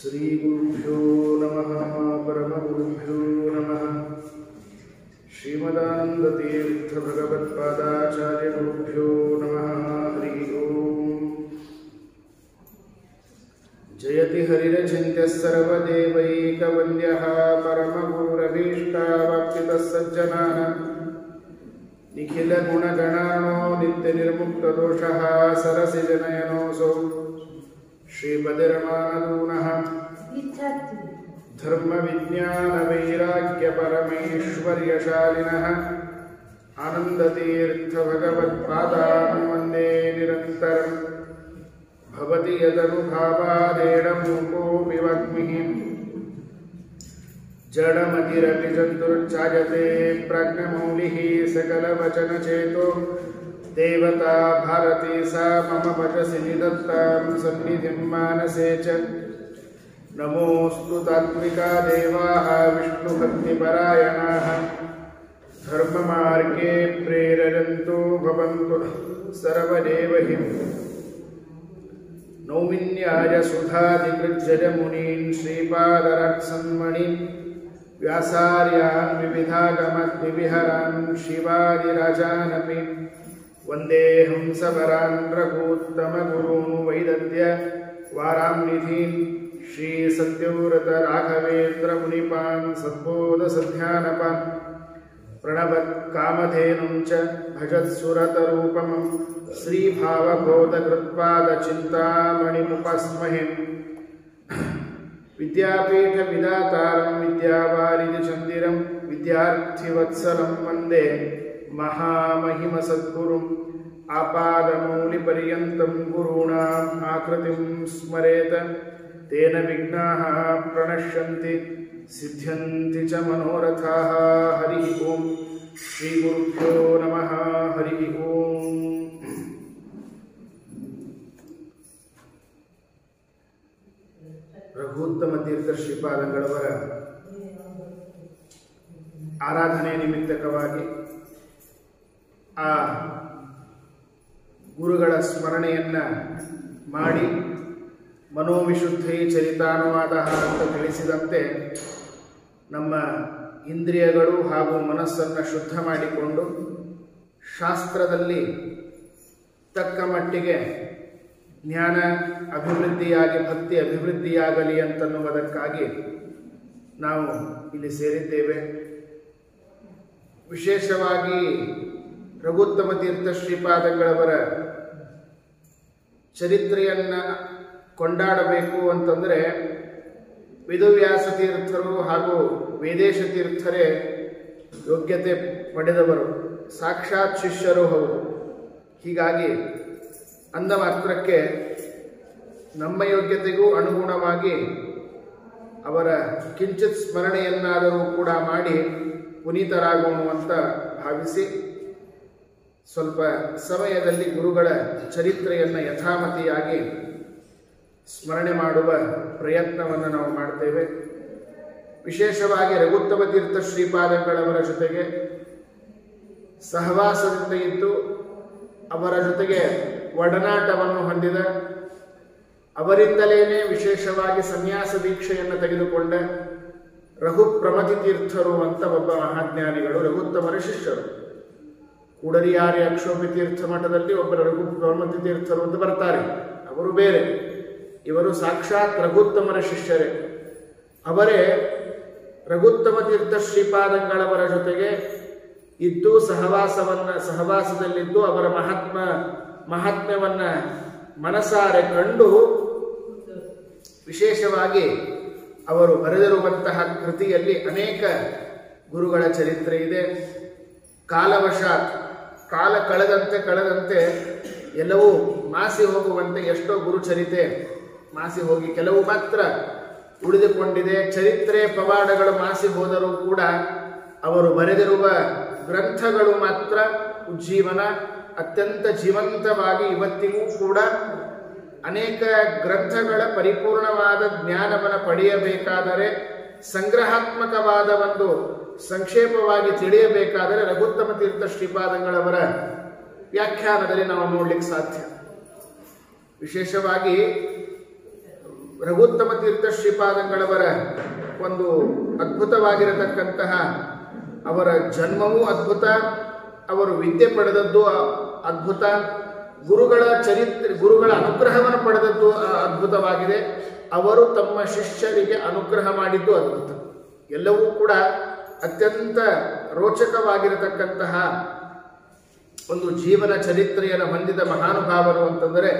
ಶ್ರೀಗುರುಭ್ಯೋ ನಮಃ ಪರಮಗುರುಭ್ಯೋ ನಮಃ ಶ್ರೀಮದಾನಂದತೀರ್ಥಭಗವತ್ಪಾದಾಚಾರ್ಯಗುರುಭ್ಯೋ ನಮಃ ಹರಿ ಓಂ ಜಯತಿ ಹರಿರಚಿಂತ್ಯಃ ಸರ್ವದೇವೈಕವಂದ್ಯಃ ಪರಮಗುರುರಭೀಷ್ಟಾವಾಪ್ತಿತಃ ಸಜ್ಜನಾನಾಂ ನಿಖಿಲಗುಣಗಣಾರ್ಣೋ ನಿತ್ಯನಿರ್ಮುಕ್ತದೋಷಃ ಸರಸಿಜನಯನೋऽಸೌ ಶ್ರೀಪತಿರಮಾನದೂನಃ ಧರ್ಮವಿಜ್ಞಾನವೈರಾಗ್ಯಪರಮೈಶ್ವರ್ಯಶಾಲಿನಃ ಆನಂದತೀರ್ಥಭಗವತ್ಪಾದಾನ್ ವಂದೇ ನಿರಂತರಂ ಭವತಿ ಯದನುಭಾವಾದೇಡಮೂಕೋऽಪಿ ವಾಗ್ಮಿಃ ಜಡಮತಿರಪಿ ಜಂತುರ್ಚಾಯತೆ ಪ್ರಜ್ಞಮೌಲಿಃ सकलवचनचेतो देवता भारती सा मम वचसि निदत्तां सन्निधिं मानसे च नमोऽस्तु तात्विका देवाः विष्णुभक्तिपरायणाः धर्ममार्गे प्रेरयन्तो भवन्तु सर्वदेवहि नौमिन्याय सुधादिकृज्जमुनीन् श्रीपादरात्सन्मणिन् व्यासार्यान् विविधागमद्विविहरान् शिवादिराजानपि वन्दे हंसवरान् रघूत्तमगुरून् वैदद्य वाराम्निधीन् श्रीसत्यव्रतराघवेन्द्रमुनिपान् सद्बोधसध्यानपान् प्रणवत्कामधेनुं च भजत्सुरतरूपमं श्रीभावबोधकृत्पादचिन्तामणिमुपस्महे विद्यापीठविदातारं विद्यावारिधिचन्दिरं विद्यार्थिवत्सलं वन्दे महामहिमसद्गुरुम् आपादमौलिपर्यन्तं गुरूणाम् आकृतिं स्मरेत तेन विघ्नाः प्रणश्यन्ति सिद्ध्यन्ति च मनोरथाः हरिः ओं श्रीगुरुभ्यो नमः हरिः ओं ರಘುತ್ತಮ ತೀರ್ಥ ಶ್ರೀಪಾದಂಗಳವರ ಆರಾಧನೆ ನಿಮಿತ್ತಕವಾಗಿ ಆ ಗುರುಗಳ ಸ್ಮರಣೆಯನ್ನ ಮಾಡಿ ಮನೋವಿಶುದ್ಧಿ ಚರಿತಾನುವಾದ ಅಂತ ತಿಳಿಸಿದಂತೆ ನಮ್ಮ ಇಂದ್ರಿಯಗಳು ಹಾಗೂ ಮನಸ್ಸನ್ನು ಶುದ್ಧ ಮಾಡಿಕೊಂಡು ಶಾಸ್ತ್ರದಲ್ಲಿ ತಕ್ಕ ಮಟ್ಟಿಗೆ ಜ್ಞಾನ ಅಭಿವೃದ್ಧಿಯಾಗಿ ಭಕ್ತಿ ಅಭಿವೃದ್ಧಿಯಾಗಲಿ ಅಂತನ್ನುವುದಕ್ಕಾಗಿ ನಾವು ಇಲ್ಲಿ ಸೇರಿದ್ದೇವೆ. ವಿಶೇಷವಾಗಿ ರಘುತ್ತಮ ತೀರ್ಥ ಶ್ರೀಪಾದಂಗಳವರ ಚರಿತ್ರೆಯನ್ನು ಕೊಂಡಾಡಬೇಕು ಅಂತಂದರೆ ವೇದವ್ಯಾಸ ತೀರ್ಥರು ಹಾಗೂ ವೇದೇಶ ತೀರ್ಥರೇ ಯೋಗ್ಯತೆ ಪಡೆದವರು, ಸಾಕ್ಷಾತ್ ಶಿಷ್ಯರು ಹೌದು. ಹೀಗಾಗಿ ಅಂದ ಮಾತ್ರಕ್ಕೆ ನಮ್ಮ ಯೋಗ್ಯತೆಗೂ ಅನುಗುಣವಾಗಿ ಅವರ ಕಿಂಚಿತ್ ಸ್ಮರಣೆಯನ್ನಾದರೂ ಕೂಡ ಮಾಡಿ ಪುನೀತರಾಗೋಣ ಅಂತ ಭಾವಿಸಿ ಸ್ವಲ್ಪ ಸಮಯದಲ್ಲಿ ಗುರುಗಳ ಚರಿತ್ರೆಯನ್ನು ಯಥಾಮತಿಯಾಗಿ ಸ್ಮರಣೆ ಮಾಡುವ ಪ್ರಯತ್ನವನ್ನು ನಾವು ಮಾಡ್ತೇವೆ. ವಿಶೇಷವಾಗಿ ರಘುತ್ತಮ ತೀರ್ಥ ಶ್ರೀಪಾದಂಗಳವರ ಜೊತೆಗೆ ಸಹವಾಸದಿಂದ ಇದ್ದು ಅವರ ಜೊತೆಗೆ ಒಡನಾಟವನ್ನು ಹೊಂದಿದ, ಅವರಿಂದಲೇ ವಿಶೇಷವಾಗಿ ಸನ್ಯಾಸ ದೀಕ್ಷೆಯನ್ನು ತೆಗೆದುಕೊಂಡ ರಘುಪ್ರಮತಿ ತೀರ್ಥರು ಅಂತ ಒಬ್ಬ ಮಹಾಜ್ಞಾನಿಗಳು, ರಘುತ್ತಮರ ಶಿಷ್ಯರು. ಕೂಡಲಿಯಾರಿ ಅಕ್ಷೋಭಿ ತೀರ್ಥ ಮಠದಲ್ಲಿ ಒಬ್ಬರ ರಘುಪ್ರಮತಿ ತೀರ್ಥರು ಅಂತ ಬರ್ತಾರೆ, ಅವರು ಬೇರೆ. ಇವರು ಸಾಕ್ಷಾತ್ ರಘುತ್ತಮರ ಶಿಷ್ಯರೇ. ಅವರೇ ರಘುತ್ತಮ ತೀರ್ಥ ಶ್ರೀಪಾದಂಗಳವರ ಜೊತೆಗೆ ಇದ್ದು ಸಹವಾಸದಲ್ಲಿದ್ದು ಅವರ ಮಹಾತ್ಮ್ಯವನ್ನು ಮನಸಾರೆ ಕಂಡು ವಿಶೇಷವಾಗಿ ಅವರು ಬರೆದಿರುವಂತಹ ಕೃತಿಯಲ್ಲಿ ಅನೇಕ ಗುರುಗಳ ಚರಿತ್ರೆ ಇದೆ. ಕಾಲವಶಾತ್ ಕಾಲ ಕಳೆದಂತೆ ಎಲ್ಲವೂ ಮಾಸಿ ಹೋಗುವಂತೆ ಎಷ್ಟೋ ಗುರುಚರಿತೆ ಮಾಸಿ ಹೋಗಿ ಕೆಲವು ಮಾತ್ರ ಉಳಿದುಕೊಂಡಿದೆ. ಚರಿತ್ರೆ ಪವಾಡಗಳು ಮಾಸಿ ಹೋದರೂ ಕೂಡ ಅವರು ಬರೆದಿರುವ ಗ್ರಂಥಗಳು ಮಾತ್ರ ಉಜ್ಜೀವನ, ಅತ್ಯಂತ ಜೀವಂತವಾಗಿ ಇವತ್ತಿಗೂ ಕೂಡ ಅನೇಕ ಗ್ರಂಥಗಳ ಪರಿಪೂರ್ಣವಾದ ಜ್ಞಾನವನ್ನು ಪಡೆಯಬೇಕಾದರೆ, ಸಂಗ್ರಹಾತ್ಮಕವಾದ ಒಂದು ಸಂಕ್ಷೇಪವಾಗಿ ತಿಳಿಯಬೇಕಾದರೆ ರಘುತ್ತಮ ತೀರ್ಥ ಶ್ರೀಪಾದಂಗಳವರ ವ್ಯಾಖ್ಯಾನದಲ್ಲಿ ನಾವು ನೋಡ್ಲಿಕ್ಕೆ ಸಾಧ್ಯ. ವಿಶೇಷವಾಗಿ ರಘುತ್ತಮ ತೀರ್ಥ ಶ್ರೀಪಾದಂಗಳವರ ಒಂದು ಅದ್ಭುತವಾಗಿರತಕ್ಕಂತಹ ಅವರ ಜನ್ಮವೂ ಅದ್ಭುತ, ಅವರು ವಿದ್ಯೆ ಪಡೆದದ್ದು ಅದ್ಭುತ, ಗುರುಗಳ ಅನುಗ್ರಹವನ್ನು ಪಡೆದದ್ದು ಅದ್ಭುತವಾಗಿದೆ, ಅವರು ತಮ್ಮ ಶಿಷ್ಯರಿಗೆ ಅನುಗ್ರಹ ಮಾಡಿದ್ದು ಅದ್ಭುತ. ಎಲ್ಲವೂ ಕೂಡ ಅತ್ಯಂತ ರೋಚಕವಾಗಿರತಕ್ಕಂತಹ ಒಂದು ಜೀವನ ಚರಿತ್ರೆಯನ್ನು ಹೊಂದಿದ ಮಹಾನುಭಾವರು ಅಂತಂದರೆ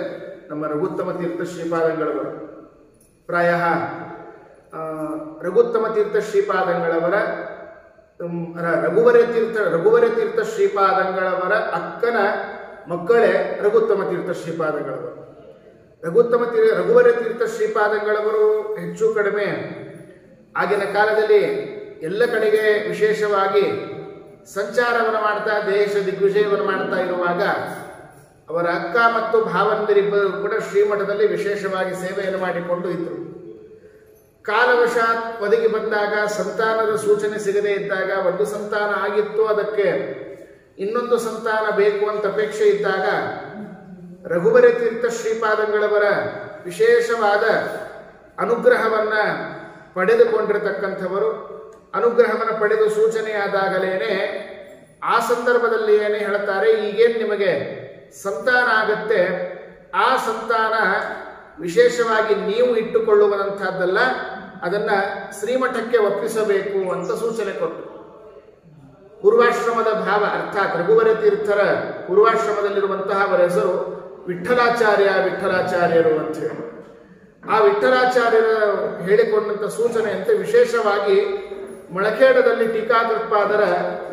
ನಮ್ಮ ರಘುತ್ತಮ ತೀರ್ಥ ಶ್ರೀಪಾದಂಗಳವರು. ಪ್ರಾಯ ರಘುತ್ತಮ ತೀರ್ಥ ಶ್ರೀಪಾದಂಗಳವರ ರಘುವರ ತೀರ್ಥ ಶ್ರೀಪಾದಂಗಳವರ ಅಕ್ಕನ ಮಕ್ಕಳೇ ರಘುತ್ತಮ ತೀರ್ಥ ಶ್ರೀಪಾದಂಗಳವರು. ರಘುವರ ತೀರ್ಥ ಶ್ರೀಪಾದಂಗಳವರು ಹೆಚ್ಚು ಕಡಿಮೆ ಆಗಿನ ಕಾಲದಲ್ಲಿ ಎಲ್ಲ ಕಡೆಗೆ ವಿಶೇಷವಾಗಿ ಸಂಚಾರವನ್ನು ಮಾಡ್ತಾ ದೇಶ ದಿಗ್ವಿಜಯವನ್ನು ಮಾಡ್ತಾ ಇರುವಾಗ ಅವರ ಅಕ್ಕ ಮತ್ತು ಭಾವಂದಿರಿಬ್ಬರು ಕೂಡ ಶ್ರೀಮಠದಲ್ಲಿ ವಿಶೇಷವಾಗಿ ಸೇವೆಯನ್ನು ಮಾಡಿಕೊಂಡು ಇದ್ದರು. ಕಾಲವಶಾತ್ ಒದಗಿ ಬಂದಾಗ ಸಂತಾನದ ಸೂಚನೆ ಸಿಗದೇ ಇದ್ದಾಗ, ಒಂದು ಸಂತಾನ ಆಗಿತ್ತು, ಅದಕ್ಕೆ ಇನ್ನೊಂದು ಸಂತಾನ ಬೇಕು ಅಂತ ಅಪೇಕ್ಷೆ ಇದ್ದಾಗ ರಘುವರ ತೀರ್ಥ ಶ್ರೀಪಾದಂಗಳವರ ವಿಶೇಷವಾದ ಅನುಗ್ರಹವನ್ನ ಪಡೆದುಕೊಂಡಿರತಕ್ಕಂಥವರು. ಅನುಗ್ರಹವನ್ನು ಪಡೆದು ಸೂಚನೆಯಾದಾಗಲೇನೆ ಆ ಸಂದರ್ಭದಲ್ಲಿ ಏನೇ ಹೇಳ್ತಾರೆ, ಈಗೇನು ನಿಮಗೆ ಸಂತಾನ ಆಗತ್ತೆ, ಆ ಸಂತಾನ ವಿಶೇಷವಾಗಿ ನೀವು ಇಟ್ಟುಕೊಳ್ಳುವಂಥದ್ದಲ್ಲ, ಅದನ್ನ ಶ್ರೀಮಠಕ್ಕೆ ಒಪ್ಪಿಸಬೇಕು ಅಂತ ಸೂಚನೆ ಕೊಟ್ಟರು. ಪೂರ್ವಾಶ್ರಮದ ಭಾವ, ಅರ್ಥಾತ್ ರಘುವರ ತೀರ್ಥರ ಪೂರ್ವಾಶ್ರಮದಲ್ಲಿರುವಂತಹ ಅವರ ಹೆಸರು ವಿಠಲಾಚಾರ್ಯರು ಅಂತ ಹೇಳಿ. ಆ ವಿಠಲಾಚಾರ್ಯರ ಹೇಳಿಕೊಂಡಂತ ಸೂಚನೆಯಂತೆ ವಿಶೇಷವಾಗಿ ಮೊಳಖೇಡದಲ್ಲಿ ಟೀಕಾಕೃತ್ಪಾದರ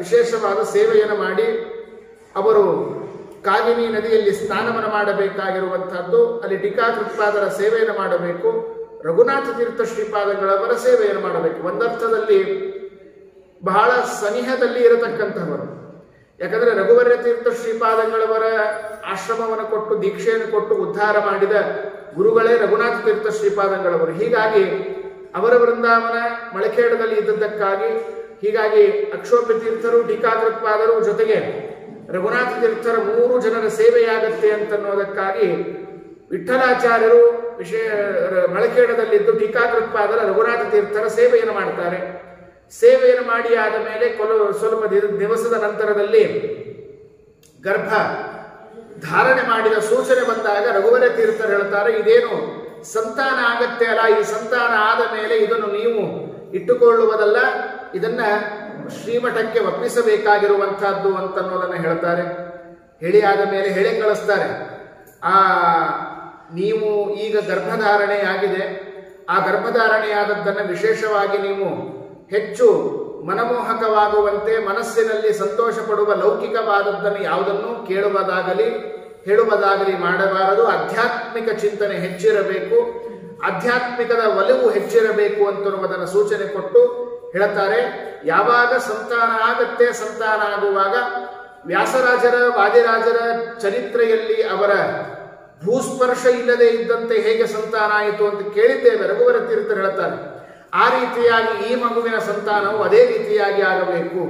ವಿಶೇಷವಾದ ಸೇವೆಯನ್ನು ಮಾಡಿ ಅವರು ಕಾಗಿನಿ ನದಿಯಲ್ಲಿ ಸ್ನಾನವನ್ನು ಮಾಡಬೇಕಾಗಿರುವಂತಹದ್ದು, ಅಲ್ಲಿ ಟೀಕಾಕೃತ್ಪಾದರ ಸೇವೆಯನ್ನು ಮಾಡಬೇಕು, ರಘುನಾಥ ತೀರ್ಥ ಶ್ರೀಪಾದಂಗಳವರ ಸೇವೆಯನ್ನು ಮಾಡಬೇಕು. ಒಂದರ್ಥದಲ್ಲಿ ಬಹಳ ಸನಿಹದಲ್ಲಿ ಇರತಕ್ಕಂಥವರು. ಯಾಕಂದ್ರೆ ರಘುವರ ತೀರ್ಥ ಶ್ರೀಪಾದಂಗಳವರ ಆಶ್ರಮವನ್ನು ಕೊಟ್ಟು ದೀಕ್ಷೆಯನ್ನು ಕೊಟ್ಟು ಉದ್ಧಾರ ಮಾಡಿದ ಗುರುಗಳೇ ರಘುನಾಥ ತೀರ್ಥ ಶ್ರೀಪಾದಂಗಳವರು. ಹೀಗಾಗಿ ಅವರ ವೃಂದಾವನ ಮೊಳಖೇಡದಲ್ಲಿ ಇದ್ದದ್ದಕ್ಕಾಗಿ ಹೀಗಾಗಿ ಅಕ್ಷೋಭ್ಯ ತೀರ್ಥರು, ಟೀಕಾಕೃತ್ಪಾದರು ಜೊತೆಗೆ ರಘುನಾಥ ತೀರ್ಥರ 3 ಜನರ ಸೇವೆಯಾಗತ್ತೆ ಅಂತನ್ನೋದಕ್ಕಾಗಿ ವಿಠಲಾಚಾರ್ಯರು ಮೊಳಖೇಡದಲ್ಲಿದ್ದು ಟೀಕಾಕೃತ್ಪಾದರ ರಘುನಾಥ ತೀರ್ಥರ ಸೇವೆಯನ್ನು ಮಾಡ್ತಾರೆ. ಸೇವೆಯನ್ನು ಮಾಡಿ ಆದ ಮೇಲೆ ಸ್ವಲ್ಪ ದಿವಸದ ನಂತರದಲ್ಲಿ ಗರ್ಭ ಧಾರಣೆ ಮಾಡಿದ ಸೂಚನೆ ಬಂದಾಗ ರಘುವರ ತೀರ್ಥರು ಹೇಳ್ತಾರೆ, ಇದೇನು ಸಂತಾನ ಆಗತ್ತೆ ಅಲ್ಲ, ಈ ಸಂತಾನ ಆದ ಮೇಲೆ ಇದನ್ನು ನೀವು ಇಟ್ಟುಕೊಳ್ಳುವುದಲ್ಲ, ಇದನ್ನ ಶ್ರೀಮಠಕ್ಕೆ ಒಪ್ಪಿಸಬೇಕಾಗಿರುವಂತಹದ್ದು ಅಂತನ್ನೋದನ್ನ ಹೇಳ್ತಾರೆ. ಹೇಳಿ ಆದ ಮೇಲೆ ಹೇಳಿ ಕಳಿಸ್ತಾರೆ, ನೀವು ಈಗ ಗರ್ಭಧಾರಣೆ ಆಗಿದೆ, ಆ ಗರ್ಭಧಾರಣೆಯಾದದ್ದನ್ನು ವಿಶೇಷವಾಗಿ ನೀವು ಹೆಚ್ಚು ಮನಮೋಹಕವಾಗುವಂತೆ ಮನಸ್ಸಿನಲ್ಲಿ ಸಂತೋಷ ಪಡುವ ಲೌಕಿಕವಾದದ್ದನ್ನು ಯಾವುದನ್ನು ಕೇಳುವುದಾಗಲಿ ಹೇಳುವುದಾಗಲಿ ಮಾಡಬಾರದು. ಆಧ್ಯಾತ್ಮಿಕ ಚಿಂತನೆ ಹೆಚ್ಚಿರಬೇಕು, ಆಧ್ಯಾತ್ಮಿಕದ ಒಲವು ಹೆಚ್ಚಿರಬೇಕು ಅಂತನ್ನುವುದನ್ನು ಸೂಚನೆ ಕೊಟ್ಟು ಹೇಳ್ತಾರೆ. ಯಾವಾಗ ಸಂತಾನ ಆಗತ್ತೆ, ಸಂತಾನ ಆಗುವಾಗ ವ್ಯಾಸರಾಜರ ವಾದಿರಾಜರ ಚರಿತ್ರೆಯಲ್ಲಿ ಅವರ ಭೂಸ್ಪರ್ಶ ಇಲ್ಲದೆ ಇದ್ದಂತೆ ಹೇಗೆ ಸಂತಾನ ಆಯಿತು ಅಂತ ಕೇಳಿದ್ದೇವೆ. ರಘುವರ ತೀರ್ಥರು ಹೇಳ್ತಾರೆ, ಆ ರೀತಿಯಾಗಿ ಈ ಮಗುವಿನ ಸಂತಾನವು ಅದೇ ರೀತಿಯಾಗಿ ಆಗಬೇಕು.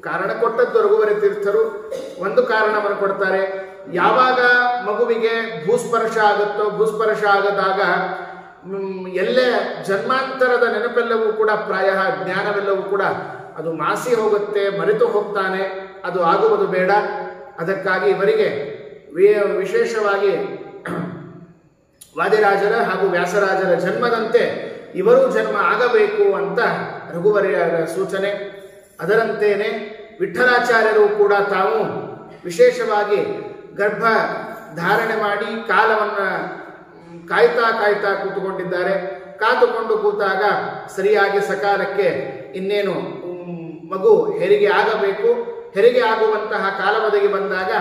ಕಾರಣ ಕೊಟ್ಟದ್ದು ರಘುವರ ತೀರ್ಥರು. ಒಂದು ಕಾರಣವನ್ನು ಕೊಡ್ತಾರೆ, ಯಾವಾಗ ಮಗುವಿಗೆ ಭೂಸ್ಪರ್ಶ ಆಗುತ್ತೋ, ಭೂಸ್ಪರ್ಶ ಆಗದಾಗ ಎಲ್ಲೇ ಜನ್ಮಾಂತರದ ನೆನಪೆಲ್ಲವೂ ಕೂಡ ಪ್ರಾಯ ಜ್ಞಾನವೆಲ್ಲವೂ ಕೂಡ ಅದು ಮಾಸಿ ಹೋಗುತ್ತೆ, ಮರೆತು ಹೋಗ್ತಾನೆ, ಅದು ಆಗುವುದು ಬೇಡ. ಅದಕ್ಕಾಗಿ ಇವರಿಗೆ ವಿಶೇಷವಾಗಿ ವಾದಿರಾಜರ ಹಾಗೂ ವ್ಯಾಸರಾಜರ ಜನ್ಮದಂತೆ ಇವರೂ ಜನ್ಮ ಆಗಬೇಕು ಅಂತ ರಘುವರ್ಯರ ಸೂಚನೆ. ಅದರಂತೇನೆ ವಿಠಲಾಚಾರ್ಯರು ಕೂಡ ತಾವು ವಿಶೇಷವಾಗಿ ಗರ್ಭ ಧಾರಣೆ ಮಾಡಿ ಕಾಲವನ್ನು ಕಾಯ್ತಾ ಕೂತುಕೊಂಡಿದ್ದಾರೆ. ಕಾದುಕೊಂಡು ಕೂತಾಗ ಸರಿಯಾಗಿ ಸಕಾಲಕ್ಕೆ ಇನ್ನೇನು ಮಗು ಹೆರಿಗೆ ಆಗಬೇಕು. ಹೆರಿಗೆ ಆಗುವಂತಹ ಕಾಲ ಒದಗಿ ಬಂದಾಗ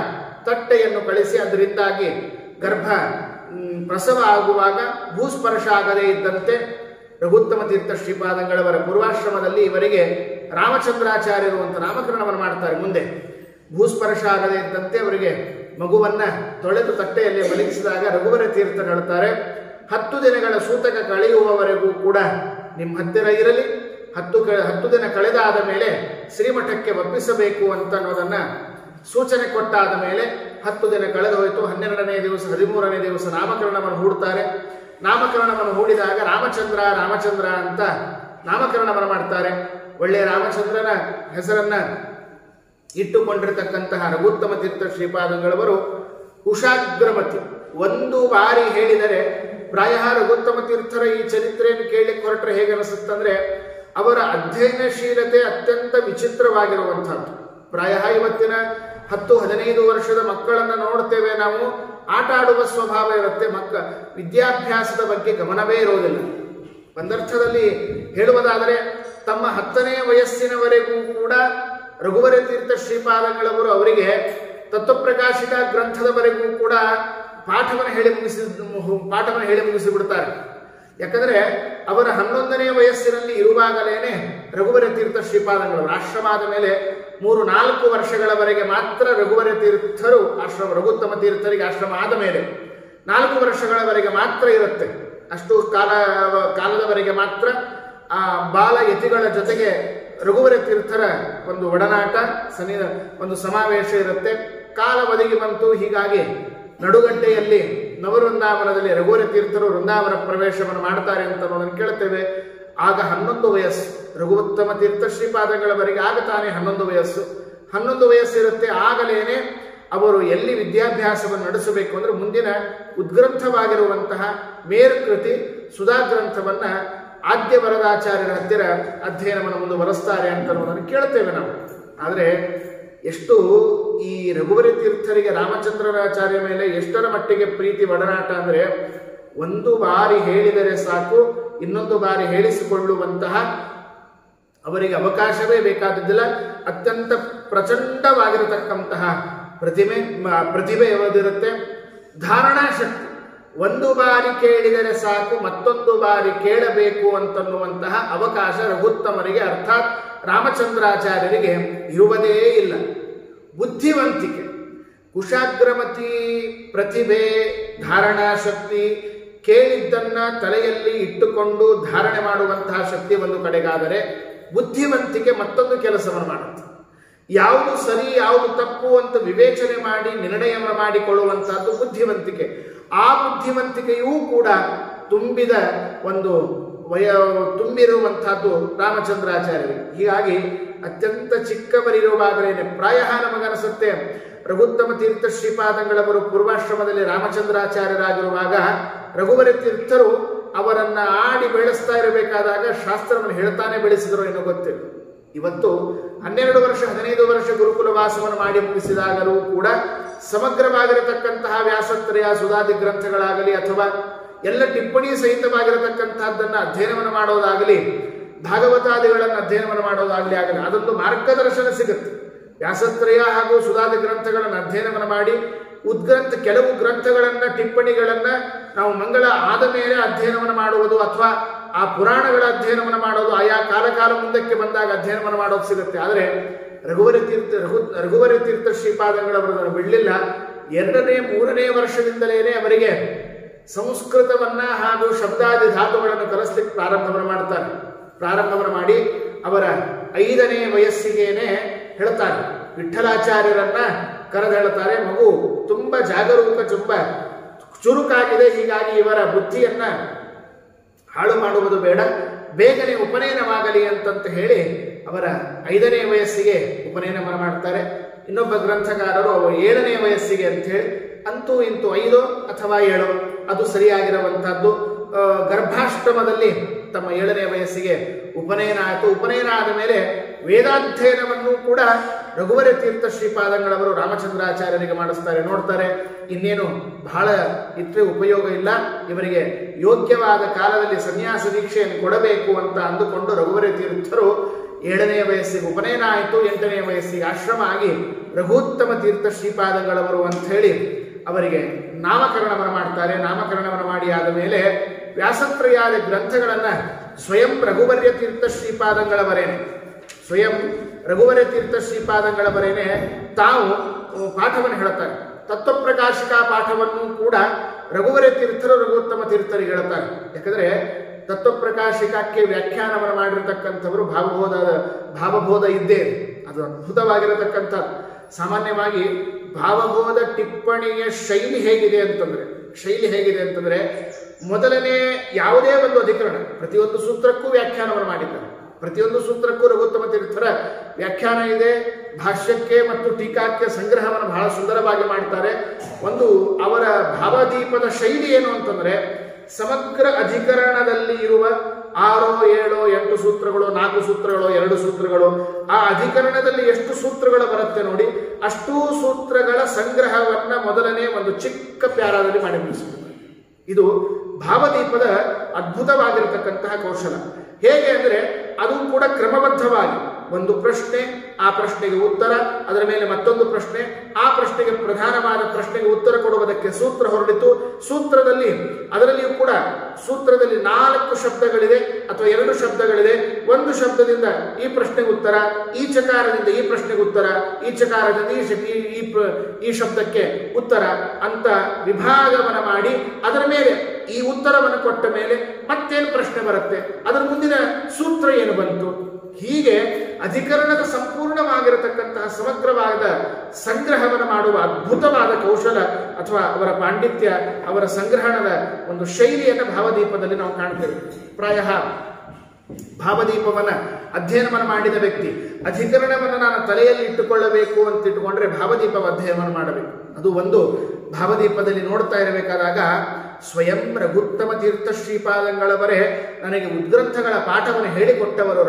ತಟ್ಟೆಯನ್ನು ಕಳಿಸಿ ಅದರಿಂದಾಗಿ ಗರ್ಭ ಪ್ರಸವ ಆಗುವಾಗ ಭೂಸ್ಪರ್ಶ ಆಗದೇ ಇದ್ದಂತೆ ರಘುತ್ತಮ ತೀರ್ಥ ಶ್ರೀಪಾದಂಗಳವರ ಪೂರ್ವಾಶ್ರಮದಲ್ಲಿ ಇವರಿಗೆ ರಾಮಚಂದ್ರಾಚಾರ್ಯರು ಅಂತ ನಾಮಕರಣವನ್ನು ಮಾಡ್ತಾರೆ. ಮುಂದೆ ಭೂಸ್ಪರ್ಶ ಆಗದೇ ಇದ್ದಂತೆ ಅವರಿಗೆ ಮಗುವನ್ನ ತೊಳೆದು ತಟ್ಟೆಯಲ್ಲಿ ಮಲಗಿಸಿದಾಗ ರಘುವರ ತೀರ್ಥರು ಹೇಳ್ತಾರೆ, 10 ದಿನಗಳ ಸೂತಕ ಕಳೆಯುವವರೆಗೂ ಕೂಡ ನಿಮ್ಮ ಹತ್ತಿರ ಇರಲಿ, 10 ದಿನ ಕಳೆದಾದ ಮೇಲೆ ಶ್ರೀಮಠಕ್ಕೆ ಒಪ್ಪಿಸಬೇಕು ಅಂತ ಅನ್ನೋದನ್ನ ಸೂಚನೆ ಕೊಟ್ಟಾದ ಮೇಲೆ 10 ದಿನ ಕಳೆದು ಹೋಯಿತು. 12ನೇ ದಿವಸ 13ನೇ ದಿವಸ ನಾಮಕರಣವನ್ನು ಹೂಡ್ತಾರೆ. ನಾಮಕರಣವನ್ನು ಹೂಡಿದಾಗ ರಾಮಚಂದ್ರ ರಾಮಚಂದ್ರ ಅಂತ ನಾಮಕರಣವನ್ನು ಮಾಡ್ತಾರೆ. ಒಳ್ಳೆಯ ರಾಮಚಂದ್ರನ ಹೆಸರನ್ನ ಇಟ್ಟುಕೊಂಡಿರತಕ್ಕಂತಹ ರಘುತ್ತಮ ತೀರ್ಥ ಶ್ರೀಪಾದಂಗಳವರು ಕುಶಾಗ್ರಮತಿ ಒಂದು ಬಾರಿ ಹೇಳಿದರೆ, ಪ್ರಾಯ ರಘುತ್ತಮ ತೀರ್ಥರ ಈ ಚರಿತ್ರೆಯನ್ನು ಕೇಳಲಿಕ್ಕೆ ಹೊರಟ್ರೆ ಹೇಗೆ ಅನಿಸುತ್ತಂದ್ರೆ ಅವರ ಅಧ್ಯಯನಶೀಲತೆ ಅತ್ಯಂತ ವಿಚಿತ್ರವಾಗಿರುವಂಥದ್ದು. ಪ್ರಾಯ ಇವತ್ತಿನ 10-15 ವರ್ಷದ ಮಕ್ಕಳನ್ನು ನೋಡ್ತೇವೆ ನಾವು, ಆಟ ಆಡುವ ಸ್ವಭಾವ ಇರುತ್ತೆ, ವಿದ್ಯಾಭ್ಯಾಸದ ಬಗ್ಗೆ ಗಮನವೇ ಇರೋದಿಲ್ಲ. ಒಂದರ್ಥದಲ್ಲಿ ಹೇಳುವುದಾದರೆ ತಮ್ಮ 10ನೇ ವಯಸ್ಸಿನವರೆಗೂ ಕೂಡ ರಘುವರ ತೀರ್ಥ ಶ್ರೀಪಾದಂಗಳವರು ಅವರಿಗೆ ತತ್ವಪ್ರಕಾಶಿಕ ಗ್ರಂಥದವರೆಗೂ ಕೂಡ ಪಾಠವನ್ನು ಹೇಳಿ ಮುಗಿಸಿಬಿಡ್ತಾರೆ. ಯಾಕಂದ್ರೆ ಅವರ 11ನೇ ವಯಸ್ಸಿನಲ್ಲಿ ಇರುವಾಗಲೇನೆ ರಘುವರ ತೀರ್ಥ ಶ್ರೀಪಾದಂಗಳವರು ಆಶ್ರಮ ಆದ ಮೇಲೆ 3-4 ವರ್ಷಗಳವರೆಗೆ ಮಾತ್ರ ರಘುವರ ತೀರ್ಥರು ಆಶ್ರಮ, ರಘುತ್ತಮ ತೀರ್ಥರಿಗೆ ಆಶ್ರಮ ಆದ ಮೇಲೆ 4 ವರ್ಷಗಳವರೆಗೆ ಮಾತ್ರ ಇರುತ್ತೆ. ಅಷ್ಟು ಕಾಲದವರೆಗೆ ಮಾತ್ರ ಆ ಬಾಲ ಯತಿಗಳ ಜೊತೆಗೆ ರಘುವರ ತೀರ್ಥರ ಒಂದು ಒಡನಾಟ, ಒಂದು ಸಮಾವೇಶ ಇರುತ್ತೆ. ಕಾಲ ಒದಗಿ ಬಂತು. ಹೀಗಾಗಿ ನಡುಗಡ್ಡೆಯಲ್ಲಿ ನವವೃಂದಾವನದಲ್ಲಿ ರಘುವರ ತೀರ್ಥರು ವೃಂದಾವನ ಪ್ರವೇಶವನ್ನು ಮಾಡ್ತಾರೆ ಅಂತ ಅನ್ನೋದನ್ನು ಕೇಳ್ತೇವೆ. ಆಗ 11 ವಯಸ್ಸು, ರಘುತ್ತಮ ತೀರ್ಥ ಶ್ರೀಪಾದಗಳವರೆಗೆ ಆಗ ತಾನೇ 11 ವಯಸ್ಸು. 11 ವಯಸ್ಸಿರುತ್ತೆ. ಆಗಲೇನೆ ಅವರು ಎಲ್ಲಿ ವಿದ್ಯಾಭ್ಯಾಸವನ್ನು ನಡೆಸಬೇಕು ಅಂದ್ರೆ ಮುಂದಿನ ಉದ್ಗ್ರಂಥವಾಗಿರುವಂತಹ ಮೇರುಕೃತಿ ಸುಧಾ ಗ್ರಂಥವನ್ನ ಆದ್ಯ ವರದಾಚಾರ್ಯರ ಹತ್ತಿರ ಅಧ್ಯಯನವನ್ನು ಮುಂದುವರೆಸ್ತಾರೆ ಅಂತ ಅನ್ನೋದನ್ನು ಕೇಳ್ತೇವೆ ನಾವು. ಆದರೆ ಎಷ್ಟು ಈ ರಘುವರ ತೀರ್ಥರಿಗೆ ರಾಮಚಂದ್ರಾಚಾರ್ಯ ಮೇಲೆ ಎಷ್ಟರ ಮಟ್ಟಿಗೆ ಪ್ರೀತಿ ಒಡನಾಟ ಅಂದ್ರೆ, ಒಂದು ಬಾರಿ ಹೇಳಿದರೆ ಸಾಕು, ಇನ್ನೊಂದು ಬಾರಿ ಹೇಳಿಸಿಕೊಳ್ಳುವಂತಹ ಅವರಿಗೆ ಅವಕಾಶವೇ ಬೇಕಾದದ್ದಿಲ್ಲ. ಅತ್ಯಂತ ಪ್ರಚಂಡವಾಗಿರತಕ್ಕಂತಹ ಪ್ರತಿಭೆ ಯಾವ್ದಿರುತ್ತೆ, ಧಾರಣಾ ಶಕ್ತಿ. ಒಂದು ಬಾರಿ ಕೇಳಿದರೆ ಸಾಕು, ಮತ್ತೊಂದು ಬಾರಿ ಕೇಳಬೇಕು ಅಂತನ್ನುವಂತಹ ಅವಕಾಶ ರಘುತ್ತಮರಿಗೆ ಅರ್ಥಾತ್ ರಾಮಚಂದ್ರಾಚಾರ್ಯರಿಗೆ ಇರುವುದೇ ಇಲ್ಲ. ಬುದ್ಧಿವಂತಿಕೆ, ಕುಶಾಗ್ರಮತಿ, ಪ್ರತಿಭೆ, ಧಾರಣಾ ಶಕ್ತಿ, ಕೇಳಿದ್ದನ್ನ ತಲೆಯಲ್ಲಿ ಇಟ್ಟುಕೊಂಡು ಧಾರಣೆ ಮಾಡುವಂತಹ ಶಕ್ತಿ ಒಂದು ಕಡೆಗಾದರೆ, ಬುದ್ಧಿವಂತಿಕೆ ಮತ್ತೊಂದು ಕೆಲಸವನ್ನು ಮಾಡುತ್ತೆ. ಯಾವುದು ಸರಿ ಯಾವುದು ತಪ್ಪು ಅಂತ ವಿವೇಚನೆ ಮಾಡಿ ನಿರ್ಣಯವನ್ನು ಮಾಡಿಕೊಳ್ಳುವಂತಹದ್ದು ಬುದ್ಧಿವಂತಿಕೆ. ಆ ಬುದ್ಧಿವಂತಿಕೆಯೂ ಕೂಡ ತುಂಬಿರುವಂತಹದ್ದು ರಾಮಚಂದ್ರಾಚಾರ್ಯರಿಗೆ. ಹೀಗಾಗಿ ಅತ್ಯಂತ ಚಿಕ್ಕವರಿರುವಾಗಲೇನೆ, ಪ್ರಾಯ ನಮಗನಿಸುತ್ತೆ ರಘುತ್ತಮ ತೀರ್ಥ ಶ್ರೀಪಾದಂಗಳವರು ಪೂರ್ವಾಶ್ರಮದಲ್ಲಿ ರಾಮಚಂದ್ರಾಚಾರ್ಯರಾಗಿರುವಾಗ ರಘುವರ ತೀರ್ಥರು ಅವರನ್ನ ಆಡಿ ಬೆಳೆಸ್ತಾ ಇರಬೇಕಾದಾಗ ಶಾಸ್ತ್ರವನ್ನು ಹೇಳ್ತಾನೆ ಬೆಳೆಸಿದ್ರು ಏನೋ ಗೊತ್ತಿಲ್ಲ. ಇವತ್ತು 12 ವರ್ಷ 15 ವರ್ಷ ಗುರುಕುಲ ವಾಸವನ್ನು ಮಾಡಿ ಮುಗಿಸಿದಾಗಲೂ ಕೂಡ ಸಮಗ್ರವಾಗಿರತಕ್ಕಂತಹ ವ್ಯಾಸತ್ರಯ ಸುಧಾದಿ ಗ್ರಂಥಗಳಾಗಲಿ ಅಥವಾ ಎಲ್ಲ ಟಿಪ್ಪಣಿ ಸಹಿತವಾಗಿರತಕ್ಕಂತಹದ್ದನ್ನು ಅಧ್ಯಯನವನ್ನು ಮಾಡೋದಾಗಲಿ, ಭಾಗವತಾದಿಗಳನ್ನು ಅಧ್ಯಯನವನ್ನು ಮಾಡೋದಾಗಲಿ ಆಗಲಿ ಅದೊಂದು ಮಾರ್ಗದರ್ಶನ ಸಿಗುತ್ತೆ. ವ್ಯಾಸತ್ರಯ ಹಾಗೂ ಸುಧಾದಿ ಗ್ರಂಥಗಳನ್ನು ಅಧ್ಯಯನವನ್ನು ಮಾಡಿ ಕೆಲವು ಗ್ರಂಥಗಳನ್ನ ಟಿಪ್ಪಣಿಗಳನ್ನ ನಾವು ಮಂಗಳ ಆದ ಮೇಲೆ ಅಧ್ಯಯನವನ್ನು ಮಾಡುವುದು ಅಥವಾ ಆ ಪುರಾಣಗಳ ಅಧ್ಯಯನವನ್ನು ಮಾಡೋದು ಆಯಾ ಕಾಲ ಮುಂದಕ್ಕೆ ಬಂದಾಗ ಅಧ್ಯಯನವನ್ನು ಮಾಡೋದು ಸಿಗುತ್ತೆ. ಆದರೆ ರಘುವರ ತೀರ್ಥ ಶ್ರೀಪಾದಂಗಳವರನ್ನು ಬಿಡಲಿಲ್ಲ. 2ನೇ 3ನೇ ವರ್ಷದಿಂದಲೇ ಅವರಿಗೆ ಸಂಸ್ಕೃತವನ್ನ ಹಾಗೂ ಶಬ್ದಾದಿ ಧಾತುಗಳನ್ನು ಕಲಿಸ್ಲಿಕ್ಕೆ ಪ್ರಾರಂಭವನ್ನು ಮಾಡಿ ಅವರ 5ನೇ ವಯಸ್ಸಿಗೇನೆ ಹೇಳ್ತಾರೆ, ವಿಠಲಾಚಾರ್ಯರನ್ನ ಕರೆದು ಹೇಳ್ತಾರೆ, ಮಗು ತುಂಬಾ ಜಾಗರೂಕ, ತುಂಬಾ ಚುರುಕಾಗಿದೆ, ಹೀಗಾಗಿ ಇವರ ಬುದ್ಧಿಯನ್ನ ಹಾಳು ಮಾಡುವುದು ಬೇಡ, ಬೇಗನೆ ಉಪನಯನವಾಗಲಿ ಅಂತಂತ ಹೇಳಿ ಅವರ 5ನೇ ವಯಸ್ಸಿಗೆ ಉಪನಯನವನ್ನು ಮಾಡ್ತಾರೆ. ಇನ್ನೊಬ್ಬ ಗ್ರಂಥಕಾರರು 7ನೇ ವಯಸ್ಸಿಗೆ ಅಂತ ಹೇಳಿ, ಅಂತೂ ಇಂತೂ 5 ಅಥವಾ 7 ಅದು ಸರಿಯಾಗಿರುವಂತಹದ್ದು. ಗರ್ಭಾಷ್ಟಮದಲ್ಲಿ ತಮ್ಮ 7ನೇ ವಯಸ್ಸಿಗೆ ಉಪನಯನ ಆಯಿತು. ಉಪನಯನ ಆದ ಮೇಲೆ ವೇದಾಧ್ಯಯನವನ್ನು ಕೂಡ ರಘುವರ ತೀರ್ಥ ಶ್ರೀಪಾದಂಗಳವರು ರಾಮಚಂದ್ರಾಚಾರ್ಯರಿಗೆ ಮಾಡಿಸ್ತಾರೆ. ನೋಡ್ತಾರೆ, ಇನ್ನೇನು ಬಹಳ ಇಟ್ಟರೆ ಉಪಯೋಗ ಇಲ್ಲ, ಇವರಿಗೆ ಯೋಗ್ಯವಾದ ಕಾಲದಲ್ಲಿ ಸನ್ಯಾಸ ದೀಕ್ಷೆಯನ್ನು ಕೊಡಬೇಕು ಅಂತ ಅಂದುಕೊಂಡು ರಘುವರ ತೀರ್ಥರು 7ನೇ ವಯಸ್ಸಿಗೆ ಉಪನಯನ ಆಯಿತು. 8ನೇ ವಯಸ್ಸಿಗೆ ಆಶ್ರಮ ಆಗಿ ರಘುತ್ತಮ ತೀರ್ಥ ಶ್ರೀಪಾದಂಗಳವರು ಅಂತ ಹೇಳಿ ಅವರಿಗೆ ನಾಮಕರಣವನ್ನು ಮಾಡ್ತಾರೆ. ನಾಮಕರಣವನ್ನು ಮಾಡಿ ಆದ ಮೇಲೆ ವ್ಯಾಸತ್ರಯಾದ ಗ್ರಂಥಗಳನ್ನ ಸ್ವಯಂ ರಘುವರ್ಯ ತೀರ್ಥ ಶ್ರೀಪಾದಂಗಳವರೇನೆ ತಾವು ಪಾಠವನ್ನು ಹೇಳುತ್ತಾರೆ. ತತ್ವಪ್ರಕಾಶಿಕ ಪಾಠವನ್ನು ಕೂಡ ರಘುವರ ತೀರ್ಥರು ರಘುತ್ತಮ ತೀರ್ಥರಿಗೆ ಹೇಳುತ್ತಾರೆ. ಯಾಕಂದ್ರೆ ತತ್ವಪ್ರಕಾಶಿಕಕ್ಕೆ ವ್ಯಾಖ್ಯಾನವನ್ನು ಮಾಡಿರತಕ್ಕಂಥವರು ಭಾವಬೋಧ ಇದ್ದೇ, ಅದು ಅದ್ಭುತವಾಗಿರತಕ್ಕಂಥದ್ದು. ಸಾಮಾನ್ಯವಾಗಿ ಭಾವಬೋಧ ಟಿಪ್ಪಣಿಯ ಶೈಲಿ ಹೇಗಿದೆ ಅಂತಂದ್ರೆ ಮೊದಲನೇ ಯಾವುದೇ ಒಂದು ಅಧಿಕರಣ, ಪ್ರತಿಯೊಂದು ಸೂತ್ರಕ್ಕೂ ವ್ಯಾಖ್ಯಾನವನ್ನು ಮಾಡಿದ್ದಾರೆ. ಪ್ರತಿಯೊಂದು ಸೂತ್ರಕ್ಕೂ ರಘುತ್ತಮ ತೀರ್ಥರ ವ್ಯಾಖ್ಯಾನ ಇದೆ. ಭಾಷ್ಯಕ್ಕೆ ಮತ್ತು ಟೀಕಾಕ್ಕೆ ಸಂಗ್ರಹವನ್ನು ಬಹಳ ಸುಂದರವಾಗಿ ಮಾಡ್ತಾರೆ. ಒಂದು ಅವರ ಭಾವದೀಪದ ಶೈಲಿ ಏನು ಅಂತಂದ್ರೆ, ಸಮಗ್ರ ಅಧಿಕರಣದಲ್ಲಿ ಇರುವ 6, 7, 8 ಸೂತ್ರಗಳು, 4 ಸೂತ್ರಗಳು, 2 ಸೂತ್ರಗಳು, ಆ ಅಧಿಕರಣದಲ್ಲಿ ಎಷ್ಟು ಸೂತ್ರಗಳು ಬರುತ್ತೆ ನೋಡಿ, ಅಷ್ಟೂ ಸೂತ್ರಗಳ ಸಂಗ್ರಹವನ್ನ ಮೊದಲನೇ ಒಂದು ಚಿಕ್ಕ ಪ್ಯಾರಾದಲ್ಲಿ ಮಾಡಿ ಮುಗಿಸಿದ್ದಾರೆ. ಇದು ಭಾವದೀಪದ ಅದ್ಭುತವಾಗಿರತಕ್ಕಂತಹ ಕೌಶಲ. ಹೇಗೆ ಅಂದರೆ ಅದು ಕೂಡ ಕ್ರಮಬದ್ಧವಾಗಿ ಒಂದು ಪ್ರಶ್ನೆ, ಆ ಪ್ರಶ್ನೆಗೆ ಉತ್ತರ, ಅದರ ಮೇಲೆ ಮತ್ತೊಂದು ಪ್ರಶ್ನೆ, ಆ ಪ್ರಶ್ನೆಗೆ ಪ್ರಧಾನವಾದ ಪ್ರಶ್ನೆಗೆ ಉತ್ತರ ಕೊಡುವುದಕ್ಕೆ ಸೂತ್ರ ಹೊರಡಿತು. ಸೂತ್ರದಲ್ಲಿ ಅದರಲ್ಲಿಯೂ ಕೂಡ ಸೂತ್ರದಲ್ಲಿ 4 ಶಬ್ದಗಳಿದೆ ಅಥವಾ 2 ಶಬ್ದಗಳಿದೆ. ಒಂದು ಶಬ್ದದಿಂದ ಈ ಪ್ರಶ್ನೆಗೆ ಉತ್ತರ, ಈ ಚಕಾರದಿಂದ ಈ ಪ್ರಶ್ನೆಗೆ ಉತ್ತರ, ಈ ಚಕಾರದಿಂದ ಈ ಶಬ್ದಕ್ಕೆ ಉತ್ತರ ಅಂತ ವಿಭಾಗವನ್ನು ಮಾಡಿ ಅದರ ಮೇಲೆ ಈ ಉತ್ತರವನ್ನು ಕೊಟ್ಟ ಮೇಲೆ ಮತ್ತೇನು ಪ್ರಶ್ನೆ ಬರುತ್ತೆ, ಅದರ ಮುಂದಿನ ಸೂತ್ರ ಏನು ಬಂತು, ಹೀಗೆ ಅಧಿಕರಣದ ಸಂಪೂರ್ಣವಾಗಿರತಕ್ಕಂತಹ ಸಮಗ್ರವಾದ ಸಂಗ್ರಹವನ್ನು ಮಾಡುವ ಅದ್ಭುತವಾದ ಕೌಶಲ ಅಥವಾ ಅವರ ಪಾಂಡಿತ್ಯ, ಅವರ ಸಂಗ್ರಹಣದ ಒಂದು ಶೈಲಿಯನ್ನು ಭಾವದೀಪದಲ್ಲಿ ನಾವು ಕಾಣ್ತೇವೆ. ಪ್ರಾಯ ಭಾವದೀಪವನ್ನ ಅಧ್ಯಯನವನ್ನು ಮಾಡಿದ ವ್ಯಕ್ತಿ ಅಧಿಕರಣವನ್ನು ನಾನು ತಲೆಯಲ್ಲಿ ಇಟ್ಟುಕೊಳ್ಳಬೇಕು ಅಂತ ಇಟ್ಟುಕೊಂಡ್ರೆ ಭಾವದೀಪವ ಅಧ್ಯಯನವನ್ನು ಮಾಡಬೇಕು. ಅದು ಒಂದು ಭಾವದೀಪದಲ್ಲಿ ನೋಡ್ತಾ ಇರಬೇಕಾದಾಗ ಸ್ವಯಂ ರಘುತ್ತಮ ತೀರ್ಥ ಶ್ರೀಪಾದಂಗಳವರೇ ನನಗೆ ಉದ್ಗ್ರಂಥಗಳ ಪಾಠವನ್ನು ಹೇಳಿಕೊಟ್ಟವರು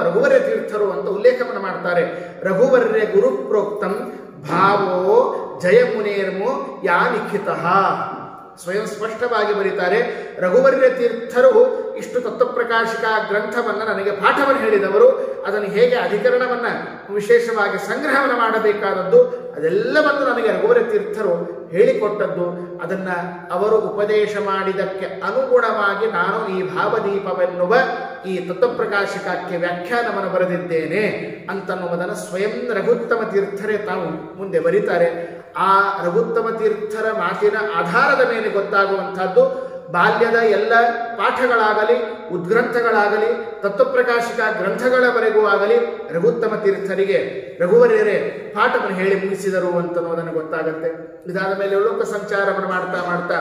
ರಘುವರ್ಯ ತೀರ್ಥರು ಅಂತ ಉಲ್ಲೇಖವನ್ನು ಮಾಡ್ತಾರೆ. ರಘುವರ್ಯ ಗುರು ಪ್ರೋಕ್ತಂ ಭಾವೋ ಜಯಮುನೇರ್ಮೋ ಯಾ ಲಿಖಿತಃ. ಸ್ವಯಂ ಸ್ಪಷ್ಟವಾಗಿ ಬರೀತಾರೆ, ರಘುವರ್ಯ ತೀರ್ಥರು ಇಷ್ಟು ತತ್ವಪ್ರಕಾಶಿಕ ಗ್ರಂಥವನ್ನು ನನಗೆ ಪಾಠವನ್ನು ಹೇಳಿದವರು, ಅದನ್ನು ಹೇಗೆ ಅಧಿಕರಣವನ್ನು ವಿಶೇಷವಾಗಿ ಸಂಗ್ರಹವನ್ನು ಮಾಡಬೇಕಾದದ್ದು ಅದೆಲ್ಲವನ್ನು ನನಗೆ ರಘುವರ್ಯ ತೀರ್ಥರು ಹೇಳಿಕೊಟ್ಟದ್ದು. ಅದನ್ನು ಅವರು ಉಪದೇಶ ಮಾಡಿದಕ್ಕೆ ಅನುಗುಣವಾಗಿ ನಾನು ಈ ಭಾವದೀಪವೆನ್ನುವ ಈ ತತ್ವಪ್ರಕಾಶಿಕಕ್ಕೆ ವ್ಯಾಖ್ಯಾನವನ್ನು ಬರೆದಿದ್ದೇನೆ ಅಂತನ್ನುವುದನ್ನು ಸ್ವಯಂ ರಘುತ್ತಮ ತೀರ್ಥರೇ ತಾವು ಮುಂದೆ ಬರೀತಾರೆ. ಆ ರಘುತ್ತಮ ತೀರ್ಥರ ಮಾತಿನ ಆಧಾರದ ಮೇಲೆ ಗೊತ್ತಾಗುವಂತಹದ್ದು ಬಾಲ್ಯದ ಎಲ್ಲ ಪಾಠಗಳಾಗಲಿ, ಉದ್ಗ್ರಂಥಗಳಾಗಲಿ, ತತ್ವಪ್ರಕಾಶಿಕ ಗ್ರಂಥಗಳವರೆಗೂ ಆಗಲಿ ರಘುತ್ತಮ ತೀರ್ಥರಿಗೆ ರಘುವರ್ಯರೇ ಪಾಠವನ್ನು ಹೇಳಿ ಮುಗಿಸಿದರು ಅಂತನ್ನೋದನ್ನು ಗೊತ್ತಾಗುತ್ತೆ. ಇದಾದ ಮೇಲೆ ಲೋಕ ಸಂಚಾರವನ್ನು ಮಾಡ್ತಾ ಮಾಡ್ತಾ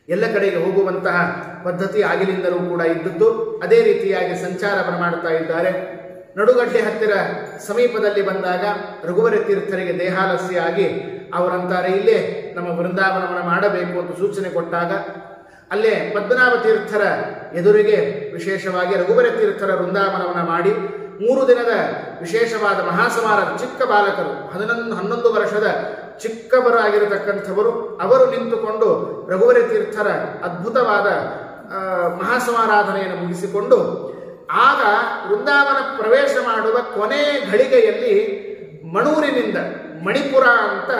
ಎಲ್ಲ ಕಡೆಗೆ ಹೋಗುವಂತಹ ಪದ್ಧತಿ ಆಗಿನಿಂದಲೂ ಕೂಡ ಇದ್ದದ್ದು. ಅದೇ ರೀತಿಯಾಗಿ ಸಂಚಾರವನ್ನು ಮಾಡ್ತಾ ಇದ್ದಾರೆ. ನಡುಗಡ್ಡೆ ಹತ್ತಿರ ಸಮೀಪದಲ್ಲಿ ಬಂದಾಗ ರಘುವರ್ಯ ತೀರ್ಥರಿಗೆ ದೇಹಾಲಸ್ಯ ಆಗಿ ಅವರಂತಾರೆ, ಇಲ್ಲೇ ನಮ್ಮ ವೃಂದಾವನವನ್ನು ಮಾಡಬೇಕು ಅಂತ ಸೂಚನೆ ಕೊಟ್ಟಾಗ ಅಲ್ಲೇ ಪದ್ಮನಾಭ ತೀರ್ಥರ ಎದುರಿಗೆ ವಿಶೇಷವಾಗಿ ರಘುವರ್ಯ ತೀರ್ಥರ ವೃಂದಾವನವನ್ನು ಮಾಡಿ 3 ದಿನದ ವಿಶೇಷವಾದ ಮಹಾಸಮಾರಂಭ. ಚಿಕ್ಕ ಬಾಲಕರು 11 ವರ್ಷದ ಚಿಕ್ಕವರಾಗಿರತಕ್ಕಂಥವರು ಅವರು ನಿಂತುಕೊಂಡು ರಘುವರ್ಯ ತೀರ್ಥರ ಅದ್ಭುತವಾದ ಮಹಾಸಮಾರಾಧನೆಯನ್ನು ಮುಗಿಸಿಕೊಂಡು ಆಗ ವೃಂದಾವನ ಪ್ರವೇಶ ಮಾಡುವ ಕೊನೆ ಘಳಿಗೆಯಲ್ಲಿ ಮಣೂರಿನಿಂದ, ಮಣಿಪುರ ಅಂತ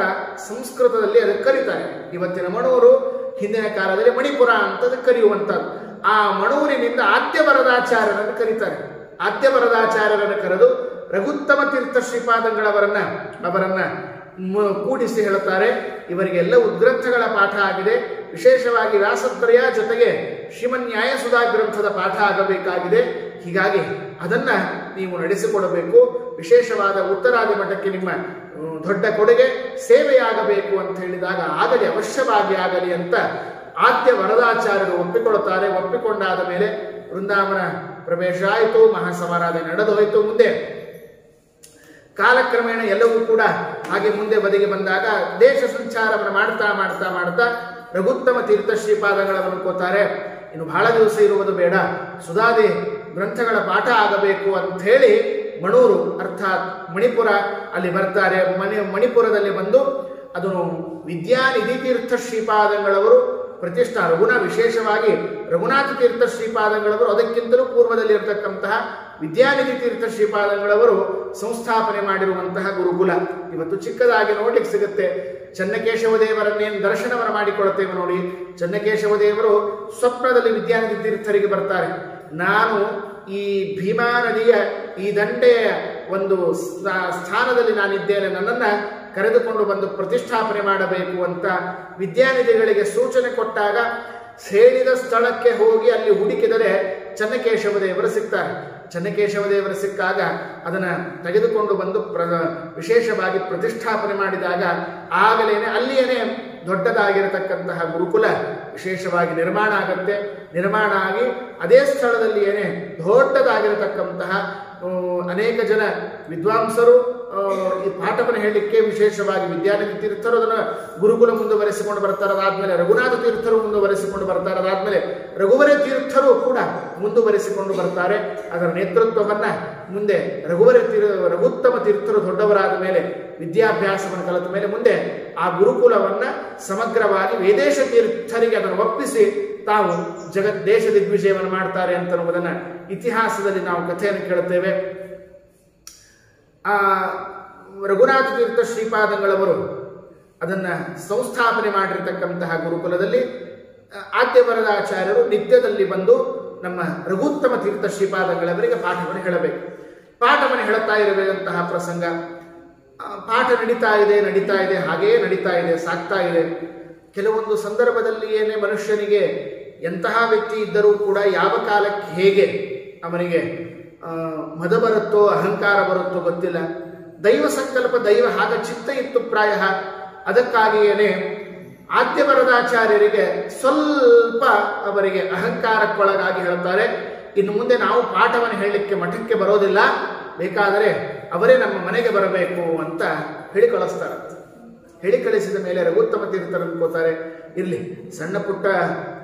ಸಂಸ್ಕೃತದಲ್ಲಿ ಅದಕ್ಕೆ ಕರೀತಾರೆ. ಇವತ್ತಿನ ಮಣೂರು, ಹಿಂದಿನ ಕಾಲದಲ್ಲಿ ಮಣಿಪುರ ಅಂತ ಕರೆಯುವಂಥದ್ದು. ಆ ಮಣೂರಿನಿಂದ ಆದ್ಯವರದಾಚಾರ್ಯರನ್ನು ಕರೀತಾರೆ. ಆದ್ಯವರದಾಚಾರ್ಯರನ್ನು ಕರೆದು ರಘುತ್ತಮ ತೀರ್ಥ ಶ್ರೀಪಾದಂಗಳವರನ್ನ ಕೂಡಿಸಿ ಹೇಳುತ್ತಾರೆ, ಇವರಿಗೆಲ್ಲ ಉದ್ಗ್ರಂಥಗಳ ಪಾಠ ಆಗಿದೆ, ವಿಶೇಷವಾಗಿ ವ್ಯಾಸತ್ರಯ ಜೊತೆಗೆ ಶ್ರೀಮನ್ಯಾಯ ಸುಧಾ ಗ್ರಂಥದ ಪಾಠ ಆಗಬೇಕಾಗಿದೆ. ಹೀಗಾಗಿ ಅದನ್ನ ನೀವು ನಡೆಸಿಕೊಡಬೇಕು. ವಿಶೇಷವಾದ ಉತ್ತರಾದಿ ಮಠಕ್ಕೆ ನಿಮ್ಮ ದೊಡ್ಡ ಕೊಡುಗೆ ಸೇವೆಯಾಗಬೇಕು ಅಂತ ಹೇಳಿದಾಗ ಆಗಲಿ, ಅವಶ್ಯವಾಗಿ ಆಗಲಿ ಅಂತ ಆದ್ಯ ವರದಾಚಾರ್ಯರು ಒಪ್ಪಿಕೊಳ್ಳುತ್ತಾರೆ. ಒಪ್ಪಿಕೊಂಡಾದ ಮೇಲೆ ವೃಂದಾವನ ಪ್ರವೇಶ ಆಯಿತು, ಮಹಾಸಮಾರಾಧನೆ ನಡೆದು ಹೋಯಿತು. ಮುಂದೆ ಕಾಲಕ್ರಮೇಣ ಎಲ್ಲವೂ ಕೂಡ ಹಾಗೆ ಮುಂದೆ ಬದಿಗೆ ಬಂದಾಗ ದೇಶ ಸಂಚಾರವನ್ನು ಮಾಡ್ತಾ ಮಾಡ್ತಾ ಮಾಡ್ತಾ ರಘುತ್ತಮ ತೀರ್ಥ ಶ್ರೀಪಾದಗಳನ್ನು ಅನ್ಕೋತಾರೆ, ಇನ್ನು ಬಹಳ ದಿವಸ ಇರುವುದು ಬೇಡ, ಸುಧಾದಿ ಗ್ರಂಥಗಳ ಪಾಠ ಆಗಬೇಕು ಅಂತ ಹೇಳಿ ಮಣೂರು ಅರ್ಥಾತ್ ಮಣಿಪುರ ಅಲ್ಲಿ ಬರ್ತಾರೆ. ಮಣಿಪುರದಲ್ಲಿ ಬಂದು ಅದನ್ನು ವಿದ್ಯಾನಿಧಿ ತೀರ್ಥ ಶ್ರೀಪಾದಂಗಳವರು ಪ್ರತಿಷ್ಠಾ ವಿಶೇಷವಾಗಿ ರಘುನಾಥ ತೀರ್ಥ ಶ್ರೀಪಾದಂಗಳವರು ಅದಕ್ಕಿಂತಲೂ ಪೂರ್ವದಲ್ಲಿ ಇರತಕ್ಕಂತಹ ವಿದ್ಯಾನಿಧಿ ತೀರ್ಥ ಶ್ರೀಪಾದಂಗಳವರು ಸಂಸ್ಥಾಪನೆ ಮಾಡಿರುವಂತಹ ಗುರುಕುಲ ಇವತ್ತು ಚಿಕ್ಕದಾಗಿ ನೋಡ್ಲಿಕ್ಕೆ ಸಿಗುತ್ತೆ. ಚನ್ನಕೇಶವ ದೇವರನ್ನೇನು ದರ್ಶನವನ್ನು ಮಾಡಿಕೊಳ್ಳುತ್ತೇವೆ ನೋಡಿ. ಚನ್ನಕೇಶವ ದೇವರು ಸ್ವಪ್ನದಲ್ಲಿ ವಿದ್ಯಾನಿಧಿ ತೀರ್ಥರಿಗೆ ಬರ್ತಾರೆ. ನಾನು ಈ ಭೀಮಾ ನದಿಯ ಈ ದಂಡೆಯ ಒಂದು ಸ್ಥಾನದಲ್ಲಿ ನಾನಿದ್ದೇನೆ, ನನ್ನನ್ನು ಕರೆದುಕೊಂಡು ಬಂದು ಪ್ರತಿಷ್ಠಾಪನೆ ಮಾಡಬೇಕು ಅಂತ ವಿದ್ಯಾನಿಧಿಗಳಿಗೆ ಸೂಚನೆ ಕೊಟ್ಟಾಗ ಹೇಳಿದ ಸ್ಥಳಕ್ಕೆ ಹೋಗಿ ಅಲ್ಲಿ ಹುಡುಕಿದರೆ ಚನ್ನಕೇಶವ ದೇವರು ಸಿಗ್ತಾರೆ. ಚನ್ನಕೇಶವ ದೇವರು ಸಿಕ್ಕಾಗ ಅದನ್ನು ತೆಗೆದುಕೊಂಡು ಬಂದು ವಿಶೇಷವಾಗಿ ಪ್ರತಿಷ್ಠಾಪನೆ ಮಾಡಿದಾಗ ಆಗಲೇನೆ ಅಲ್ಲಿಯೇ ದೊಡ್ಡದಾಗಿರತಕ್ಕಂತಹ ಗುರುಕುಲ ವಿಶೇಷವಾಗಿ ನಿರ್ಮಾಣ ಆಗುತ್ತೆ. ನಿರ್ಮಾಣ ಆಗಿ ಅದೇ ಸ್ಥಳದಲ್ಲಿ ದೊಡ್ಡದಾಗಿರತಕ್ಕಂತಹ ಅನೇಕ ಜನ ವಿದ್ವಾಂಸರು ಈ ಪಾಠವನ್ನು ಹೇಳಲಿಕ್ಕೆ ವಿಶೇಷವಾಗಿ ವಿದ್ಯಾನಂದ ತೀರ್ಥರು ಅದನ್ನು ಗುರುಕುಲ ಮುಂದುವರೆಸಿಕೊಂಡು ಬರ್ತಾರೆ. ಅದಾದ್ಮೇಲೆ ರಘುನಾಥ ತೀರ್ಥರು ಮುಂದುವರೆಸಿಕೊಂಡು ಬರ್ತಾರೆ. ಅದಾದ್ಮೇಲೆ ರಘುವರ ತೀರ್ಥರು ಕೂಡ ಮುಂದುವರೆಸಿಕೊಂಡು ಬರ್ತಾರೆ. ಅದರ ನೇತೃತ್ವವನ್ನ ಮುಂದೆ ರಘುತ್ತಮ ತೀರ್ಥರು ದೊಡ್ಡವರಾದ ಮೇಲೆ ವಿದ್ಯಾಭ್ಯಾಸವನ್ನು ಕಲಿತ ಮೇಲೆ ಮುಂದೆ ಆ ಗುರುಕುಲವನ್ನ ಸಮಗ್ರವಾಗಿ ವೇದೇಶ ತೀರ್ಥರಿಗೆ ಅದನ್ನು ಒಪ್ಪಿಸಿ ತಾವು ದೇಶ ದಿಗ್ವಿಜಯವನ್ನು ಮಾಡ್ತಾರೆ ಅಂತನ್ನುವುದನ್ನ ಇತಿಹಾಸದಲ್ಲಿ ನಾವು ಕಥೆಯನ್ನು ಕೇಳುತ್ತೇವೆ. ಆ ರಘುನಾಥ ತೀರ್ಥ ಶ್ರೀಪಾದಂಗಳವರು ಅದನ್ನ ಸಂಸ್ಥಾಪನೆ ಮಾಡಿರತಕ್ಕಂತಹ ಗುರುಕುಲದಲ್ಲಿ ಆದ್ಯವರದಾಚಾರ್ಯರು ನಿತ್ಯದಲ್ಲಿ ಬಂದು ನಮ್ಮ ರಘುತ್ತಮ ತೀರ್ಥ ಶ್ರೀಪಾದಂಗಳವರಿಗೆ ಪಾಠವನ್ನು ಹೇಳಬೇಕು. ಪಾಠವನ್ನು ಹೇಳುತ್ತಾ ಇರಬೇಕಂತಹ ಪ್ರಸಂಗ. ಪಾಠ ನಡೀತಾ ಇದೆ, ಹಾಗೇ ನಡೀತಾ ಇದೆ, ಸಾಕ್ತಾ ಇದೆ. ಕೆಲವೊಂದು ಸಂದರ್ಭದಲ್ಲಿ ಮನುಷ್ಯನಿಗೆ ಎಂತಹ ವ್ಯಕ್ತಿ ಇದ್ದರೂ ಕೂಡ ಯಾವ ಕಾಲಕ್ಕೆ ಹೇಗೆ ಅವನಿಗೆ ಮದ ಬರುತ್ತೋ ಅಹಂಕಾರ ಬರುತ್ತೋ ಗೊತ್ತಿಲ್ಲ. ದೈವ ಸಂಕಲ್ಪ ದೈವ ಹಾಗ ಚಿತ್ತ ಇತ್ತು ಪ್ರಾಯ. ಅದಕ್ಕಾಗಿಯೇ ಆದ್ಯವರದಾಚಾರ್ಯರಿಗೆ ಸ್ವಲ್ಪ ಅವರಿಗೆ ಅಹಂಕಾರಕ್ಕೊಳಗಾಗಿ ಹೇಳುತ್ತಾರೆ, ಇನ್ನು ಮುಂದೆ ನಾವು ಪಾಠವನ್ನು ಹೇಳಲಿಕ್ಕೆ ಮಠಕ್ಕೆ ಬರೋದಿಲ್ಲ, ಬೇಕಾದರೆ ಅವರೇ ನಮ್ಮ ಮನೆಗೆ ಬರಬೇಕು ಅಂತ ಹೇಳಿ ಕಳಿಸ್ತಾರೆ. ಹೇಳಿ ಕಳಿಸಿದ ಮೇಲೆ ರಘುತ್ತಮ ತೀರ್ಥರು ಅನ್ಕೋತಾರೆ, ಇರಲಿ ಸಣ್ಣ ಪುಟ್ಟ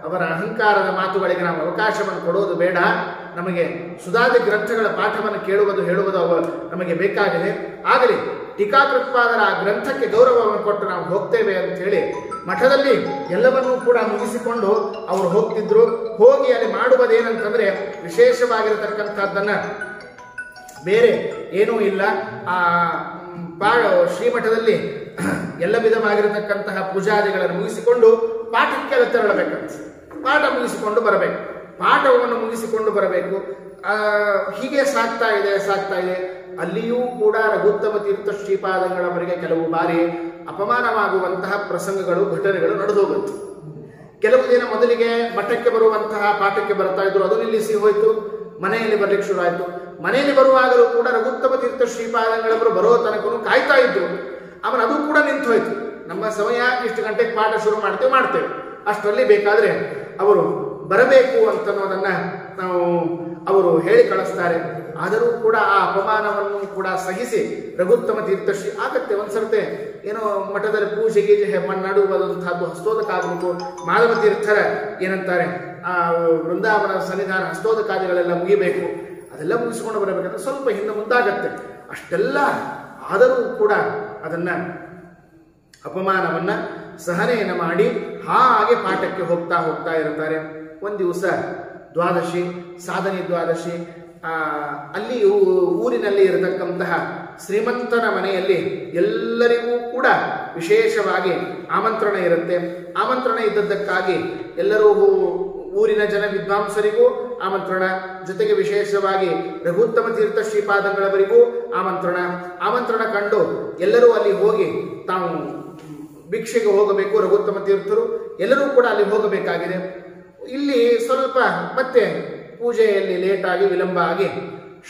ಅವರ ಅಹಂಕಾರದ ಮಾತುಗಳಿಗೆ ನಾವು ಅವಕಾಶವನ್ನು ಕೊಡೋದು ಬೇಡ, ನಮಗೆ ಸುಧಾದಿ ಗ್ರಂಥಗಳ ಪಾಠವನ್ನು ಹೇಳುವುದು ನಮಗೆ ಬೇಕಾಗಿದೆ, ಆಗಲಿ ಟೀಕಾಕೃತ್ಪಾದರ ಆ ಗ್ರಂಥಕ್ಕೆ ಗೌರವವನ್ನು ಕೊಟ್ಟು ನಾವು ಹೋಗ್ತೇವೆ ಅಂತ ಹೇಳಿ ಮಠದಲ್ಲಿ ಎಲ್ಲವನ್ನೂ ಕೂಡ ಮುಗಿಸಿಕೊಂಡು ಅವರು ಹೋಗ್ತಿದ್ರು. ಹೋಗಿ ಅಲ್ಲಿ ಮಾಡುವುದೇನಂತಂದ್ರೆ ವಿಶೇಷವಾಗಿರತಕ್ಕಂಥದ್ದನ್ನ ಬೇರೆ ಏನೂ ಇಲ್ಲ. ಆ ಶ್ರೀಮಠದಲ್ಲಿ ಎಲ್ಲ ವಿಧವಾಗಿರತಕ್ಕಂತಹ ಪೂಜಾದಿಗಳನ್ನು ಮುಗಿಸಿಕೊಂಡು ಪಾಠಕ್ಕೆ ತೆರಳಬೇಕಂತ. ಪಾಠ ಮುಗಿಸಿಕೊಂಡು ಬರಬೇಕು, ಪಾಠವನ್ನು ಮುಗಿಸಿಕೊಂಡು ಬರಬೇಕು. ಹೀಗೆ ಸಾಕ್ತಾ ಇದೆ. ಅಲ್ಲಿಯೂ ಕೂಡ ರಘುತ್ತಮ ತೀರ್ಥ ಶ್ರೀಪಾದಂಗಳವರಿಗೆ ಕೆಲವು ಬಾರಿ ಅಪಮಾನವಾಗುವಂತಹ ಪ್ರಸಂಗಗಳು ಘಟನೆಗಳು ನಡೆದೋಗುತ್ತೆ. ಕೆಲವು ದಿನ ಮೊದಲಿಗೆ ಮಠಕ್ಕೆ ಬರುವಂತಹ ಪಾಠಕ್ಕೆ ಬರ್ತಾ ಇದ್ರು, ಅದು ನಿಲ್ಲಿಸಿ ಹೋಯ್ತು. ಮನೆಯಲ್ಲಿ ಬರ್ಲಿಕ್ಕೆ ಶುರು ಆಯ್ತು. ಮನೆಯಲ್ಲಿ ಬರುವಾಗಲೂ ಕೂಡ ರಘುತ್ತಮ ತೀರ್ಥ ಶ್ರೀಪಾದಂಗಳವರು ಬರೋ ತನಕ ಕಾಯ್ತಾ ಇದ್ರು. ಅದು ಕೂಡ ನಿಂತು ಹೋಯ್ತು. ನಮ್ಮ ಸಮಯ ಇಷ್ಟು ಗಂಟೆಗೆ ಪಾಠ ಶುರು ಮಾಡ್ತೇವೆ, ಅಷ್ಟರಲ್ಲಿ ಬೇಕಾದ್ರೆ ಅವರು ಬರಬೇಕು ಅಂತನ್ನೋದನ್ನ ಅವರು ಹೇಳಿ ಕಳಿಸ್ತಾರೆ. ಆದರೂ ಕೂಡ ಆ ಅಪಮಾನವನ್ನು ಕೂಡ ಸಹಿಸಿ ರಘುತ್ತಮ ತೀರ್ಥಶ್ರೀ ಆಗತ್ತೆ. ಒಂದ್ಸರ್ತೆ ಏನೋ ಮಠದಲ್ಲಿ ಪೂಜೆ ಗೀಜೆ ಮಣ್ಣಾಡುವುದಂತಹದ್ದು ಹಸ್ತೋದಕಾಗಬೇಕು. ಮಾಧವ ತೀರ್ಥರ ಏನಂತಾರೆ, ಆ ವೃಂದಾವನ ಸನ್ನಿಧಾನ ಹಸ್ತೋದಕಾದಿಗಳೆಲ್ಲ ಮುಗಿಬೇಕು, ಅದೆಲ್ಲ ಮುಗಿಸ್ಕೊಂಡು ಬರಬೇಕಂದ್ರೆ ಸ್ವಲ್ಪ ಹಿಂದೆ ಮುಂದಾಗತ್ತೆ. ಅಷ್ಟೆಲ್ಲ ಆದರೂ ಕೂಡ ಅದನ್ನ ಅಪಮಾನವನ್ನ ಸಹನೆಯನ್ನು ಮಾಡಿ ಹಾಗೆ ಪಾಠಕ್ಕೆ ಹೋಗ್ತಾ ಇರ್ತಾರೆ. ಒಂದು ದಿವಸ ದ್ವಾದಶಿ, ಸಾಧನೆ ದ್ವಾದಶಿ, ಅಲ್ಲಿ ಊರಿನಲ್ಲಿ ಇರತಕ್ಕಂತಹ ಶ್ರೀಮಂತನ ಮನೆಯಲ್ಲಿ ಎಲ್ಲರಿಗೂ ಕೂಡ ವಿಶೇಷವಾಗಿ ಆಮಂತ್ರಣ ಇರುತ್ತೆ. ಆಮಂತ್ರಣ ಇದ್ದದ್ದಕ್ಕಾಗಿ ಎಲ್ಲರೂ ಊರಿನ ಜನ ವಿದ್ವಾಂಸರಿಗೂ ಆಮಂತ್ರಣ, ಜೊತೆಗೆ ವಿಶೇಷವಾಗಿ ರಘುತ್ತಮ ತೀರ್ಥ ಶ್ರೀಪಾದಂಗಳವರಿಗೂ ಆಮಂತ್ರಣ ಕಂಡು ಎಲ್ಲರೂ ಅಲ್ಲಿ ಹೋಗಿ ತಾವು ಭಿಕ್ಷೆಗೆ ಹೋಗಬೇಕು. ರಘುತ್ತಮ ತೀರ್ಥರು ಎಲ್ಲರೂ ಕೂಡ ಅಲ್ಲಿ ಹೋಗಬೇಕಾಗಿದೆ. ಇಲ್ಲಿ ಸ್ವಲ್ಪ ಮತ್ತೆ ಪೂಜೆಯಲ್ಲಿ ಲೇಟಾಗಿ ವಿಳಂಬ ಆಗಿ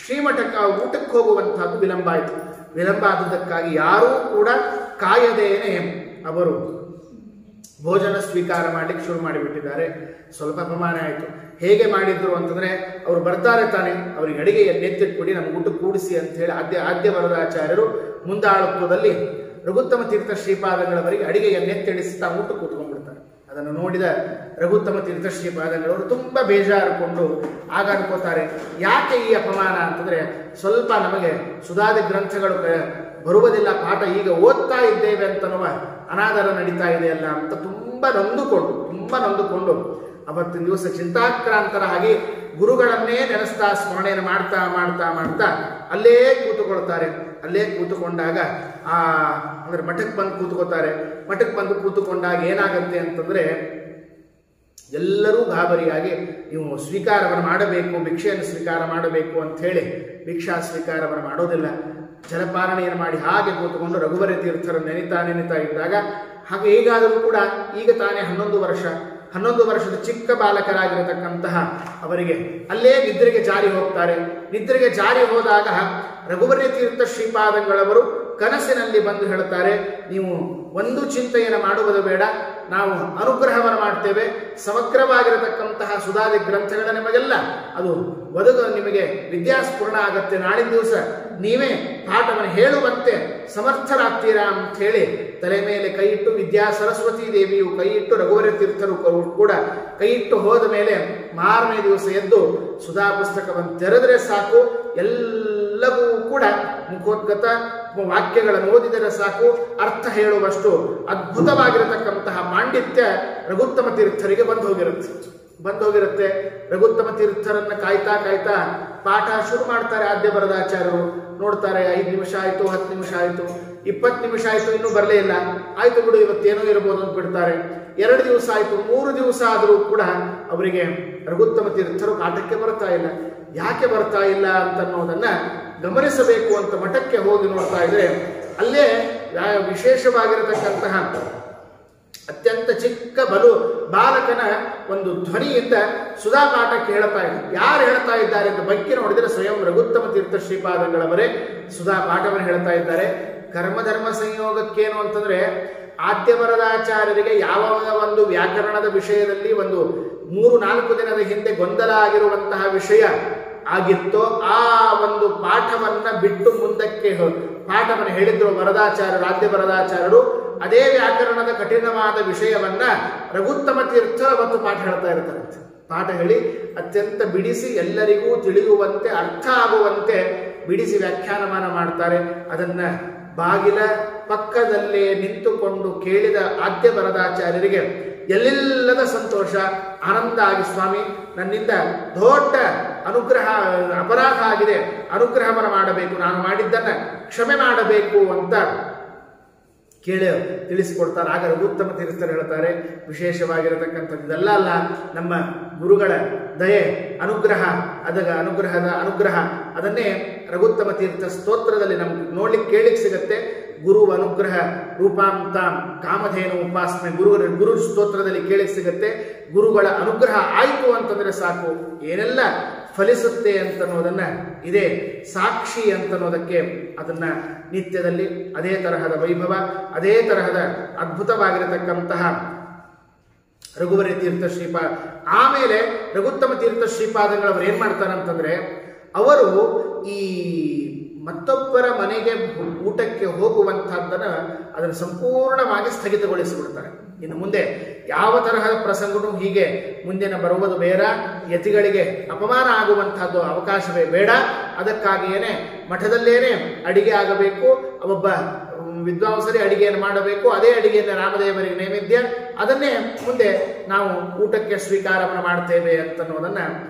ಶ್ರೀಮಠಕ್ಕೆ ಊಟಕ್ಕೆ ಹೋಗುವಂತಹದ್ದು ವಿಳಂಬ ಆಯಿತು. ವಿಳಂಬ ಆದದ್ದಕ್ಕಾಗಿ ಯಾರೂ ಕೂಡ ಕಾಯದೇನೆ ಅವರು ಭೋಜನ ಸ್ವೀಕಾರ ಮಾಡಲಿಕ್ಕೆ ಶುರು ಮಾಡಿಬಿಟ್ಟಿದ್ದಾರೆ. ಸ್ವಲ್ಪ ಅಪಮಾನ ಆಯಿತು. ಹೇಗೆ ಮಾಡಿದ್ರು ಅಂತಂದ್ರೆ, ಅವರು ಬರ್ತಾರೆ ತಾನೆ, ಅವರಿಗೆ ಅಡಿಗೆ ಎತ್ತೆತ್ಬಿಡಿ, ನಮ್ಗೆ ಊಟ ಕೂಡಿಸಿ ಅಂತ ಹೇಳಿ ಆದ್ಯವರದಾಚಾರ್ಯರು ಮುಂದಾಳತ್ವದಲ್ಲಿ ರಘುತ್ತಮ ತೀರ್ಥ ಶ್ರೀಪಾದಂಗಳವರಿಗೆ ಅಡಿಗೆಯನ್ನೆತ್ತೆಡಿಸಿ ತಾವು ಊಟ ಕೂತ್ಕೊಂಡ್ಬಿಡ್ತಾರೆ. ಅದನ್ನು ನೋಡಿದ ರಘುತ್ತಮ ತೀರ್ಥ ಶ್ರೀಪಾದಂಗಳವರು ತುಂಬಾ ಬೇಜಾರುಕೊಂಡು ಆಗ ಅನ್ಕೋತಾರೆ, ಯಾಕೆ ಈ ಅಪಮಾನ ಅಂತಂದ್ರೆ, ಸ್ವಲ್ಪ ನಮಗೆ ಸುಧಾದಿ ಗ್ರಂಥಗಳು ಬರುವುದಿಲ್ಲ, ಪಾಠ ಈಗ ಓದ್ತಾ ಇದ್ದೇವೆ ಅಂತನ್ನುವ ಅನಾದರ ನಡೀತಾ ಇದೆಯಲ್ಲ ಅಂತ ತುಂಬಾ ನೊಂದುಕೊಂಡು ಅವತ್ತಿನ ದಿವಸ ಚಿಂತಾಕ್ರಾಂತರಾಗಿ ಗುರುಗಳನ್ನೇ ನೆನೆಸ್ತಾ ಸ್ಮರಣೆಯನ್ನು ಮಾಡ್ತಾ ಅಲ್ಲೇ ಕೂತುಕೊಳ್ತಾರೆ. ಅಲ್ಲೇ ಕೂತುಕೊಂಡಾಗ ಅಂದ್ರೆ ಮಠಕ್ಕೆ ಬಂದು ಕೂತ್ಕೋತಾರೆ. ಮಠಕ್ಕೆ ಬಂದು ಕೂತುಕೊಂಡಾಗ ಏನಾಗತ್ತೆ ಅಂತಂದ್ರೆ, ಎಲ್ಲರೂ ಗಾಬರಿಯಾಗಿ ನೀವು ಸ್ವೀಕಾರವನ್ನು ಮಾಡಬೇಕು, ಭಿಕ್ಷೆಯನ್ನು ಸ್ವೀಕಾರ ಮಾಡಬೇಕು ಅಂತ ಹೇಳಿ ಭಿಕ್ಷಾ ಸ್ವೀಕಾರವನ್ನು ಮಾಡೋದಿಲ್ಲ. ಜಲಪಾರಣೆಯನ್ನು ಮಾಡಿ ಹಾಗೆ ಕೂತುಕೊಂಡು ರಘುವರ ತೀರ್ಥರನ್ನು ನೆನಿತಾ ಇದ್ದಾಗ, ಹಾಗೆ ಹೇಗಾದರೂ ಕೂಡ ಈಗ ತಾನೇ 11 ವರ್ಷದ ಚಿಕ್ಕ ಬಾಲಕರಾಗಿರತಕ್ಕಂತಹ ಅವರಿಗೆ ಅಲ್ಲೇ ನಿದ್ರೆಗೆ ಜಾರಿ ಹೋಗ್ತಾರೆ. ನಿದ್ರೆಗೆ ಜಾರಿ ಹೋದಾಗ ರಘುವರ ತೀರ್ಥ ಶ್ರೀಪಾದಂಗಳವರು ಕನಸಿನಲ್ಲಿ ಬಂದು ಹೇಳುತ್ತಾರೆ, ನೀವು ಒಂದು ಚಿಂತೆಯನ್ನು ಮಾಡುವುದು ಬೇಡ, ನಾವು ಅನುಗ್ರಹವನ್ನು ಮಾಡ್ತೇವೆ, ಸಮಗ್ರವಾಗಿರತಕ್ಕಂತಹ ಸುಧಾದಿ ಗ್ರಂಥಗಳ ನಿಮಗೆಲ್ಲ ಅದು ನಿಮಗೆ ವಿದ್ಯಾಸ್ಫುರಣ ಆಗತ್ತೆ, ನಾಳಿನ ದಿವಸ ನೀವೇ ಪಾಠವನ್ನು ಹೇಳುವಂತೆ ಸಮರ್ಥರಾಗ್ತೀರಾ ಅಂತ ಹೇಳಿ ತಲೆ ಮೇಲೆ ಕೈಯಿಟ್ಟು, ವಿದ್ಯಾ ಸರಸ್ವತಿ ದೇವಿಯು ಕೈಯಿಟ್ಟು, ರಘುವರ ತೀರ್ಥರು ಕೂಡ ಕೈಯಿಟ್ಟು ಹೋದ ಮೇಲೆ ಮಾರನೇ ದಿವಸ ಎದ್ದು ಸುಧಾ ಪುಸ್ತಕವನ್ನು ತೆರೆದರೆ ಸಾಕು, ಎಲ್ಲವೂ ಕೂಡ ಮುಖೋದ್ಗತ ವಾಕ್ಯಗಳನ್ನು ಓದಿದರೆ ಸಾಕು, ಅರ್ಥ ಹೇಳುವಷ್ಟು ಅದ್ಭುತವಾಗಿರತಕ್ಕಂತಹ ಪಾಂಡಿತ್ಯ ರಘುತ್ತಮ ತೀರ್ಥರಿಗೆ ಬಂದೋಗಿರುತ್ತೆ. ರಘುತ್ತಮ ತೀರ್ಥರನ್ನ ಕಾಯ್ತಾ ಕಾಯ್ತಾ ಪಾಠ ಶುರು ಮಾಡ್ತಾರೆ. ಆದ್ಯ ವರದಾಚಾರ್ಯರು ನೋಡ್ತಾರೆ, 5 ನಿಮಿಷ ಆಯ್ತು, 10 ನಿಮಿಷ ಆಯ್ತು, 20 ನಿಮಿಷ ಆಯ್ತು, ಇನ್ನೂ ಬರಲೇ ಇಲ್ಲ, ಆಯ್ತು ಬಿಡು ಇವತ್ತೇನೋ ಇರಬಹುದು ಅಂತ ಬಿಡ್ತಾರೆ. 2 ದಿವಸ ಆಯ್ತು, 3 ದಿವಸ ಆದರೂ ಕೂಡ ಅವರಿಗೆ ರಘುತ್ತಮ ತೀರ್ಥರು ಪಾಠಕ್ಕೆ ಬರ್ತಾ ಇಲ್ಲ. ಯಾಕೆ ಬರ್ತಾ ಇಲ್ಲ ಅಂತನ್ನೋದನ್ನ ಗಮನಿಸಬೇಕು ಅಂತ ಮಠಕ್ಕೆ ಹೋಗಿ ನೋಡ್ತಾ ಇದ್ರೆ ಅಲ್ಲೇ ವಿಶೇಷವಾಗಿರತಕ್ಕಂತಹ ಅತ್ಯಂತ ಚಿಕ್ಕ ಬಾಲಕನ ಒಂದು ಧ್ವನಿಯಿಂದ ಸುಧಾ ಪಾಠಕ್ಕೆ ಹೇಳ್ತಾ ಇದ್ದಾರೆ. ಯಾರು ಹೇಳ್ತಾ ಇದ್ದಾರೆ ಅಂತ ಬಗ್ಗೆ ನೋಡಿದರೆ ಸ್ವಯಂ ರಘುತ್ತಮ ತೀರ್ಥ ಶ್ರೀಪಾದಂಗಳವರೇ ಸುಧಾ ಪಾಠವನ್ನು ಹೇಳ್ತಾ ಇದ್ದಾರೆ. ಕರ್ಮಧರ್ಮ ಸಂಯೋಗಕ್ಕೇನು ಅಂತಂದ್ರೆ, ಆದ್ಯ ವರದಾಚಾರ್ಯರಿಗೆ ಯಾವ ಒಂದು ವ್ಯಾಕರಣದ ವಿಷಯದಲ್ಲಿ ಒಂದು 3-4 ದಿನದ ಹಿಂದೆ ಗೊಂದಲ ಆಗಿರುವಂತಹ ವಿಷಯ ಆಗಿತ್ತೋ ಆ ಒಂದು ಪಾಠವನ್ನ ಬಿಟ್ಟು ಮುಂದಕ್ಕೆ ಪಾಠವನ್ನು ಹೇಳಿದ್ರು ವರದಾಚಾರ್ಯರು, ಆದ್ಯ ವರದಾಚಾರ್ಯರು. ಅದೇ ವ್ಯಾಕರಣದ ಕಠಿಣವಾದ ವಿಷಯವನ್ನ ರಘುತ್ತಮ ತೀರ್ಥರ ಮತ್ತು ಪಾಠ ಹೇಳ್ತಾ ಇರ್ತಾರೆ. ಪಾಠ ಹೇಳಿ ಅತ್ಯಂತ ಬಿಡಿಸಿ ಎಲ್ಲರಿಗೂ ತಿಳಿಯುವಂತೆ ಅರ್ಥ ಆಗುವಂತೆ ಬಿಡಿಸಿ ವ್ಯಾಖ್ಯಾನಮಾನ ಮಾಡ್ತಾರೆ. ಅದನ್ನ ಬಾಗಿಲ ಪಕ್ಕದಲ್ಲೇ ನಿಂತುಕೊಂಡು ಕೇಳಿದ ಆದ್ಯ ವರದಾಚಾರ್ಯರಿಗೆ ಎಲ್ಲಿಲ್ಲದ ಸಂತೋಷ, ಆನಂದ ಆಗಿ, ಸ್ವಾಮಿ ನನ್ನಿಂದ ದೊಡ್ಡ ಅಪರಾಧ ಆಗಿದೆ, ಅನುಗ್ರಹವನ್ನು ಮಾಡಬೇಕು, ನಾನು ಮಾಡಿದ್ದನ್ನ ಕ್ಷಮೆ ಮಾಡಬೇಕು ಅಂತ ತಿಳಿಸಿಕೊಡ್ತಾರೆ. ಆಗ ರಘುತ್ತಮ ತೀರ್ಥರು ಹೇಳ್ತಾರೆ, ವಿಶೇಷವಾಗಿರತಕ್ಕಂಥದ್ದು ಇದೆಲ್ಲ ಅಲ್ಲ, ನಮ್ಮ ಗುರುಗಳ ದಯೆ, ಅನುಗ್ರಹ, ಅನುಗ್ರಹ ಅದನ್ನೇ ರಘುತ್ತಮ ತೀರ್ಥ ಸ್ತೋತ್ರದಲ್ಲಿ ನಮ್ಗೆ ನೋಡ್ಲಿಕ್ಕೆ ಕೇಳಿಕ್ ಸಿಗತ್ತೆ. ಗುರು ಅನುಗ್ರಹ ರೂಪಾಂತಾಂ ಕಾಮಧೇನು ಉಪಾಸನೆ ಗುರು ಸ್ತೋತ್ರದಲ್ಲಿ ಕೇಳಿಕ್ ಸಿಗತ್ತೆ. ಗುರುಗಳ ಅನುಗ್ರಹ ಆಯಿತು ಅಂತಂದ್ರೆ ಸಾಕು, ಏನೆಲ್ಲ ಫಲಿಸುತ್ತೆ ಅಂತನ್ನೋದನ್ನ ಇದೇ ಸಾಕ್ಷಿ ಅಂತನ್ನೋದಕ್ಕೆ ಅದನ್ನ ನಿತ್ಯದಲ್ಲಿ ಅದೇ ತರಹದ ವೈಭವ, ಅದೇ ತರಹದ ಅದ್ಭುತವಾಗಿರತಕ್ಕಂತಹ ರಘುವರ ತೀರ್ಥ ಶ್ರೀಪಾದ. ಆಮೇಲೆ ರಘುತ್ತಮ ತೀರ್ಥ ಶ್ರೀಪಾದಗಳವರು ಏನ್ ಮಾಡ್ತಾರಂತಂದ್ರೆ, ಅವರು ಈ ಮತ್ತೊಬ್ಬರ ಮನೆಗೆ ಊಟಕ್ಕೆ ಹೋಗುವಂತಹದ್ದನ್ನ ಅದನ್ನು ಸಂಪೂರ್ಣವಾಗಿ ಸ್ಥಗಿತಗೊಳಿಸಿಬಿಡ್ತಾರೆ. ಇನ್ನು ಮುಂದೆ ಯಾವ ತರಹದ ಪ್ರಸಂಗನೂ ಹೀಗೆ ಮುಂದಿನ ಬರುವುದು ಬೇಡ, ಯತಿಗಳಿಗೆ ಅಪಮಾನ ಆಗುವಂತಹದ್ದು ಅವಕಾಶವೇ ಬೇಡ. ಅದಕ್ಕಾಗಿಯೇನೆ ಮಠದಲ್ಲೇನೆ ಅಡಿಗೆ ಆಗಬೇಕು, ಒಬ್ಬ ವಿದ್ವಾಂಸರೇ ಅಡಿಗೆಯನ್ನು ಮಾಡಬೇಕು, ಅದೇ ಅಡಿಗೆಯನ್ನು ರಾಮದೇವರಿಗೆ ನೈವೇದ್ಯ, ಅದನ್ನೇ ಮುಂದೆ ನಾವು ಊಟಕ್ಕೆ ಸ್ವೀಕಾರವನ್ನು ಮಾಡ್ತೇವೆ ಅಂತನ್ನೋದನ್ನ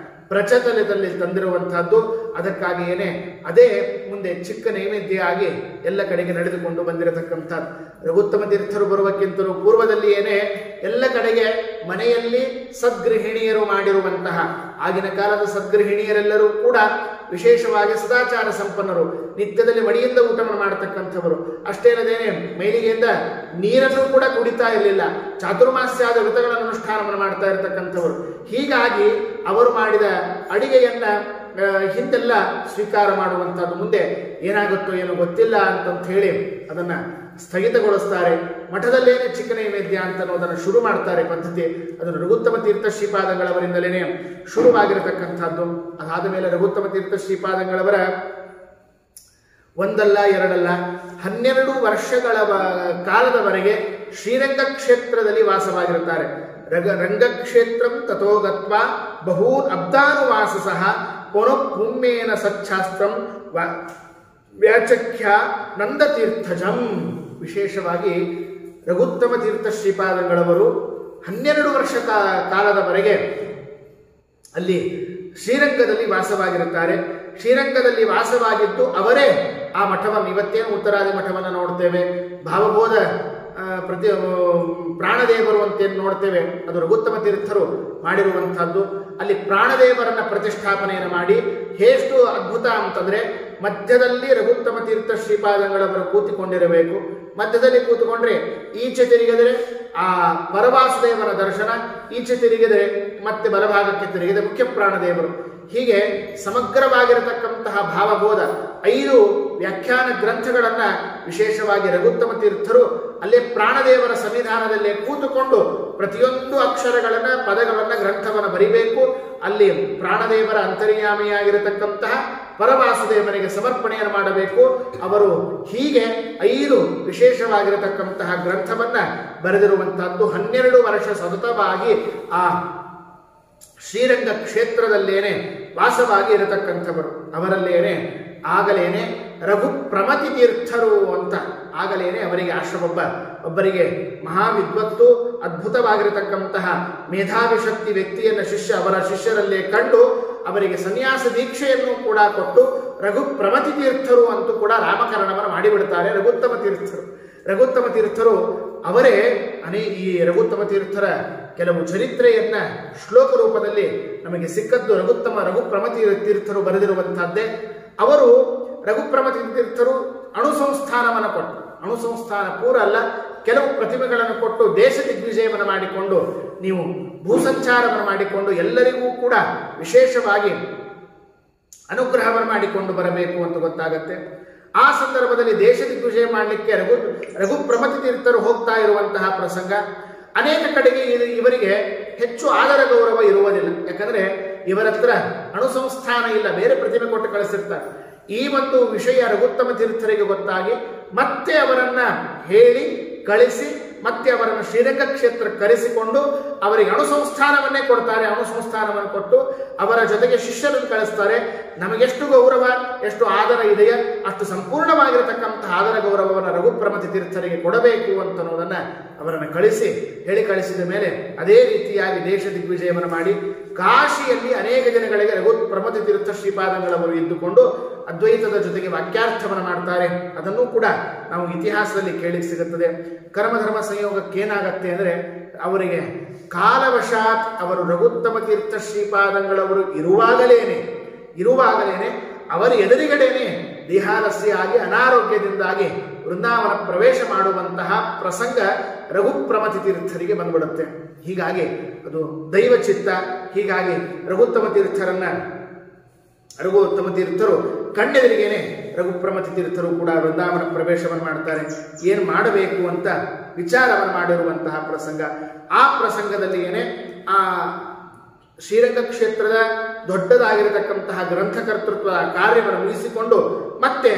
ಪ್ರಚಲಿತದಲ್ಲಿ ತಂದಿರುವಂತಹದ್ದು. ಅದಕ್ಕಾಗಿಯೇನೆ ಅದೇ ಮುಂದೆ ಚಿಕ್ಕ ನೈವೇದ್ಯ ಆಗಿ ಎಲ್ಲ ಕಡೆಗೆ ನಡೆದುಕೊಂಡು ಬಂದಿರತಕ್ಕಂಥದ್ದು. ರಘುತ್ತಮ ತೀರ್ಥರು ಬರುವಕ್ಕಿಂತಲೂ ಪೂರ್ವದಲ್ಲಿಯೇನೆ ಎಲ್ಲ ಕಡೆಗೆ ಮನೆಯಲ್ಲಿ ಸದ್ಗೃಹಿಣಿಯರು ಮಾಡಿರುವಂತಹ, ಆಗಿನ ಕಾಲದ ಸದ್ಗೃಹಿಣಿಯರೆಲ್ಲರೂ ಕೂಡ ವಿಶೇಷವಾಗಿ ಸದಾಚಾರ ಸಂಪನ್ನರು, ನಿತ್ಯದಲ್ಲಿ ಮಡಿಯಿಂದ ಊಟವನ್ನು ಮಾಡತಕ್ಕಂಥವರು. ಅಷ್ಟೇ ಅಲ್ಲದೇನೆ ಮೈಲಿಗೆಯಿಂದ ನೀರನ್ನು ಕೂಡ ಕುಡಿತಾ ಇರಲಿಲ್ಲ, ಚಾತುರ್ಮಾಸ್ಯಾದ ವ್ರತಗಳನ್ನು ಅನುಷ್ಠಾನವನ್ನು ಮಾಡ್ತಾ ಇರತಕ್ಕಂಥವರು. ಹೀಗಾಗಿ ಅವರು ಮಾಡಿದ ಅಡಿಗೆಯನ್ನ ಹಿಂದೆಲ್ಲ ಸ್ವೀಕಾರ ಮಾಡುವಂಥದ್ದು. ಮುಂದೆ ಏನಾಗುತ್ತೋ ಏನೋ ಗೊತ್ತಿಲ್ಲ ಅಂತಂತ ಹೇಳಿ ಅದನ್ನ ಸ್ಥಗಿತಗೊಳಿಸ್ತಾರೆ. ಮಠದಲ್ಲೇನೆ ಚಿಕ್ಕ ನೈವೇದ್ಯ ಅಂತ ಅನ್ನೋದನ್ನು ಶುರು ಮಾಡ್ತಾರೆ ಪದ್ಧತಿ. ಅದನ್ನು ರಘುತ್ತಮ ತೀರ್ಥ ಶ್ರೀಪಾದಂಗಳವರಿಂದಲೇ ಶುರುವಾಗಿರತಕ್ಕಂಥದ್ದು. ಅದಾದ ಮೇಲೆ ರಘುತ್ತಮ ತೀರ್ಥ ಶ್ರೀಪಾದಂಗಳವರ ಒಂದಲ್ಲ ಎರಡಲ್ಲ 12 ವರ್ಷಗಳ ಕಾಲದವರೆಗೆ ಶ್ರೀರಂಗ ಕ್ಷೇತ್ರದಲ್ಲಿ ವಾಸವಾಗಿರುತ್ತಾರೆ. ರಂಗಕ್ಷೇತ್ರಂ ತಥೋ ಗತ್ವಾ ಬಹೂನ್ ಅಬ್ದಾನುವಾಸ ಸಹ ಪುಣ್ಯೇನ ಸಚ್ಛಾಸ್ತ್ರಂ ವ್ಯಾಚಖ್ಯ ನಂದತೀರ್ಥಜಂ. ವಿಶೇಷವಾಗಿ ರಘುತ್ತಮ ತೀರ್ಥ ಶ್ರೀಪಾದಂಗಳವರು 12 ವರ್ಷ ಕಾಲದವರೆಗೆ ಅಲ್ಲಿ ಶ್ರೀರಂಗದಲ್ಲಿ ವಾಸವಾಗಿರುತ್ತಾರೆ. ಶ್ರೀರಂಗದಲ್ಲಿ ವಾಸವಾಗಿದ್ದು ಅವರೇ ಆ ಮಠವನ್ನು, ಇವತ್ತೇನು ಉತ್ತರಾದಿ ಮಠವನ್ನು ನೋಡ್ತೇವೆ, ಭಾವಬೋಧ ಪ್ರಾಣದೇವರು ಅಂತೇನು ನೋಡ್ತೇವೆ, ಅದು ರಘುತ್ತಮ ತೀರ್ಥರು ಮಾಡಿರುವಂತಹದ್ದು. ಅಲ್ಲಿ ಪ್ರಾಣದೇವರನ್ನ ಪ್ರತಿಷ್ಠಾಪನೆಯನ್ನು ಮಾಡಿ ಎಷ್ಟು ಅದ್ಭುತ ಅಂತಂದ್ರೆ, ಮಧ್ಯದಲ್ಲಿ ರಘುತ್ತಮ ತೀರ್ಥ ಶ್ರೀಪಾದಂಗಳವರು ಕೂತಿಕೊಂಡಿರಬೇಕು. ಮಧ್ಯದಲ್ಲಿ ಕೂತ್ಕೊಂಡ್ರೆ ಈಚೆ ತಿರುಗಿದರೆ ಆ ಪರವಾಸುದೇವನ ದರ್ಶನ, ಈಚೆ ತಿರುಗಿದರೆ ಮತ್ತೆ ಬಲಭಾಗಕ್ಕೆ ತಿರುಗಿದ ಮುಖ್ಯ ಪ್ರಾಣದೇವರು. ಹೀಗೆ ಸಮಗ್ರವಾಗಿರತಕ್ಕಂತಹ ಭಾವಬೋಧ 5 ವ್ಯಾಖ್ಯಾನ ಗ್ರಂಥಗಳನ್ನ ವಿಶೇಷವಾಗಿ ರಘುತ್ತಮ ತೀರ್ಥರು ಅಲ್ಲೇ ಪ್ರಾಣದೇವರ ಸನ್ನಿಧಾನದಲ್ಲೇ ಕೂತುಕೊಂಡು ಪ್ರತಿಯೊಂದು ಅಕ್ಷರಗಳನ್ನ ಪದಗಳನ್ನ ಗ್ರಂಥವನ್ನು ಬರಿಬೇಕು. ಅಲ್ಲಿ ಪ್ರಾಣದೇವರ ಅಂತರ್ಯಾಮಿಯಾಗಿರತಕ್ಕಂತಹ ಪರವಾಸುದೇವನಿಗೆ ಸಮರ್ಪಣೆಯನ್ನು ಮಾಡಬೇಕು. ಅವರು ಹೀಗೆ 5 ವಿಶೇಷವಾಗಿರತಕ್ಕಂತಹ ಗ್ರಂಥವನ್ನ ಬರೆದಿರುವಂತಹದ್ದು. 12 ವರ್ಷ ಸತತವಾಗಿ ಆ ಶ್ರೀರಂಗ ಕ್ಷೇತ್ರದಲ್ಲೇನೆ ವಾಸವಾಗಿ ಇರತಕ್ಕಂಥವರು. ಅವರಲ್ಲೇನೆ ಆಗಲೇನೆ ರಘು ಪ್ರಮತಿ ತೀರ್ಥರು ಅಂತ ಆಗಲೇನೆ ಅವರಿಗೆ ಒಬ್ಬರಿಗೆ ಮಹಾವಿದ್ವತ್ತು ಅದ್ಭುತವಾಗಿರತಕ್ಕಂತಹ ಮೇಧಾವಿ ಶಕ್ತಿ ವ್ಯಕ್ತಿಯನ್ನು ಅವರ ಶಿಷ್ಯರಲ್ಲೇ ಕಂಡು ಅವರಿಗೆ ಸನ್ಯಾಸ ದೀಕ್ಷೆಯನ್ನು ಕೂಡ ಕೊಟ್ಟು ರಘು ಪ್ರಮತಿ ತೀರ್ಥರು ಅಂತೂ ಕೂಡ ನಾಮಕರಣವನ್ನು ಮಾಡಿಬಿಡ್ತಾರೆ ರಘುತ್ತಮ ತೀರ್ಥರು ಅವರೇ ಈ ರಘುತ್ತಮ ತೀರ್ಥರ ಕೆಲವು ಚರಿತ್ರೆಯನ್ನ ಶ್ಲೋಕ ರೂಪದಲ್ಲಿ ನಮಗೆ ಸಿಕ್ಕದ್ದು ರಘು ಪ್ರಮತಿ ತೀರ್ಥರು ಬರೆದಿರುವಂತಹದ್ದೇ. ಅವರು ರಘುಪ್ರಮತಿ ತೀರ್ಥರು ಅಣುಸಂಸ್ಥಾನವನ್ನು ಕೊಟ್ಟು, ಅಣುಸಂಸ್ಥಾನ ಪೂರ ಅಲ್ಲ, ಕೆಲವು ಪ್ರತಿಮೆಗಳನ್ನು ಕೊಟ್ಟು ದೇಶ ದಿಗ್ವಿಜಯವನ್ನು ಮಾಡಿಕೊಂಡು ನೀವು ಭೂಸಂಚಾರವನ್ನು ಮಾಡಿಕೊಂಡು ಎಲ್ಲರಿಗೂ ಕೂಡ ವಿಶೇಷವಾಗಿ ಅನುಗ್ರಹವನ್ನು ಮಾಡಿಕೊಂಡು ಬರಬೇಕು ಅಂತ ಗೊತ್ತಾಗತ್ತೆ. ಆ ಸಂದರ್ಭದಲ್ಲಿ ದೇಶ ದಿಗ್ವಿಜಯ ಮಾಡಲಿಕ್ಕೆ ರಘುಪ್ರಮತಿ ತೀರ್ಥರು ಹೋಗ್ತಾ ಇರುವಂತಹ ಪ್ರಸಂಗ. ಅನೇಕ ಕಡೆಗೆ ಇವರಿಗೆ ಹೆಚ್ಚು ಆದರ ಗೌರವ ಇರುವುದಿಲ್ಲ. ಯಾಕಂದ್ರೆ ಇವರ ಹತ್ರ ಅಣುಸಂಸ್ಥಾನ ಇಲ್ಲ, ಬೇರೆ ಪ್ರತಿಮೆ ಕೊಟ್ಟು ಕಳಿಸಿರ್ತಾರೆ. ಈ ಒಂದು ವಿಷಯ ರಘುತ್ತಮ ತೀರ್ಥರಿಗೆ ಗೊತ್ತಾಗಿ ಮತ್ತೆ ಅವರನ್ನ ಹೇಳಿ ಕಳಿಸಿ ಮತ್ತೆ ಅವರನ್ನು ಶ್ರೀರಂಗ ಕ್ಷೇತ್ರ ಕರೆಸಿಕೊಂಡು ಅವರಿಗೆ ಅಣುಸಂಸ್ಥಾನವನ್ನೇ ಕೊಡ್ತಾರೆ. ಅಣುಸಂಸ್ಥಾನವನ್ನು ಕೊಟ್ಟು ಅವರ ಜೊತೆಗೆ ಶಿಷ್ಯರನ್ನು ಕಳಿಸ್ತಾರೆ. ನಮಗೆಷ್ಟು ಗೌರವ, ಎಷ್ಟು ಆದರ ಇದೆಯಾ ಅಷ್ಟು ಸಂಪೂರ್ಣವಾಗಿರತಕ್ಕಂತಹ ಆದರ ಗೌರವವನ್ನು ರಘುಪ್ರಮತಿ ತೀರ್ಥರಿಗೆ ಕೊಡಬೇಕು ಅಂತನ್ನೋದನ್ನ ಅವರನ್ನು ಹೇಳಿ ಕಳಿಸಿದ ಮೇಲೆ ಅದೇ ರೀತಿಯಾಗಿ ದೇಶ ದಿಗ್ವಿಜಯವನ್ನು ಮಾಡಿ ಕಾಶಿಯಲ್ಲಿ ಅನೇಕ ದಿನಗಳಿಗೆ ರಘುಪ್ರಮತಿ ತೀರ್ಥ ಶ್ರೀಪಾದಂಗಳವರು ಇದ್ದುಕೊಂಡು ಅದ್ವೈತದ ಜೊತೆಗೆ ವಾಕ್ಯಾರ್ಥವನ್ನು ಮಾಡ್ತಾರೆ. ಅದನ್ನು ಕೂಡ ನಾವು ಇತಿಹಾಸದಲ್ಲಿ ಕೇಳಿಕ್ಕೆ ಸಿಗುತ್ತದೆ. ಕರ್ಮಧರ್ಮ ಸಂಯೋಗಕ್ಕೇನಾಗತ್ತೆ ಅಂದರೆ ಅವರಿಗೆ ಕಾಲವಶಾತ್ ಅವರು ರಘುತ್ತಮ ತೀರ್ಥ ಶ್ರೀಪಾದಂಗಳವರು ಇರುವಾಗಲೇನೆ ಅವರ ಎದುರುಗಡೆನೆ ದೇಹಾಲಸ್ಯ ಆಗಿ ಅನಾರೋಗ್ಯದಿಂದಾಗಿ ವೃಂದಾವನ ಪ್ರವೇಶ ಮಾಡುವಂತಹ ಪ್ರಸಂಗ ರಘುಪ್ರಮತಿ ತೀರ್ಥರಿಗೆ ಬಂದ್ಬಿಡುತ್ತೆ. ಹೀಗಾಗಿ ಅದು ದೈವಚಿತ್ತ. ಹೀಗಾಗಿ ರಘುತ್ತಮ ತೀರ್ಥರು ಕಣ್ಣೆದುರಿಗೇನೆ ರಘುಪ್ರಮತಿ ತೀರ್ಥರು ಕೂಡ ವೃಂದಾವನ ಪ್ರವೇಶವನ್ನು ಮಾಡ್ತಾರೆ. ಏನು ಮಾಡಬೇಕು ಅಂತ ವಿಚಾರವನ್ನು ಮಾಡಿರುವಂತಹ ಪ್ರಸಂಗ. ಆ ಪ್ರಸಂಗದಲ್ಲಿ ಆ ಶ್ರೀರಂಗ ಕ್ಷೇತ್ರದ ದೊಡ್ಡದಾಗಿರತಕ್ಕಂತಹ ಗ್ರಂಥಕರ್ತೃತ್ವ ಕಾರ್ಯವನ್ನು ಮುಗಿಸಿಕೊಂಡು ಮತ್ತೆ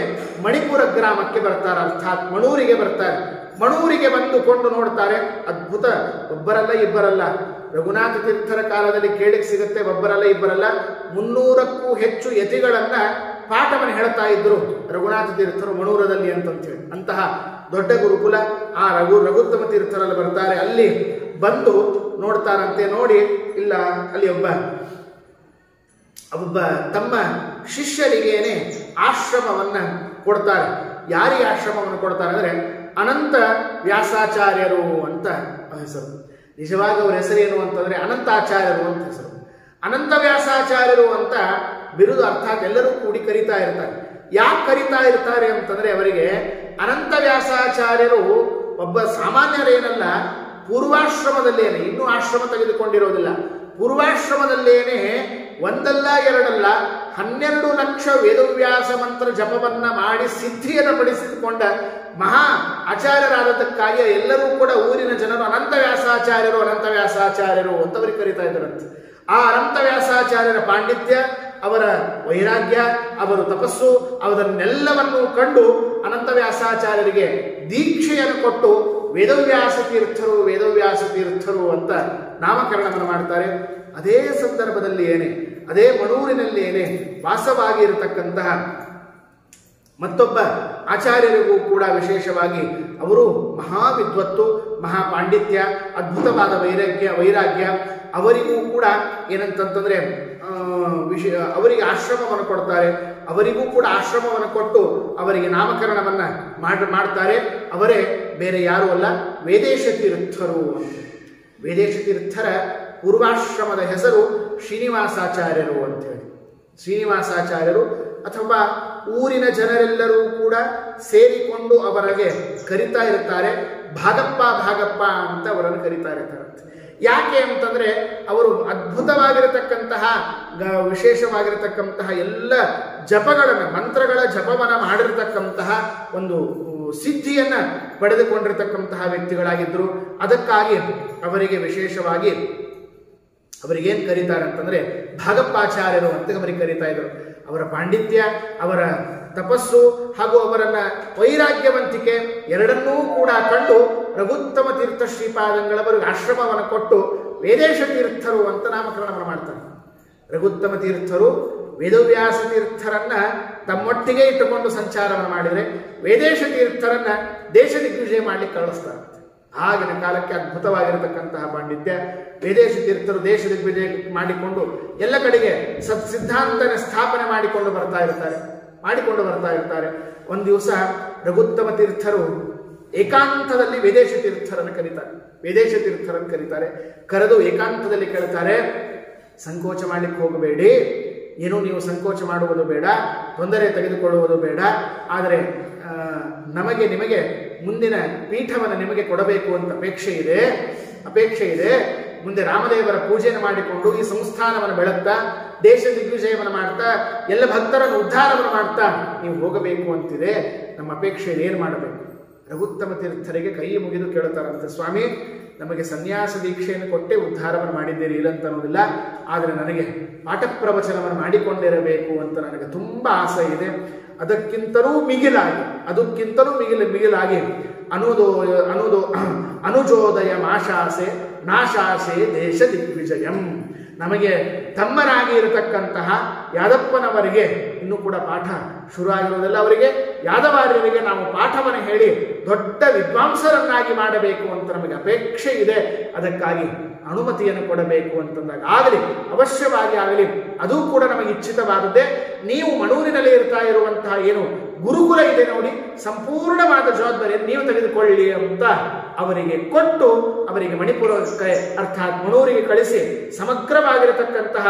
ಮಣಿಪುರ ಗ್ರಾಮಕ್ಕೆ ಬರ್ತಾರೆ, ಅರ್ಥಾತ್ ಮಣೂರಿಗೆ ಬರ್ತಾರೆ. ಮಣೂರಿಗೆ ಬಂದುಕೊಂಡು ನೋಡ್ತಾರೆ, ಅದ್ಭುತ. ಒಬ್ಬರಲ್ಲ ಇಬ್ಬರಲ್ಲ, ರಘುನಾಥ ತೀರ್ಥರ ಕಾಲದಲ್ಲಿ ಕೇಳಿಕ್ ಸಿಗುತ್ತೆ. ಒಬ್ಬರಲ್ಲ ಇಬ್ಬರಲ್ಲ, 300ಕ್ಕೂ ಹೆಚ್ಚು ಯತಿಗಳನ್ನ ಪಾಠವನ್ನು ಹೇಳ್ತಾ ಇದ್ರು ರಘುನಾಥ ತೀರ್ಥರು ಮಣೂರದಲ್ಲಿ ಅಂತೇಳಿ. ಅಂತಹ ದೊಡ್ಡ ಗುರುಕುಲ. ಆ ರಘುತ್ತಮ ತೀರ್ಥರಲ್ಲಿ ಬರ್ತಾರೆ. ಅಲ್ಲಿ ಬಂದು ನೋಡ್ತಾರಂತೆ. ನೋಡಿ ಇಲ್ಲ, ಅಲ್ಲಿ ಒಬ್ಬ ತಮ್ಮ ಶಿಷ್ಯರಿಗೇನೆ ಆಶ್ರಮವನ್ನ ಕೊಡ್ತಾರೆ. ಯಾರಿಗೆ ಆಶ್ರಮವನ್ನು ಕೊಡ್ತಾರೆ ಅಂದ್ರೆ ಅನಂತ ವ್ಯಾಸಾಚಾರ್ಯರು ಅಂತ ಹೆಸರು. ನಿಜವಾಗಿ ಅವರ ಹೆಸರೇನು ಅಂತಂದ್ರೆ ಅನಂತಾಚಾರ್ಯರು ಅಂತ ಹೆಸರು. ಅನಂತ ವ್ಯಾಸಾಚಾರ್ಯರು ಅಂತ ಬಿರುದು, ಅರ್ಥಾತ್ ಎಲ್ಲರೂ ಕೂಡಿ ಕರೀತಾ ಇರ್ತಾರೆ. ಯಾಕೆ ಕರೀತಾ ಇರ್ತಾರೆ ಅಂತಂದ್ರೆ ಅವರಿಗೆ ಅನಂತ ವ್ಯಾಸಾಚಾರ್ಯರು ಒಬ್ಬ ಸಾಮಾನ್ಯರೇನಲ್ಲ, ಪೂರ್ವಾಶ್ರಮದಲ್ಲೇನೆ, ಇನ್ನೂ ಆಶ್ರಮ ತೆಗೆದುಕೊಂಡಿರೋದಿಲ್ಲ, ಪೂರ್ವಾಶ್ರಮದಲ್ಲೇನೆ ಒಂದಲ್ಲ ಎರಡಲ್ಲ 12 ಲಕ್ಷ ವೇದವ್ಯಾಸ ಮಂತ್ರ ಜಪವನ್ನ ಮಾಡಿ ಸಿದ್ಧಿಯನ್ನು ಪಡಿಸಿಕೊಂಡ ಮಹಾ ಆಚಾರ್ಯರಾದದಕ್ಕಾಗಿ ಎಲ್ಲರೂ ಕೂಡ ಊರಿನ ಜನರು ಅನಂತ ವ್ಯಾಸಾಚಾರ್ಯರು ಅಂತವರಿಗೆ ಕರೀತಾ ಇದ್ದಾರಂತೆ. ಆ ಅನಂತ ವ್ಯಾಸಾಚಾರ್ಯರ ಪಾಂಡಿತ್ಯ, ಅವರ ವೈರಾಗ್ಯ, ಅವರ ತಪಸ್ಸು, ಅದನ್ನೆಲ್ಲವನ್ನು ಕಂಡು ಅನಂತ ವ್ಯಾಸಾಚಾರ್ಯರಿಗೆ ದೀಕ್ಷೆಯನ್ನು ಕೊಟ್ಟು ವೇದವ್ಯಾಸ ತೀರ್ಥರು ಅಂತ ನಾಮಕರಣವನ್ನು ಮಾಡ್ತಾರೆ. ಅದೇ ಸಂದರ್ಭದಲ್ಲಿ ಅದೇ ಮಣೂರಿನಲ್ಲಿ ವಾಸವಾಗಿ ಇರತಕ್ಕಂತಹ ಮತ್ತೊಬ್ಬ ಆಚಾರ್ಯರಿಗೂ ಕೂಡ ವಿಶೇಷವಾಗಿ ಅವರು ಮಹಾವಿದ್ವತ್ತು, ಮಹಾಪಾಂಡಿತ್ಯ, ಅದ್ಭುತವಾದ ವೈರಾಗ್ಯ. ಅವರಿಗೂ ಕೂಡ ಏನಂತಂತಂದ್ರೆ ಅವರಿಗೆ ಆಶ್ರಮವನ್ನು ಕೊಡ್ತಾರೆ. ಅವರಿಗೂ ಕೂಡ ಆಶ್ರಮವನ್ನು ಕೊಟ್ಟು ಅವರಿಗೆ ನಾಮಕರಣವನ್ನ ಮಾಡ್ತಾರೆ. ಅವರೇ ಬೇರೆ ಯಾರೂ ಅಲ್ಲ, ವೇದೇಶ ತೀರ್ಥರು. ವೇದೇಶ ತೀರ್ಥರ ಪೂರ್ವಾಶ್ರಮದ ಹೆಸರು ಶ್ರೀನಿವಾಸಾಚಾರ್ಯರು ಅಂತೇಳಿ. ಶ್ರೀನಿವಾಸಾಚಾರ್ಯರು ಅಥವಾ ಊರಿನ ಜನರೆಲ್ಲರೂ ಕೂಡ ಸೇರಿಕೊಂಡು ಅವರಿಗೆ ಕರಿತಾ ಇರ್ತಾರೆ. ಭಾಗಪ್ಪ ಅಂತ ಅವರನ್ನು ಕರಿತಾ ಇರ್ತಾರೆ. ಯಾಕೆ ಅಂತಂದ್ರೆ ಅವರು ಅದ್ಭುತವಾಗಿರತಕ್ಕಂತಹ ವಿಶೇಷವಾಗಿರತಕ್ಕಂತಹ ಎಲ್ಲ ಜಪಗಳನ್ನು, ಮಂತ್ರಗಳ ಜಪವನ್ನ ಮಾಡಿರತಕ್ಕಂತಹ ಒಂದು ಸಿದ್ಧಿಯನ್ನ ಪಡೆದುಕೊಂಡಿರತಕ್ಕಂತಹ ವ್ಯಕ್ತಿಗಳಾಗಿದ್ದರು. ಅದಕ್ಕಾಗಿ ಅವರಿಗೆ ವಿಶೇಷವಾಗಿ ಅವರಿಗೇನು ಕರೀತಾರೆ ಅಂತಂದ್ರೆ ಭಾಗಪ್ಪಾಚಾರ್ಯರು ಅಂತ ಅವರಿಗೆ ಕರೀತಾ ಇದ್ರು. ಅವರ ಪಾಂಡಿತ್ಯ, ಅವರ ತಪಸ್ಸು ಹಾಗೂ ಅವರನ್ನ ವೈರಾಗ್ಯವಂತಿಕೆ ಎರಡನ್ನೂ ಕೂಡ ಕಂಡು ರಘುತ್ತಮ ತೀರ್ಥ ಶ್ರೀಪಾದಂಗಳವರಿಗೆ ಆಶ್ರಮವನ್ನು ಕೊಟ್ಟು ವೇದೇಶ ತೀರ್ಥರು ಅಂತ ನಾಮಕರಣವನ್ನು ಮಾಡ್ತಾರೆ. ರಘುತ್ತಮ ತೀರ್ಥರು ವೇದವ್ಯಾಸ ತೀರ್ಥರನ್ನ ತಮ್ಮೊಟ್ಟಿಗೆ ಇಟ್ಟುಕೊಂಡು ಸಂಚಾರವನ್ನು ಮಾಡಿದರೆ ವೇದೇಶ ತೀರ್ಥರನ್ನ ದೇಶ ದಿಗ್ವಿಜಯ ಮಾಡ್ಲಿಕ್ಕೆ ಕಳಿಸ್ತಾರೆ. ಆಗಿನ ಕಾಲಕ್ಕೆ ಅದ್ಭುತವಾಗಿರತಕ್ಕಂತಹ ಪಾಂಡಿತ್ಯ. ವೇದೇಶ ತೀರ್ಥರು ದೇಶ ದಿಗ್ವಿಜಯ ಮಾಡಿಕೊಂಡು ಎಲ್ಲ ಕಡೆಗೆ ಸಿದ್ಧಾಂತನ ಸ್ಥಾಪನೆ ಮಾಡಿಕೊಂಡು ಬರ್ತಾ ಇರ್ತಾರೆ. ಒಂದು ದಿವಸ ರಘುತ್ತಮ ತೀರ್ಥರು ಏಕಾಂತದಲ್ಲಿ ವೇದೇಶ ತೀರ್ಥರನ್ನು ಕರೀತಾರೆ. ಕರೆದು ಏಕಾಂತದಲ್ಲಿ ಕೇಳ್ತಾರೆ, ಸಂಕೋಚ ಮಾಡಲಿಕ್ಕೆ ಹೋಗಬೇಡಿ, ಏನೂ ನೀವು ಸಂಕೋಚ ಮಾಡುವುದು ಬೇಡ, ತೊಂದರೆ ತೆಗೆದುಕೊಳ್ಳುವುದು ಬೇಡ. ಆದರೆ ನಿಮಗೆ ಮುಂದಿನ ಪೀಠವನ್ನು ನಿಮಗೆ ಕೊಡಬೇಕು ಅಂತ ಅಪೇಕ್ಷೆ ಇದೆ. ಮುಂದೆ ರಾಮದೇವರ ಪೂಜೆಯನ್ನು ಮಾಡಿಕೊಂಡು ಈ ಸಂಸ್ಥಾನವನ್ನು ಬೆಳಗ್ತಾ ದೇಶ ದಿಗ್ವಿಜಯವನ್ನು ಮಾಡ್ತಾ ಎಲ್ಲ ಭಕ್ತರನ್ನು ಉದ್ಧಾರವನ್ನು ಮಾಡ್ತಾ ನೀವು ಹೋಗಬೇಕು ಅಂತಿದೆ. ನಮ್ಮ ಅಪೇಕ್ಷೆ ಏನು ಮಾಡಬೇಕು? ರಘುತ್ತಮ ತೀರ್ಥರಿಗೆ ಕೈ ಮುಗಿದು ಕೇಳುತ್ತಾರಂತೆ, ಸ್ವಾಮಿ, ನಮಗೆ ಸನ್ಯಾಸ ದೀಕ್ಷೆಯನ್ನು ಕೊಟ್ಟೆ ಉದ್ಧಾರವನ್ನು ಮಾಡಿದ್ದೀರಿ, ಇಲ್ಲಂತ ಅನ್ನೋದಿಲ್ಲ. ಆದರೆ ನನಗೆ ಪಾಠ ಪ್ರವಚನವನ್ನು ಮಾಡಿಕೊಂಡಿರಬೇಕು ಅಂತ ನನಗೆ ತುಂಬ ಆಸೆ ಇದೆ. ಅದಕ್ಕಿಂತಲೂ ಮಿಗಿಲಾಗಿ ಅನುಜೋದಯ ಮಾಶಾಸೆ ನಾಶಾಸೆ ದೇಶ ದಿಗ್ವಿಜಯಂ. ನಮಗೆ ತಮ್ಮನಾಗಿ ಇರತಕ್ಕಂತಹ ಯಾದಪ್ಪನವರಿಗೆ ಇನ್ನೂ ಕೂಡ ಪಾಠ ಶುರು ಆಗಿರುವುದಿಲ್ಲ. ಅವರಿಗೆ ಯಾದವಾರ್ಯರಿಗೆ ನಾವು ಪಾಠವನ್ನು ಹೇಳಿ ದೊಡ್ಡ ವಿದ್ವಾಂಸರನ್ನಾಗಿ ಮಾಡಬೇಕು ಅಂತ ನಮಗೆ ಅಪೇಕ್ಷೆ ಇದೆ. ಅದಕ್ಕಾಗಿ ಅನುಮತಿಯನ್ನು ಕೊಡಬೇಕು ಅಂತಂದಾಗ ಅವಶ್ಯವಾಗಿ ಆಗಲಿ, ಅದು ಕೂಡ ನಮಗೆ ಇಚ್ಛಿತವಾದದ್ದೇ. ನೀವು ಮಣೂರಿನಲ್ಲಿ ಇರ್ತಾ ಇರುವಂತಹ ಏನು ಗುರುಕುಲ ಇದೆ ನೋಡಿ, ಸಂಪೂರ್ಣವಾದ ಜವಾಬ್ದಾರಿಯನ್ನು ನೀವು ತೆಗೆದುಕೊಳ್ಳಿ ಅಂತ ಅವರಿಗೆ ಕೊಟ್ಟು ಅವರಿಗೆ ಮಣಿಪುರಕ್ಕೆ ಅರ್ಥಾತ್ ಮಣೂರಿಗೆ ಕಳಿಸಿ ಸಮಗ್ರವಾಗಿರತಕ್ಕಂತಹ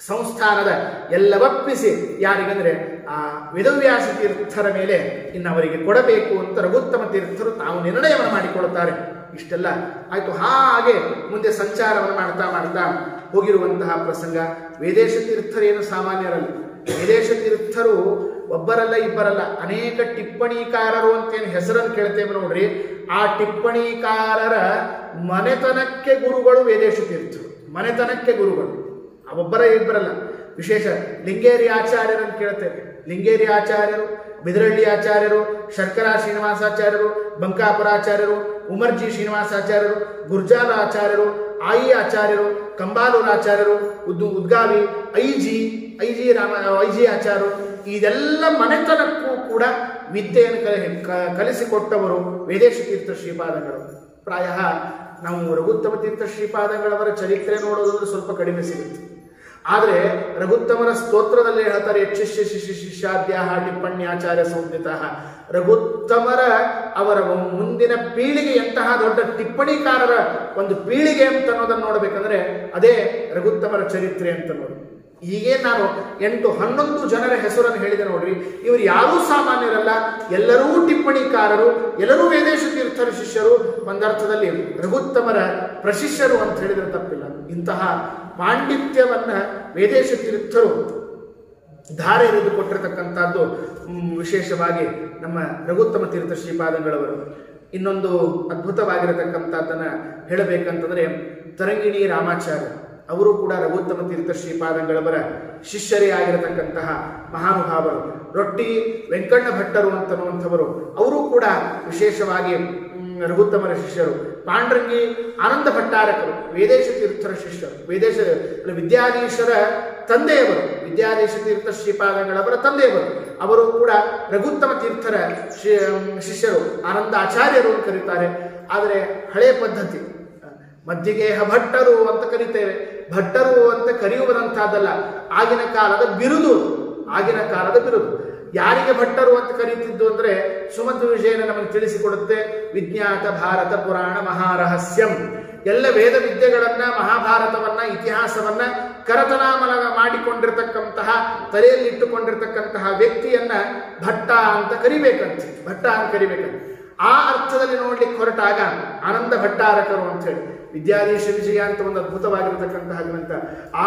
ಸಂಸ್ಥಾನದ ಎಲ್ಲ ಒಪ್ಪಿಸಿ ಯಾರಿಗಂದ್ರೆ ಆ ವೇದವ್ಯಾಸ ತೀರ್ಥರ ಮೇಲೆ ಇನ್ನು ಅವರಿಗೆ ಕೊಡಬೇಕು ಅಂತ ರಘುತ್ತಮ ತೀರ್ಥರು ತಾವು ನಿರ್ಣಯವನ್ನು ಮಾಡಿಕೊಳ್ಳುತ್ತಾರೆ. ಇಷ್ಟೆಲ್ಲ ಆಯ್ತು. ಹಾಗೆ ಮುಂದೆ ಸಂಚಾರವನ್ನು ಮಾಡ್ತಾ ಹೋಗಿರುವಂತಹ ಪ್ರಸಂಗ. ವೇದೇಶ ತೀರ್ಥರೇನು ಸಾಮಾನ್ಯರಲ್ಲ. ವೇದೇಶ ತೀರ್ಥರು ಒಬ್ಬರಲ್ಲ ಇಬ್ಬರಲ್ಲ, ಅನೇಕ ಟಿಪ್ಪಣಿಕಾರರು ಅಂತೇನು ಹೆಸರನ್ನು ಕೇಳ್ತೇವೆ ನೋಡ್ರಿ. ಆ ಟಿಪ್ಪಣಿಕಾರರ ಮನೆತನಕ್ಕೆ ಗುರುಗಳು ವೇದೇಶ ತೀರ್ಥರು, ಮನೆತನಕ್ಕೆ ಗುರುಗಳು. ಒಬ್ಬರ ಇಬ್ಬರಲ್ಲ. ವಿಶೇಷ ಲಿಂಗೇರಿ ಆಚಾರ್ಯರನ್ನು ಕೇಳ್ತೇವೆ. ಲಿಂಗೇರಿ ಆಚಾರ್ಯರು, ಬಿದರಳ್ಳಿ ಆಚಾರ್ಯರು, ಶರ್ಕರಾ ಶ್ರೀನಿವಾಸಾಚಾರ್ಯರು, ಬಂಕಾಪುರಾಚಾರ್ಯರು, ಉಮರ್ಜಿ ಶ್ರೀನಿವಾಸಾಚಾರ್ಯರು, ಗುರ್ಜಾಲ ಆಚಾರ್ಯರು, ಆಯಿ ಆಚಾರ್ಯರು, ಕಂಬಾಲೂರು ಆಚಾರ್ಯರು, ಉದ್ಗಾವಿ, ಐಜಿ ಆಚಾರ್ಯರು, ಇದೆಲ್ಲ ಮನೆತನಕ್ಕೂ ಕೂಡ ವಿದ್ಯೆಯನ್ನು ಕಲಿಸಿಕೊಟ್ಟವರು ವೇದೇಶ ತೀರ್ಥ ಶ್ರೀಪಾದಂಗಳು. ಪ್ರಾಯ ನಾವು ರಘುತ್ತಮ ತೀರ್ಥ ಶ್ರೀಪಾದಂಗಳವರ ಚರಿತ್ರೆ ನೋಡೋದಂದ್ರೆ ಸ್ವಲ್ಪ ಕಡಿಮೆ ಸಿಗುತ್ತೆ. ಆದರೆ ರಘುತ್ತಮರ ಸ್ತೋತ್ರದಲ್ಲಿ ಹೇಳ್ತಾರೆ, ಯಕ್ಷಿಷ್ಯ ಶಿಷ್ಯಾದ್ಯಾಹ ಟಿಪ್ಪಣ್ಯಾಚಾರ್ಯ ಸಂಹಿತ. ರಘುತ್ತಮರ ಅವರ ಮುಂದಿನ ಪೀಳಿಗೆ ಎಂತಹ ದೊಡ್ಡ ಟಿಪ್ಪಣಿಕಾರರ ಒಂದು ಪೀಳಿಗೆ ಅಂತ ಅನ್ನೋದನ್ನು ನೋಡಬೇಕಂದ್ರೆ ಅದೇ ರಘುತ್ತಮರ ಚರಿತ್ರೆ ಅಂತ ನೋಡಿ. ಹೀಗೆ ನಾನು 8-11 ಜನರ ಹೆಸರನ್ನು ಹೇಳಿದೆ ನೋಡ್ರಿ. ಇವರು ಯಾರೂ ಸಾಮಾನ್ಯರಲ್ಲ, ಎಲ್ಲರೂ ಟಿಪ್ಪಣಿಕಾರರು, ಎಲ್ಲರೂ ವೇದೇಶ ತೀರ್ಥರ ಶಿಷ್ಯರು, ಒಂದರ್ಥದಲ್ಲಿ ರಘುತ್ತಮರ ಪ್ರಶಿಷ್ಯರು ಅಂತ ಹೇಳಿದ್ರೆ ತಪ್ಪಿಲ್ಲ. ಇಂತಹ ಪಾಂಡಿತ್ಯವನ್ನ ವೇದೇಶ ತೀರ್ಥರು ಧಾರೆ ಎರೆದು ಕೊಟ್ಟಿರತಕ್ಕಂಥದ್ದು ವಿಶೇಷವಾಗಿ ನಮ್ಮ ರಘುತ್ತಮ ತೀರ್ಥ ಶ್ರೀಪಾದಂಗಳವರು. ಇನ್ನೊಂದು ಅದ್ಭುತವಾಗಿರತಕ್ಕಂಥದ್ದನ್ನ ಹೇಳಬೇಕಂತಂದ್ರೆ ತರಂಗಿಣಿ ರಾಮಾಚಾರ್ಯ ಅವರು ಕೂಡ ರಘುತ್ತಮ ತೀರ್ಥ ಶ್ರೀಪಾದಂಗಳವರ ಶಿಷ್ಯರೇ ಆಗಿರತಕ್ಕಂತಹ ಮಹಾನುಭಾವರು. ರೊಟ್ಟಿ ವೆಂಕಣ್ಣ ಭಟ್ಟರು ಅಂತನ್ನುವಂಥವರು ಅವರು ಕೂಡ ವಿಶೇಷವಾಗಿ ರಘುತ್ತಮರ ಶಿಷ್ಯರು. ಪಾಂಡ್ರಂಗಿ ಆನಂದ ಭಟ್ಟಾರಕರು ವೇದೇಶ ತೀರ್ಥರ ಶಿಷ್ಯರು, ವಿದ್ಯಾಧೀಶರ ತಂದೆಯವರು, ವಿದ್ಯಾಧೀಶ ತೀರ್ಥ ಶ್ರೀಪಾದಂಗಳವರ ತಂದೆಯವರು. ಅವರು ಕೂಡ ರಘುತ್ತಮ ತೀರ್ಥರ ಶಿಷ್ಯರು, ಆನಂದ ಆಚಾರ್ಯರು ಅಂತ ಕರೀತಾರೆ. ಆದರೆ ಹಳೆಯ ಪದ್ಧತಿ, ಮಧ್ಯಗೇಹ ಭಟ್ಟರು ಅಂತ ಕರಿತೇವೆ. ಭಟ್ಟರು ಅಂತ ಕರೆಯುವುದಂತಹದ್ದಲ್ಲ, ಆಗಿನ ಕಾಲದ ಬಿರುದು. ಯಾರಿಗೆ ಭಟ್ಟರು ಅಂತ ಕರೀತಿದ್ದು ಅಂದ್ರೆ ಸುಮಧ್ವ ವಿಜಯನ ನಮಗೆ ತಿಳಿಸಿಕೊಡುತ್ತೆ. ವಿಜ್ಞಾತ ಭಾರತ ಪುರಾಣ ಮಹಾರಹಸ್ಯಂ, ಎಲ್ಲ ವೇದ ವಿದ್ಯೆಗಳನ್ನ, ಮಹಾಭಾರತವನ್ನ, ಇತಿಹಾಸವನ್ನ ಕರತನಾಮಲ ಮಾಡಿಕೊಂಡಿರ್ತಕ್ಕಂತಹ, ತಲೆಯಲ್ಲಿ ಇಟ್ಟುಕೊಂಡಿರ್ತಕ್ಕಂತಹ ವ್ಯಕ್ತಿಯನ್ನ ಭಟ್ಟ ಅಂತ ಕರಿಬೇಕಂತೆ. ಆ ಅರ್ಥದಲ್ಲಿ ನೋಡ್ಲಿಕ್ಕೆ ಹೊರಟಾಗ ಆನಂದ ಭಟ್ಟಾರಕರು ಅಂತ ಹೇಳಿ ವಿದ್ಯಾಧೀಶ ವಿಜಯ ಅಂತ ಒಂದು ಅದ್ಭುತವಾಗಿರತಕ್ಕಂತಹ ಗ್ರಂಥ.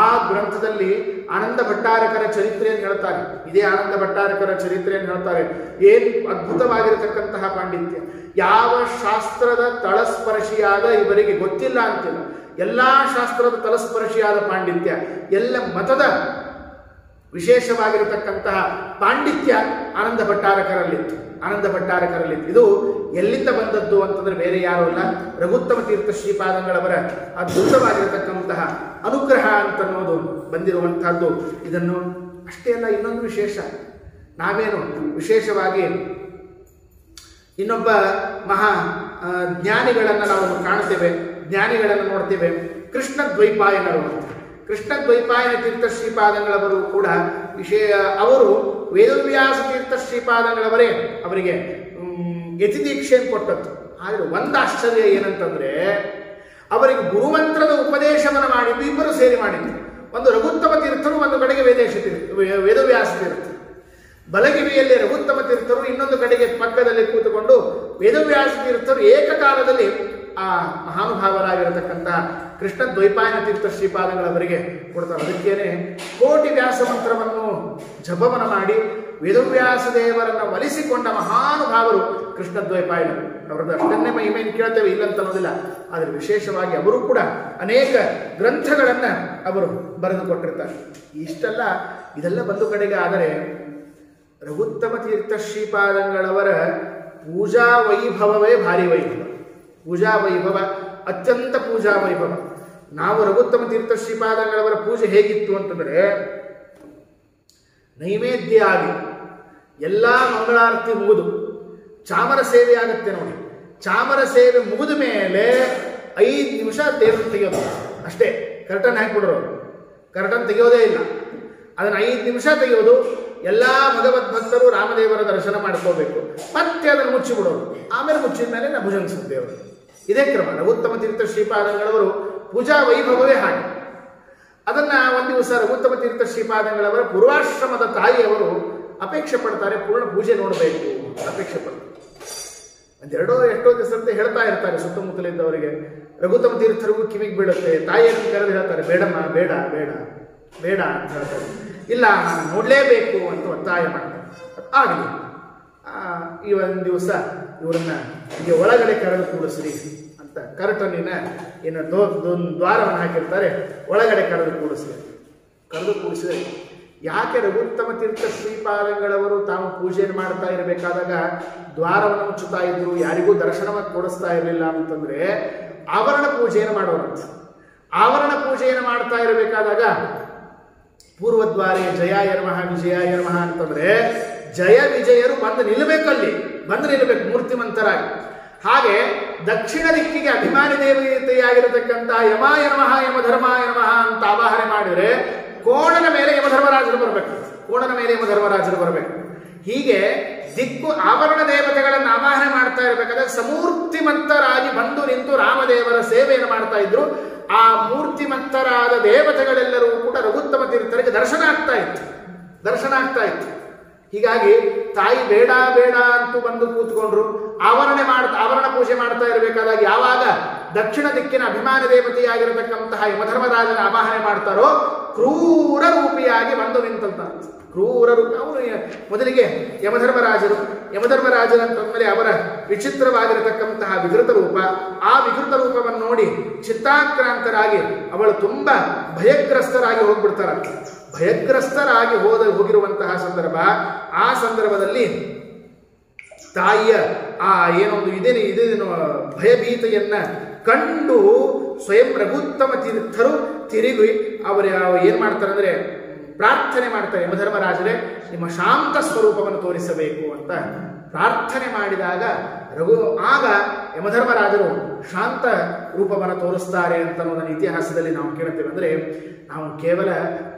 ಆ ಗ್ರಂಥದಲ್ಲಿ ಆನಂದ ಭಟ್ಟಾರಕರ ಚರಿತ್ರೆಯನ್ನು ಹೇಳ್ತಾರೆ. ಇದೇ ಆನಂದ ಭಟ್ಟಾರಕರ ಚರಿತ್ರೆಯನ್ನು ಹೇಳ್ತಾರೆ. ಏನು ಅದ್ಭುತವಾಗಿರತಕ್ಕಂತಹ ಪಾಂಡಿತ್ಯ! ಯಾವ ಶಾಸ್ತ್ರದ ತಳಸ್ಪರ್ಶಿಯಾದ ಇವರಿಗೆ ಗೊತ್ತಿಲ್ಲ ಅಂತಿಲ್ಲ. ಎಲ್ಲಾ ಶಾಸ್ತ್ರದ ತಳಸ್ಪರ್ಶಿಯಾದ ಪಾಂಡಿತ್ಯ, ಎಲ್ಲ ಮತದ ವಿಶೇಷವಾಗಿರತಕ್ಕಂತಹ ಪಾಂಡಿತ್ಯ ಆನಂದ ಭಟ್ಟಾರಕರಲ್ಲಿತ್ತು. ಆನಂದ ಭಟ್ಟಾರಕರಲ್ಲಿತ್ತು. ಇದು ಎಲ್ಲಿಂದ ಬಂದದ್ದು ಅಂತಂದ್ರೆ ಬೇರೆ ಯಾರೂ ಅಲ್ಲ, ರಘುತ್ತಮ ತೀರ್ಥ ಶ್ರೀಪಾದಂಗಳವರ ಅದ್ಭುತವಾಗಿರತಕ್ಕಂತಹ ಅನುಗ್ರಹ ಅಂತನ್ನೋದು ಬಂದಿರುವಂತಹದ್ದು. ಇದನ್ನು ಅಷ್ಟೇ ಅಲ್ಲ, ಇನ್ನೊಂದು ವಿಶೇಷ, ನಾವೇನು ವಿಶೇಷವಾಗಿ ಇನ್ನೊಬ್ಬ ಮಹಾ ಜ್ಞಾನಿಗಳನ್ನು ನಾವು ಕಾಣ್ತೇವೆ, ಜ್ಞಾನಿಗಳನ್ನು ನೋಡ್ತೇವೆ, ಕೃಷ್ಣ ದ್ವೈಪಾಯನರು ಅಂತ. ಕೃಷ್ಣ ದ್ವೈಪಾಯನ ತೀರ್ಥ ಶ್ರೀಪಾದಂಗಳವರು ಕೂಡ ಅವರು ವೇದವ್ಯಾಸ ತೀರ್ಥ ಶ್ರೀಪಾದಂಗಳವರೇ ಅವರಿಗೆ ಯತಿದೀಕ್ಷೆಯನ್ನು ಕೊಟ್ಟದ್ದು. ಆದರೆ ಒಂದು ಆಶ್ಚರ್ಯ ಏನಂತಂದ್ರೆ, ಅವರಿಗೆ ಗುರುಮಂತ್ರದ ಉಪದೇಶವನ್ನು ಮಾಡಿದ್ದು ಇಬ್ಬರು ಸೇರಿ ಮಾಡಿದ್ರು. ಒಂದು ರಘುತ್ತಮ ತೀರ್ಥರು, ಒಂದು ಕಡೆಗೆ ವೇದವ್ಯಾಸ ತೀರ್ಥರು. ಬಲಗಿರಿಯಲ್ಲಿ ರಘುತ್ತಮ ತೀರ್ಥರು, ಇನ್ನೊಂದು ಕಡೆಗೆ ಪಕ್ಕದಲ್ಲಿ ಕೂತುಕೊಂಡು ವೇದವ್ಯಾಸ ತೀರ್ಥರು ಏಕಕಾಲದಲ್ಲಿ ಆ ಮಹಾನುಭಾವರಾಗಿರತಕ್ಕಂತಹ ಕೃಷ್ಣ ದ್ವೈಪಾಯನ ತೀರ್ಥ ಶ್ರೀಪಾದಂಗಳವರಿಗೆ ಕೊಡ್ತಾರೆ. ಅದಕ್ಕೇನೆ ಕೋಟಿ ವ್ಯಾಸ ಮಂತ್ರವನ್ನು ಜಪವನ್ನು ಮಾಡಿ ವೇದವ್ಯಾಸ ದೇವರನ್ನು ಒಲಿಸಿಕೊಂಡ ಮಹಾನುಭಾವರು ಕೃಷ್ಣ ದ್ವೈಪಾಯನರು. ಅವರದ್ದು ಅಷ್ಟನ್ನೇ ಮಹಿಮೆಯನ್ನು ಕೇಳ್ತೇವೆ, ಇಲ್ಲಂತ ಅನ್ನೋದಿಲ್ಲ. ಆದರೆ ವಿಶೇಷವಾಗಿ ಅವರು ಕೂಡ ಅನೇಕ ಗ್ರಂಥಗಳನ್ನು ಅವರು ಬರೆದುಕೊಟ್ಟಿರ್ತಾರೆ. ಇಷ್ಟೆಲ್ಲ ಇದೆಲ್ಲ ಒಂದು ಕಡೆಗೆ. ಆದರೆ ರಘುತ್ತಮ ತೀರ್ಥ ಶ್ರೀಪಾದಂಗಳವರ ಪೂಜಾ ವೈಭವವೇ ಭಾರಿ ವೈಭವ. ಪೂಜಾ ವೈಭವ, ಅತ್ಯಂತ ಪೂಜಾ ವೈಭವ. ನಾವು ರಘುತ್ತಮ ತೀರ್ಥ ಶ್ರೀಪಾದಂಗಳವರ ಪೂಜೆ ಹೇಗಿತ್ತು ಅಂತಂದರೆ, ನೈವೇದ್ಯ ಆಗಿ ಎಲ್ಲ ಮಂಗಳಾರತಿ ಮುಗಿದು ಚಾಮರ ಸೇವೆ ಆಗುತ್ತೆ ನೋಡಿ. ಚಾಮರ ಸೇವೆ ಮುಗಿದ ಮೇಲೆ 5 ನಿಮಿಷ ದೇವರು ತೆಗೆಯೋದು ಅಷ್ಟೇ. ಕರ್ಟನ್ ಹಾಕಿಬಿಡೋರು, ಕರ್ಟನ್ ತೆಗೆಯೋದೇ ಇಲ್ಲ. ಅದನ್ನು 5 ನಿಮಿಷ ತೆಗೆಯೋದು. ಎಲ್ಲ ಭಗವದ್ಭಕ್ತರು ರಾಮದೇವರ ದರ್ಶನ ಮಾಡ್ಕೋಬೇಕು, ಮತ್ತೆ ಅದನ್ನು ಮುಚ್ಚಿಬಿಡೋರು. ಆಮೇಲೆ ಮುಚ್ಚಿದ ಮೇಲೆ ನಾವು ಭುಜಂಗಿಸುತ್ತೆ ದೇವರು. ಇದೇ ಕ್ರಮ. ರಘುತ್ತಮ ತೀರ್ಥ ಶ್ರೀಪಾದಂಗಳವರು ಪೂಜಾ ವೈಭವವೇ ಹಾಗೆ. ಅದನ್ನ ಒಂದು ದಿವಸ ರಘುತ್ತಮ ತೀರ್ಥ ಶ್ರೀಪಾದಂಗಳವರ ಪೂರ್ವಾಶ್ರಮದ ತಾಯಿಯವರು ಅಪೇಕ್ಷೆ ಪಡ್ತಾರೆ, ಪೂರ್ಣ ಪೂಜೆ ನೋಡಬೇಕು ಅಪೇಕ್ಷೆ ಪಡ್ತಾರೆ. ಒಂದೆರಡೋ ಎಷ್ಟೋ ದಿವಸ ಅಂತ ಹೇಳ್ತಾ ಇರ್ತಾರೆ ಸುತ್ತಮುತ್ತಲಿದ್ದವರಿಗೆ. ರಘುತ್ತಮ ತೀರ್ಥರಿಗೂ ಕಿವಿಗೆ ಬೀಳುತ್ತೆ. ತಾಯಿಯನ್ನು ಕರೆದು ಹೇಳ್ತಾರೆ, ಬೇಡಮ್ಮ, ಬೇಡ ಬೇಡ ಬೇಡ ಅಂತ ಹೇಳ್ತಾರೆ. ಇಲ್ಲ, ನಾನು ನೋಡಲೇಬೇಕು ಅಂತ ಒತ್ತಾಯ ಮಾಡ್ತಾರೆ. ಆಗಲಿ, ಈ ಒಂದು ದಿವಸ ಇವರನ್ನ ಹೀಗೆ ಒಳಗಡೆ ಕರೆದು ಕೂಡಿಸ್ರಿ ಅಂತ ಕರ್ಟನಿನ ಏನು ದ್ವಾರವನ್ನು ಹಾಕಿರ್ತಾರೆ, ಒಳಗಡೆ ಕರೆದು ಕೂಡಿಸಿದ್ರೆ ಯಾಕೆ ರಘುತ್ತಮ ತೀರ್ಥ ಶ್ರೀಪಾದಂಗಳವರು ತಾವು ಪೂಜೆಯನ್ನು ಮಾಡ್ತಾ ಇರಬೇಕಾದಾಗ ದ್ವಾರವನ್ನು ಮುಚ್ಚುತ್ತಾ ಇದ್ರು, ಯಾರಿಗೂ ದರ್ಶನವನ್ನು ಕೊಡಿಸ್ತಾ ಇರಲಿಲ್ಲ ಅಂತಂದ್ರೆ ಆವರಣ ಪೂಜೆಯನ್ನು ಮಾಡೋರಂತ. ಆವರಣ ಪೂಜೆಯನ್ನು ಮಾಡ್ತಾ ಇರಬೇಕಾದಾಗ ಪೂರ್ವದ್ವಾರೆ ಜಯಾಯ ನಮಃ ವಿಜಯಾಯ ನಮಃ ಅಂತಂದ್ರೆ ಜಯ ವಿಜಯರು ಬಂದು ನಿಲ್ಲಬೇಕಲ್ಲಿ, ಬಂದು ನಿಲ್ಲಬೇಕು ಮೂರ್ತಿಮಂತರಾಗಿ. ಹಾಗೆ ದಕ್ಷಿಣ ದಿಕ್ಕಿಗೆ ಅಭಿಮಾನಿ ದೇವತೆಯಾಗಿರತಕ್ಕಂತಹ ಯಮಾಯ ನಮಃ ಯಮಧರ್ಮಾಯ ನಮಃ ಅಂತ ಆವಾಹನೆ ಮಾಡಿದರೆ ಕೋಣನ ಮೇಲೆ ಯಮಧರ್ಮರಾಜರು ಬರಬೇಕು, ಕೋಣನ ಮೇಲೆ ಯಮಧರ್ಮರಾಜರು ಬರಬೇಕು. ಹೀಗೆ ದಿಕ್ಕು ಆವರಣ ದೇವತೆಗಳನ್ನು ಆವಾಹನೆ ಮಾಡ್ತಾ ಇರಬೇಕಾದ್ರೆ ಸಮೂರ್ತಿಮಂತರಾಗಿ ಬಂದು ನಿಂತು ರಾಮದೇವರ ಸೇವೆಯನ್ನು ಮಾಡ್ತಾ ಇದ್ರು. ಆ ಮೂರ್ತಿಮಂತರಾದ ದೇವತೆಗಳೆಲ್ಲರೂ ಕೂಡ ರಘುತ್ತಮ ತೀರ್ಥರಿಗೆ ದರ್ಶನ ಆಗ್ತಾ ಇತ್ತು. ಹೀಗಾಗಿ ತಾಯಿ ಬೇಡ ಬೇಡ ಅಂತೂ ಬಂದು ಕೂತ್ಕೊಂಡ್ರು. ಆವರಣ ಪೂಜೆ ಮಾಡ್ತಾ ಇರಬೇಕಾದಾಗ ಯಾವಾಗ ದಕ್ಷಿಣ ದಿಕ್ಕಿನ ಅಭಿಮಾನ ದೇವತೆಯಾಗಿರತಕ್ಕಂತಹ ಯಮಧರ್ಮರಾಜನ ಆವಾಹನೆ ಮಾಡ್ತಾರೋ ಕ್ರೂರ ರೂಪಿಯಾಗಿ ಬಂದು ನಿಂತಂತ. ಕ್ರೂರ ರೂಪ ಅವರು ಮೊದಲಿಗೆ ಯಮಧರ್ಮರಾಜರಂತಂದ್ರೆ ಅವರ ವಿಚಿತ್ರವಾಗಿರತಕ್ಕಂತಹ ವಿಕೃತ ರೂಪ. ಆ ವಿಕೃತ ರೂಪವನ್ನು ನೋಡಿ ಚಿತ್ತಾಕ್ರಾಂತರಾಗಿ ಅವಳು ತುಂಬಾ ಭಯಗ್ರಸ್ತರಾಗಿ ಹೋಗ್ಬಿಡ್ತಾರ. ಭಯಗ್ರಸ್ತರಾಗಿ ಹೋಗಿರುವಂತಹ ಸಂದರ್ಭ, ಆ ಸಂದರ್ಭದಲ್ಲಿ ತಾಯಿಯ ಆ ಏನೊಂದು ಇದೇನು ಭಯಭೀತೆಯನ್ನ ಕಂಡು ಸ್ವಯಂ ರಘುತ್ತಮ ತೀರ್ಥರು ತಿರುಗಿ ಅವರು ಏನ್ ಮಾಡ್ತಾರೆ ಅಂದ್ರೆ ಪ್ರಾರ್ಥನೆ ಮಾಡ್ತಾರೆ, ಯಮಧರ್ಮರಾಜರೇ ನಿಮ್ಮ ಶಾಂತ ಸ್ವರೂಪವನ್ನು ತೋರಿಸಬೇಕು ಅಂತ ಪ್ರಾರ್ಥನೆ ಮಾಡಿದಾಗ ಆಗ ಯಮಧರ್ಮರಾಜರು ಶಾಂತ ರೂಪವನ್ನು ತೋರಿಸ್ತಾರೆ ಅಂತ ಅನ್ನೋದನ್ನ ಇತಿಹಾಸದಲ್ಲಿ ನಾವು ಕೇಳ್ತೇವೆ. ಅಂದರೆ ನಾವು ಕೇವಲ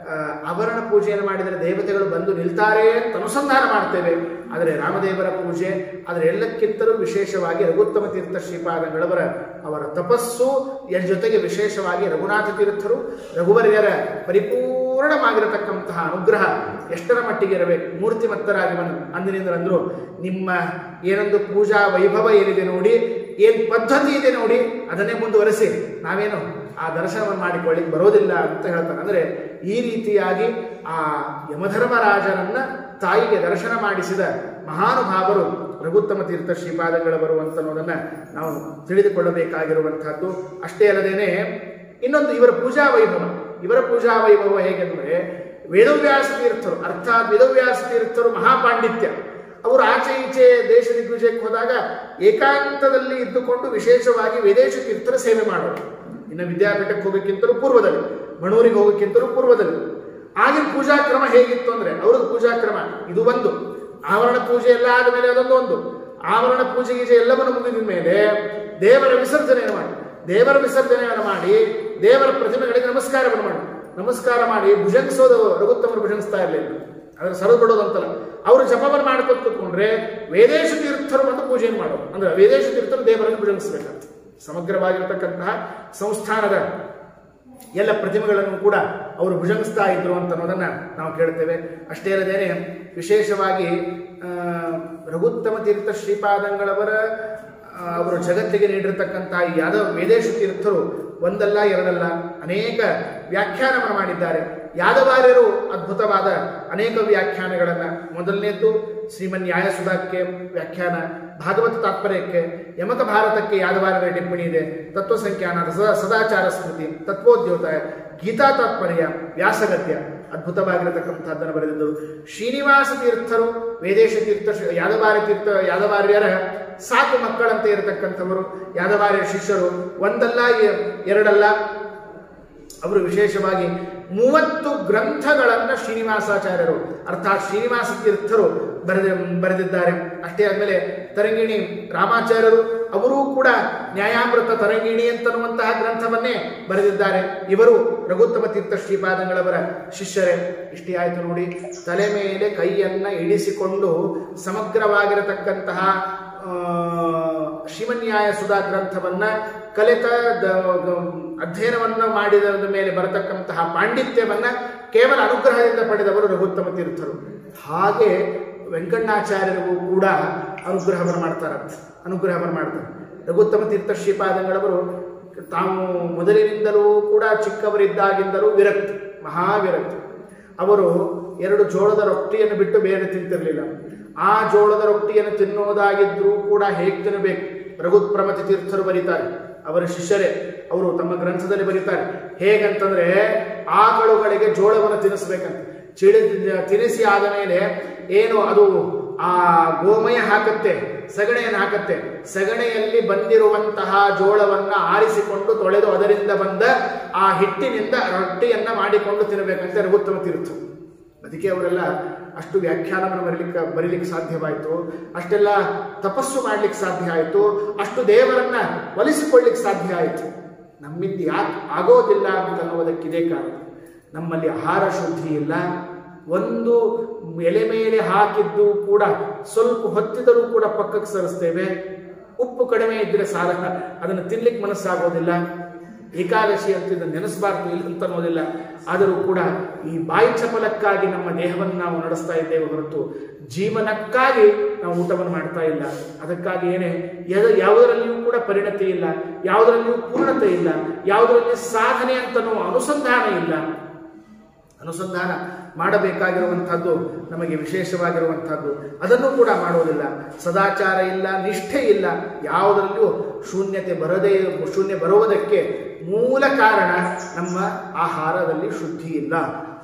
ಆಭರಣ ಪೂಜೆಯನ್ನು ಮಾಡಿದರೆ ದೇವತೆಗಳು ಬಂದು ನಿಲ್ತಾರೆ ಅಂತ ಅನುಸಂಧಾನ ಮಾಡ್ತೇವೆ. ಆದರೆ ರಾಮದೇವರ ಪೂಜೆ, ಅದರ ಎಲ್ಲಕ್ಕಿಂತಲೂ ವಿಶೇಷವಾಗಿ ರಘುತ್ತಮ ತೀರ್ಥ ಶ್ರೀಪಾದಂಗಳವರ ತಪಸ್ಸು, ಜೊತೆಗೆ ವಿಶೇಷವಾಗಿ ರಘುನಾಥ ತೀರ್ಥರು ರಘುವರ್ಯರ ಪರಿಪೂರ್ಣ ಪೂರ್ಣವಾಗಿರತಕ್ಕಂತಹ ಅನುಗ್ರಹ ಎಷ್ಟರ ಮಟ್ಟಿಗೆ ಇರಬೇಕು. ಮೂರ್ತಿಮತ್ತರಾಗಿ ಅಂದಿನಿಂದ ಅಂದ್ರು ನಿಮ್ಮ ಏನೊಂದು ಪೂಜಾ ವೈಭವ ಏನಿದೆ ನೋಡಿ, ಏನ್ ಪದ್ಧತಿ ಇದೆ ನೋಡಿ, ಅದನ್ನೇ ಮುಂದುವರೆಸಿ, ನಾವೇನು ಆ ದರ್ಶನವನ್ನು ಮಾಡಿಕೊಳ್ಳಿಕ್ಕೆ ಬರೋದಿಲ್ಲ ಅಂತ ಹೇಳ್ತಾರೆ. ಅಂದ್ರೆ ಈ ರೀತಿಯಾಗಿ ಆ ಯಮಧರ್ಮರಾಜನನ್ನ ತಾಯಿಗೆ ದರ್ಶನ ಮಾಡಿಸಿದ ಮಹಾನುಭಾವರು ರಘುತ್ತಮ ತೀರ್ಥ ಶ್ರೀಪಾದಗಳವರು ಅಂತ ಅನ್ನೋದನ್ನ ನಾವು ತಿಳಿದುಕೊಳ್ಳಬೇಕಾಗಿರುವಂತಹದ್ದು. ಅಷ್ಟೇ ಅಲ್ಲದೇನೆ ಇನ್ನೊಂದು ಇವರ ಪೂಜಾ ವೈಭವ ಹೇಗೆಂದ್ರೆ, ವೇದವ್ಯಾಸ ತೀರ್ಥರು ಅರ್ಥಾತ್ ವೇದವ್ಯಾಸ ತೀರ್ಥರು ಮಹಾಪಾಂಡಿತ್ಯ. ಅವರು ಆಚೆ ಈಚೆ ದೇಶ ದಿಗ್ವಿಜಯಕ್ಕೆ ಹೋದಾಗ ಏಕಾಂತದಲ್ಲಿ ಇದ್ದುಕೊಂಡು ವಿಶೇಷವಾಗಿ ವೇದೇಶ ತೀರ್ಥರ ಸೇವೆ ಮಾಡೋರು. ಇನ್ನು ವಿದ್ಯಾಪೀಠಕ್ಕೆ ಹೋಗೋಕ್ಕಿಂತಲೂ ಪೂರ್ವದಲ್ಲಿ, ಮಣೂರಿಗೆ ಹೋಗೋಕ್ಕಿಂತಲೂ ಪೂರ್ವದಲ್ಲಿ ಆಗಿನ ಪೂಜಾ ಕ್ರಮ ಹೇಗಿತ್ತು ಅಂದ್ರೆ, ಅವ್ರದ್ದು ಪೂಜಾ ಕ್ರಮ ಇದು ಒಂದು. ಆವರಣ ಪೂಜೆ ಎಲ್ಲ ಆದಮೇಲೆ ಅದೊಂದು ಆವರಣ ಪೂಜೆ ಗೀಜೆ ಎಲ್ಲವನ್ನು ಮುಗಿದ ಮೇಲೆ ದೇವರ ವಿಸರ್ಜನೆಯನ್ನು ಮಾಡಿ ದೇವರ ಪ್ರತಿಮೆಗಳಿಗೆ ನಮಸ್ಕಾರ ಮಾಡಿ ಭುಜಂಗಿಸೋದು. ರಘುತ್ತಮರು ಭುಜಂಗಿಸ್ತಾ ಇರಲಿಲ್ಲ, ಅದ್ರ ಸರದು ಬಿಡೋದಂತಲ್ಲ. ಅವರು ಜಪವನ್ನು ಮಾಡ್ಕೊತ ಕೂತ್ಕೊಂಡ್ರೆ ವೇದೇಶ ತೀರ್ಥರು ಬಂದು ಪೂಜೆಯನ್ನು ಮಾಡೋದು. ಅಂದ್ರೆ ವೇದೇಶ ತೀರ್ಥರು ದೇವರನ್ನು ಭುಜಂಗಿಸ್ಬೇಕಂತ ಸಮಗ್ರವಾಗಿರತಕ್ಕಂತಹ ಸಂಸ್ಥಾನದ ಎಲ್ಲ ಪ್ರತಿಮೆಗಳನ್ನು ಕೂಡ ಅವರು ಭುಜಂಗಿಸ್ತಾ ಇದ್ರು ಅಂತ ಅನ್ನೋದನ್ನ ನಾವು ಕೇಳ್ತೇವೆ. ಅಷ್ಟೇ ಅಲ್ಲದೇನೆ ವಿಶೇಷವಾಗಿ ರಘುತ್ತಮ ತೀರ್ಥ ಶ್ರೀಪಾದಂಗಳವರ ಅವರು ಜಗತ್ತಿಗೆ ನೀಡಿರತಕ್ಕಂತಹ ಯಾದವ ವೇದೇಶ ತೀರ್ಥರು ಒಂದಲ್ಲ ಎರಡಲ್ಲ ಅನೇಕ ವ್ಯಾಖ್ಯಾನವನ್ನು ಮಾಡಿದ್ದಾರೆ. ಯಾದವಾರ್ಯರು ಅದ್ಭುತವಾದ ಅನೇಕ ವ್ಯಾಖ್ಯಾನಗಳನ್ನು, ಮೊದಲನೇದ್ದು ಶ್ರೀಮನ್ ನ್ಯಾಯಸುಧಾಕ್ಕೆ ವ್ಯಾಖ್ಯಾನ, ಭಾಗವತ ತಾತ್ಪರ್ಯಕ್ಕೆ, ಯಮಕ ಭಾರತಕ್ಕೆ ಯಾದವಾರ್ಯರ ಟಿಪ್ಪಣಿ ಇದೆ, ತತ್ವಸಂಖ್ಯಾನ, ಸದಾಚಾರ ಸ್ಮೃತಿ, ತತ್ವೋದ್ಯೋತ, ಗೀತಾ ತಾತ್ಪರ್ಯ, ವ್ಯಾಸಗದ್ಯ ಅದ್ಭುತವಾಗಿರತಕ್ಕಂಥದ್ದನ್ನು ಬರೆದಿದ್ದರು. ಶ್ರೀನಿವಾಸ ತೀರ್ಥರು ವೇದೇಶ ತೀರ್ಥ ಯಾದವಾರ್ಯರ ಸಾಕು ಮಕ್ಕಳಂತೆ ಇರತಕ್ಕಂಥವರು, ಯಾದವಾರ್ಯರ ಶಿಷ್ಯರು ಒಂದಲ್ಲ ಎರಡಲ್ಲ. ಅವರು ವಿಶೇಷವಾಗಿ 30 ಗ್ರಂಥಗಳನ್ನು ಶ್ರೀನಿವಾಸಾಚಾರ್ಯರು ಅರ್ಥಾತ್ ಶ್ರೀನಿವಾಸ ತೀರ್ಥರು ಬರೆದಿದ್ದಾರೆ. ಅಷ್ಟೇ ಆದ್ಮೇಲೆ ತರಂಗಿಣಿ ರಾಮಾಚಾರ್ಯರು ಅವರೂ ಕೂಡ ನ್ಯಾಯಾಮೃತ ತರಂಗಿಣಿ ಅಂತನ್ನುವಂತಹ ಗ್ರಂಥವನ್ನೇ ಬರೆದಿದ್ದಾರೆ. ಇವರು ರಘುತ್ತಮ ತೀರ್ಥ ಶ್ರೀಪಾದಂಗಳವರ ಶಿಷ್ಯರೇ. ಇಷ್ಟೇ ಆಯ್ತು ನೋಡಿ, ತಲೆ ಮೇಲೆ ಕೈಯನ್ನ ಇಳಿಸಿಕೊಂಡು ಸಮಗ್ರವಾಗಿರತಕ್ಕಂತಹ ಶ್ರೀಮನ್ಯಾಯ ಸುಧಾ ಗ್ರಂಥವನ್ನ ಕಲಿತ ಅಧ್ಯಯನವನ್ನು ಮಾಡಿದ ಮೇಲೆ ಬರತಕ್ಕಂತಹ ಪಾಂಡಿತ್ಯವನ್ನ ಕೇವಲ ಅನುಗ್ರಹದಿಂದ ಪಡೆದವರು ರಘುತ್ತಮ ತೀರ್ಥರು. ಹಾಗೆ ವೆಂಕಣ್ಣಾಚಾರ್ಯರಿಗೂ ಕೂಡ ಅನುಗ್ರಹವನ್ನು ಮಾಡ್ತಾರೆ. ರಘುತ್ತಮ ತೀರ್ಥ ಶ್ರೀಪಾದಂಗಳವರು ತಾವು ಮೊದಲಿನಿಂದಲೂ ಕೂಡ ಚಿಕ್ಕವರಿದ್ದಾಗಿಂದಲೂ ಮಹಾವಿರಕ್ತಿ. ಅವರು 2 ಜೋಳದ ರೊಟ್ಟಿಯನ್ನು ಬಿಟ್ಟು ಬೇರೆ ತಿಂತಿರಲಿಲ್ಲ. ಆ ಜೋಳದ ರೊಟ್ಟಿಯನ್ನು ತಿನ್ನೋದಾಗಿದ್ರೂ ಕೂಡ ಹೇಗೆ ತಿನ್ನಬೇಕು ರಘುತ್ಪ್ರಮತಿ ತೀರ್ಥರು ಬರೀತಾರೆ. ಅವರ ಶಿಷ್ಯರೇ, ಅವರು ತಮ್ಮ ಗ್ರಂಥದಲ್ಲಿ ಬರೀತಾರೆ. ಹೇಗಂತಂದ್ರೆ, ಆಕಳುಗಳಿಗೆ ಜೋಳವನ್ನು ತಿನ್ನಿಸ್ಬೇಕಂತ ತಿನ್ನಿಸಿ ಆದ ಮೇಲೆ ಏನು ಅದು ಆ ಗೋಮಯ ಹಾಕತ್ತೆ, ಸಗಣೆಯನ್ನು ಹಾಕತ್ತೆ. ಸಗಣೆಯಲ್ಲಿ ಬಂದಿರುವಂತಹ ಜೋಳವನ್ನ ಆರಿಸಿಕೊಂಡು ತೊಳೆದು ಅದರಿಂದ ಬಂದ ಆ ಹಿಟ್ಟಿನಿಂದ ರೊಟ್ಟಿಯನ್ನ ಮಾಡಿಕೊಂಡು ತಿನ್ನಬೇಕಂತೆ ರಘುತ್ತಮ ತೀರ್ಥರು. ಅದಕ್ಕೆ ಅವರೆಲ್ಲ ಅಷ್ಟು ವ್ಯಾಖ್ಯಾನವನ್ನು ಬರೀಲಿಕ್ಕೆ ಸಾಧ್ಯವಾಯಿತು, ಅಷ್ಟೆಲ್ಲ ತಪಸ್ಸು ಮಾಡ್ಲಿಕ್ಕೆ ಸಾಧ್ಯ ಆಯಿತು, ಅಷ್ಟು ದೇವರನ್ನ ಒಲಿಸಿಕೊಳ್ಳಿಕ್ಕೆ ಸಾಧ್ಯ ಆಯಿತು. ನಮ್ಮಿಂದ ಯಾಕೆ ಆಗೋದಿಲ್ಲ ಅಂತ ಅನ್ನೋದಕ್ಕಿದೆ ಕಾರಣ. ನಮ್ಮಲ್ಲಿ ಆಹಾರ ಶುದ್ಧಿ ಇಲ್ಲ. ಒಂದು ಎಲೆ ಮೇಲೆ ಹಾಕಿದ್ದು ಕೂಡ ಸ್ವಲ್ಪ ಹೊತ್ತಿದರೂ ಕೂಡ ಪಕ್ಕಕ್ಕೆ ಸರಿಸ್ತೇವೆ. ಉಪ್ಪು ಕಡಿಮೆ ಇದ್ರೆ ಸಾಧಕ ಅದನ್ನು ತಿನ್ಲಿಕ್ಕೆ ಮನಸ್ಸಾಗೋದಿಲ್ಲ. ಏಕಾದಶಿ ಅಂತ ಇದನ್ನು ನೆನೆಸಬಾರ್ದು ಇಲ್ಲ ಅಂತ ಅನ್ನೋದಿಲ್ಲ. ಆದರೂ ಕೂಡ ಈ ಬಾಯಿ ಚಪಲಕ್ಕಾಗಿ ನಮ್ಮ ದೇಹವನ್ನು ನಾವು ನಡೆಸ್ತಾ ಇದ್ದೇವೆ ಹೊರತು ಜೀವನಕ್ಕಾಗಿ ನಾವು ಊಟವನ್ನು ಮಾಡ್ತಾ ಇಲ್ಲ. ಅದಕ್ಕಾಗಿ ಯಾವುದರಲ್ಲಿಯೂ ಕೂಡ ಪರಿಣತಿ ಇಲ್ಲ, ಯಾವುದರಲ್ಲಿಯೂ ಪೂರ್ಣತೆ ಇಲ್ಲ, ಯಾವುದರಲ್ಲಿ ಸಾಧನೆ ಅಂತನೋ ಅನುಸಂಧಾನ ಇಲ್ಲ. ಅನುಸಂಧಾನ ಮಾಡಬೇಕಾಗಿರುವಂಥದ್ದು ನಮಗೆ ವಿಶೇಷವಾಗಿರುವಂಥದ್ದು, ಅದನ್ನು ಕೂಡ ಮಾಡೋದಿಲ್ಲ. ಸದಾಚಾರ ಇಲ್ಲ, ನಿಷ್ಠೆ ಇಲ್ಲ, ಯಾವುದರಲ್ಲಿಯೂ ಶೂನ್ಯ ಬರುವುದಕ್ಕೆ ಮೂಲ ಕಾರಣ ನಮ್ಮ ಆಹಾರದಲ್ಲಿ ಶುದ್ಧಿ ಇಲ್ಲ.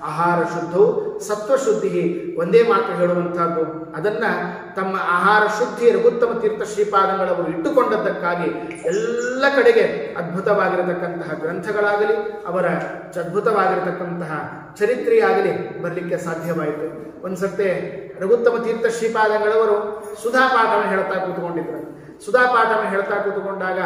ಆಹಾರ ಶುದ್ಧವು ಸತ್ವಶುದ್ಧಿ ಒಂದೇ ಮಾತು ಹೇಳುವಂತಹದ್ದು. ಅದನ್ನ ತಮ್ಮ ಆಹಾರ ಶುದ್ಧಿ ರಘುತ್ತಮ ತೀರ್ಥ ಶ್ರೀಪಾದಂಗಳವರು ಇಟ್ಟುಕೊಂಡದ್ದಕ್ಕಾಗಿ ಎಲ್ಲ ಕಡೆಗೆ ಅದ್ಭುತವಾಗಿರತಕ್ಕಂತಹ ಗ್ರಂಥಗಳಾಗಲಿ, ಅವರ ಅದ್ಭುತವಾಗಿರತಕ್ಕಂತಹ ಚರಿತ್ರೆಯಾಗಲಿ ಬರಲಿಕ್ಕೆ ಸಾಧ್ಯವಾಯಿತು. ಒಂದ್ಸರ್ತೆ ರಘುತ್ತಮ ತೀರ್ಥ ಶ್ರೀಪಾದಂಗಳವರು ಸುಧಾಪಾಠವನ್ನು ಹೇಳ್ತಾ ಕೂತ್ಕೊಂಡಿದ್ರು. ಸುಧಾಪಾಠವನ್ನು ಹೇಳ್ತಾ ಕೂತ್ಕೊಂಡಾಗ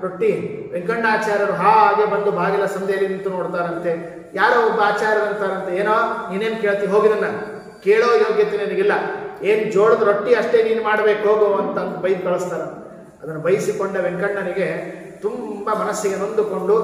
ರೊಟ್ಟಿ ವೆಂಕಣ್ಣಾಚಾರ್ಯರು ಹಾಗೆ ಬಂದು ಬಾಗಿಲ ಸಂಧೆಯಲ್ಲಿ ನಿಂತು ನೋಡ್ತಾರಂತೆ. ಯಾರೋ ಒಬ್ಬ ಆಚಾರ್ಯರಂತಾರಂತೆ, ಏನೋ ನೀನೇನು ಕೇಳ್ತಿ, ಹೋಗಿದನ್ನ ಕೇಳೋ ಯೋಗ್ಯತೆ ನಿನಗಿಲ್ಲ, ಏನ್ ಜೋಳದ ರೊಟ್ಟಿ ಅಷ್ಟೇ ನೀನು ಮಾಡ್ಬೇಕು ಹೋಗು ಅಂತ ಬೈದು ಕಳಿಸ್ತಾರ. ಅದನ್ನು ಬಯಸಿಕೊಂಡ ವೆಂಕಣ್ಣನಿಗೆ ತುಂಬಾ ಮನಸ್ಸಿಗೆ ನೊಂದುಕೊಂಡು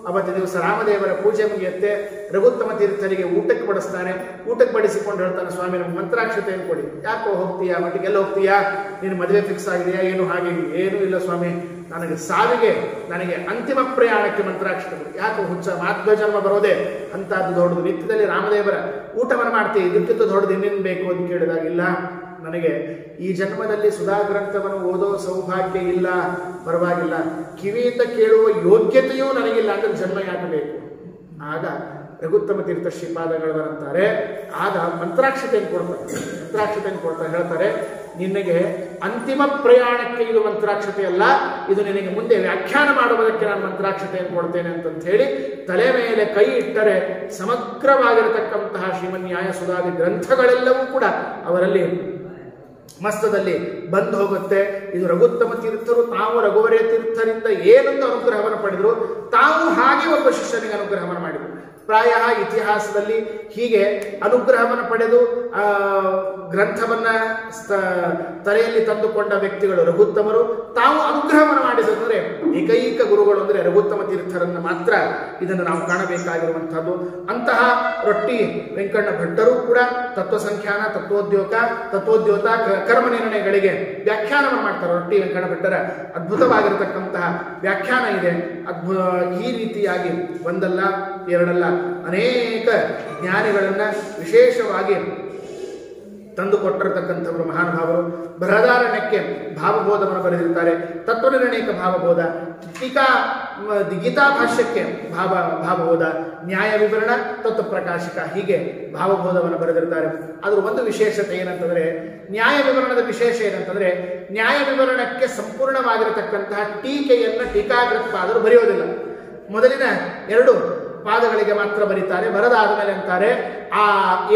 ಅವತ್ತು ದಿವಸ ರಾಮದೇವರ ಪೂಜೆ ಮುಗಿಯುತ್ತೆ. ರಘುತ್ತಮ ತೀರ್ಥರಿಗೆ ಊಟಕ್ಕೆ ಬಡಿಸ್ತಾನೆ. ಊಟಕ್ಕೆ ಬಡಿಸಿಕೊಂಡು ಹೇಳ್ತಾನೆ, ಸ್ವಾಮಿ ನಮ್ಗೆ ಮಂತ್ರಾಕ್ಷತೆಯನ್ನು ಕೊಡಿ. ಯಾಕೋ ಹೋಗ್ತೀಯಾ, ಮಟ್ಟಿಗೆಲ್ಲ ಹೋಗ್ತೀಯಾ, ನೀನು ಮದುವೆ ಫಿಕ್ಸ್ ಆಗಿದೆಯಾ, ಏನು ಹಾಗೆ ಏನೂ ಇಲ್ಲ ಸ್ವಾಮಿ, ನನಗೆ ಸಾವಿಗೆ, ನನಗೆ ಅಂತಿಮ ಪ್ರಯಾಣಕ್ಕೆ ಮಂತ್ರಾಕ್ಷತೆ ಕೊಡಿ. ಯಾಕೋ ಹುಚ್ಚ, ಮಾಧ್ವ ಜನ್ಮ ಬರೋದೇ ಅಂತದ್ದು ದೊಡ್ಡದು, ನಿತ್ಯದಲ್ಲಿ ರಾಮದೇವರ ಊಟವನ್ನು ಮಾಡ್ತೀವಿ, ಇದಕ್ಕಿಂತ ದೊಡ್ಡದು ಇನ್ನೇನು ಬೇಕು ಅಂತ ಕೇಳಿದಾಗಿಲ್ಲ, ನನಗೆ ಈ ಜನ್ಮದಲ್ಲಿ ಸುಧಾ ಗ್ರಂಥವನ್ನು ಓದೋ ಸೌಭಾಗ್ಯ ಇಲ್ಲ, ಪರವಾಗಿಲ್ಲ, ಕಿವಿಯಿಂದ ಕೇಳುವ ಯೋಗ್ಯತೆಯೂ ನನಗಿಲ್ಲ ಅಂದ್ರೆ ಜನ್ಮ ಯಾಕೆ ಬೇಕು. ಆಗ ರಘುತ್ತಮ ತೀರ್ಥ ಶ್ರೀಪಾದಗಳವರಂತಾರೆ, ಆಗ ಮಂತ್ರಾಕ್ಷತೆಯನ್ನು ಕೊಡ್ತಾರೆ, ಹೇಳ್ತಾರೆ, ನಿನಗೆ ಅಂತಿಮ ಪ್ರಯಾಣಕ್ಕೆ ಇದು ಮಂತ್ರಾಕ್ಷತೆ ಅಲ್ಲ, ಇದು ನಿನಗೆ ಮುಂದೆ ವ್ಯಾಖ್ಯಾನ ಮಾಡುವುದಕ್ಕೆ ನಾನು ಮಂತ್ರಾಕ್ಷತೆಯನ್ನು ಕೊಡ್ತೇನೆ ಅಂತ ಹೇಳಿ ತಲೆ ಮೇಲೆ ಕೈ ಇಟ್ಟರೆ ಸಮಗ್ರವಾಗಿರತಕ್ಕಂತಹ ಶ್ರೀಮನ್ಯಾಯ ಸುಧಾದಿ ಗ್ರಂಥಗಳೆಲ್ಲವೂ ಕೂಡ ಅವರಲ್ಲಿ ಮಸ್ತದಲ್ಲಿ ಬಂದು ಹೋಗುತ್ತೆ. ಇದು ರಘುತ್ತಮ ತೀರ್ಥರು ತಾವು ರಘುವರೇ ತೀರ್ಥರಿಂದ ಏನೊಂದು ಅನುಗ್ರಹವನ್ನು ಪಡೆದರು, ತಾವು ಹಾಗೆ ಒಬ್ಬ ಶಿಷ್ಯನಿಗೆ ಅನುಗ್ರಹವನ್ನು ಮಾಡಿದರು. ಪ್ರಾಯ ಇತಿಹಾಸದಲ್ಲಿ ಹೀಗೆ ಅನುಗ್ರಹವನ್ನು ಪಡೆದು ಗ್ರಂಥವನ್ನ ತಲೆಯಲ್ಲಿ ತಂದುಕೊಂಡ ವ್ಯಕ್ತಿಗಳು ರಘುತ್ತಮರು. ತಾವು ಅನುಗ್ರಹವನ್ನು ಮಾಡಿದಂದ್ರೆ ಏಕೈಕ ಗುರುಗಳು ಅಂದರೆ ರಘುತ್ತಮ ತೀರ್ಥರನ್ನು ಮಾತ್ರ ಇದನ್ನು ನಾವು ಕಾಣಬೇಕಾಗಿರುವಂತಹದ್ದು. ಅಂತಹ ರೊಟ್ಟಿ ವೆಂಕಣ್ಣ ಭಟ್ಟರು ಕೂಡ ತತ್ವಸಂಖ್ಯಾನ, ತತ್ವೋದ್ಯೋತ ಕರ್ಮ ನಿರ್ಣಯಗಳಿಗೆ ವ್ಯಾಖ್ಯಾನವನ್ನು ಮಾಡ್ತಾರೆ. ರೊಟ್ಟಿ ವೆಂಕಣ್ಣ ಭಟ್ಟರ ಅದ್ಭುತವಾಗಿರತಕ್ಕಂತಹ ವ್ಯಾಖ್ಯಾನ ಇದೆ. ಈ ರೀತಿಯಾಗಿ ಒಂದಲ್ಲ ಎರಡಲ್ಲ ಅನೇಕ ಜ್ಞಾನಿಗಳನ್ನ ವಿಶೇಷವಾಗಿ ತಂದುಕೊಟ್ಟಿರತಕ್ಕಂಥವರು ಮಹಾನುಭಾವರು. ಬೃಹದಾರಣ್ಯಕ್ಕೆ ಭಾವಬೋಧವನ್ನು ಬರೆದಿರ್ತಾರೆ, ತತ್ವನಿರ್ಣಯಕ ಭಾವಬೋಧ, ಗೀತಾ ಭಾಷ್ಯಕ್ಕೆ ಭಾವಬೋಧ, ನ್ಯಾಯ ವಿವರಣ, ತತ್ವ ಪ್ರಕಾಶಕ, ಹೀಗೆ ಭಾವಬೋಧವನ್ನು ಬರೆದಿರ್ತಾರೆ. ಅದ್ರ ಒಂದು ವಿಶೇಷತೆ ಏನಂತಂದ್ರೆ, ನ್ಯಾಯ ವಿವರಣದ ವಿಶೇಷ ಏನಂತಂದ್ರೆ, ನ್ಯಾಯ ವಿವರಣಕ್ಕೆ ಸಂಪೂರ್ಣವಾಗಿರತಕ್ಕಂತಹ ಟೀಕೆಯನ್ನ ಟೀಕಾಕೃತ್ಪಾದರು ಬರೆಯೋದಿಲ್ಲ. ಮೊದಲಿನ 2 ಪಾದಗಳಿಗೆ ಮಾತ್ರ ಬರೀತಾರೆ. ಬರದಾದ ಮೇಲೆ ಅಂತಾರೆ, ಆ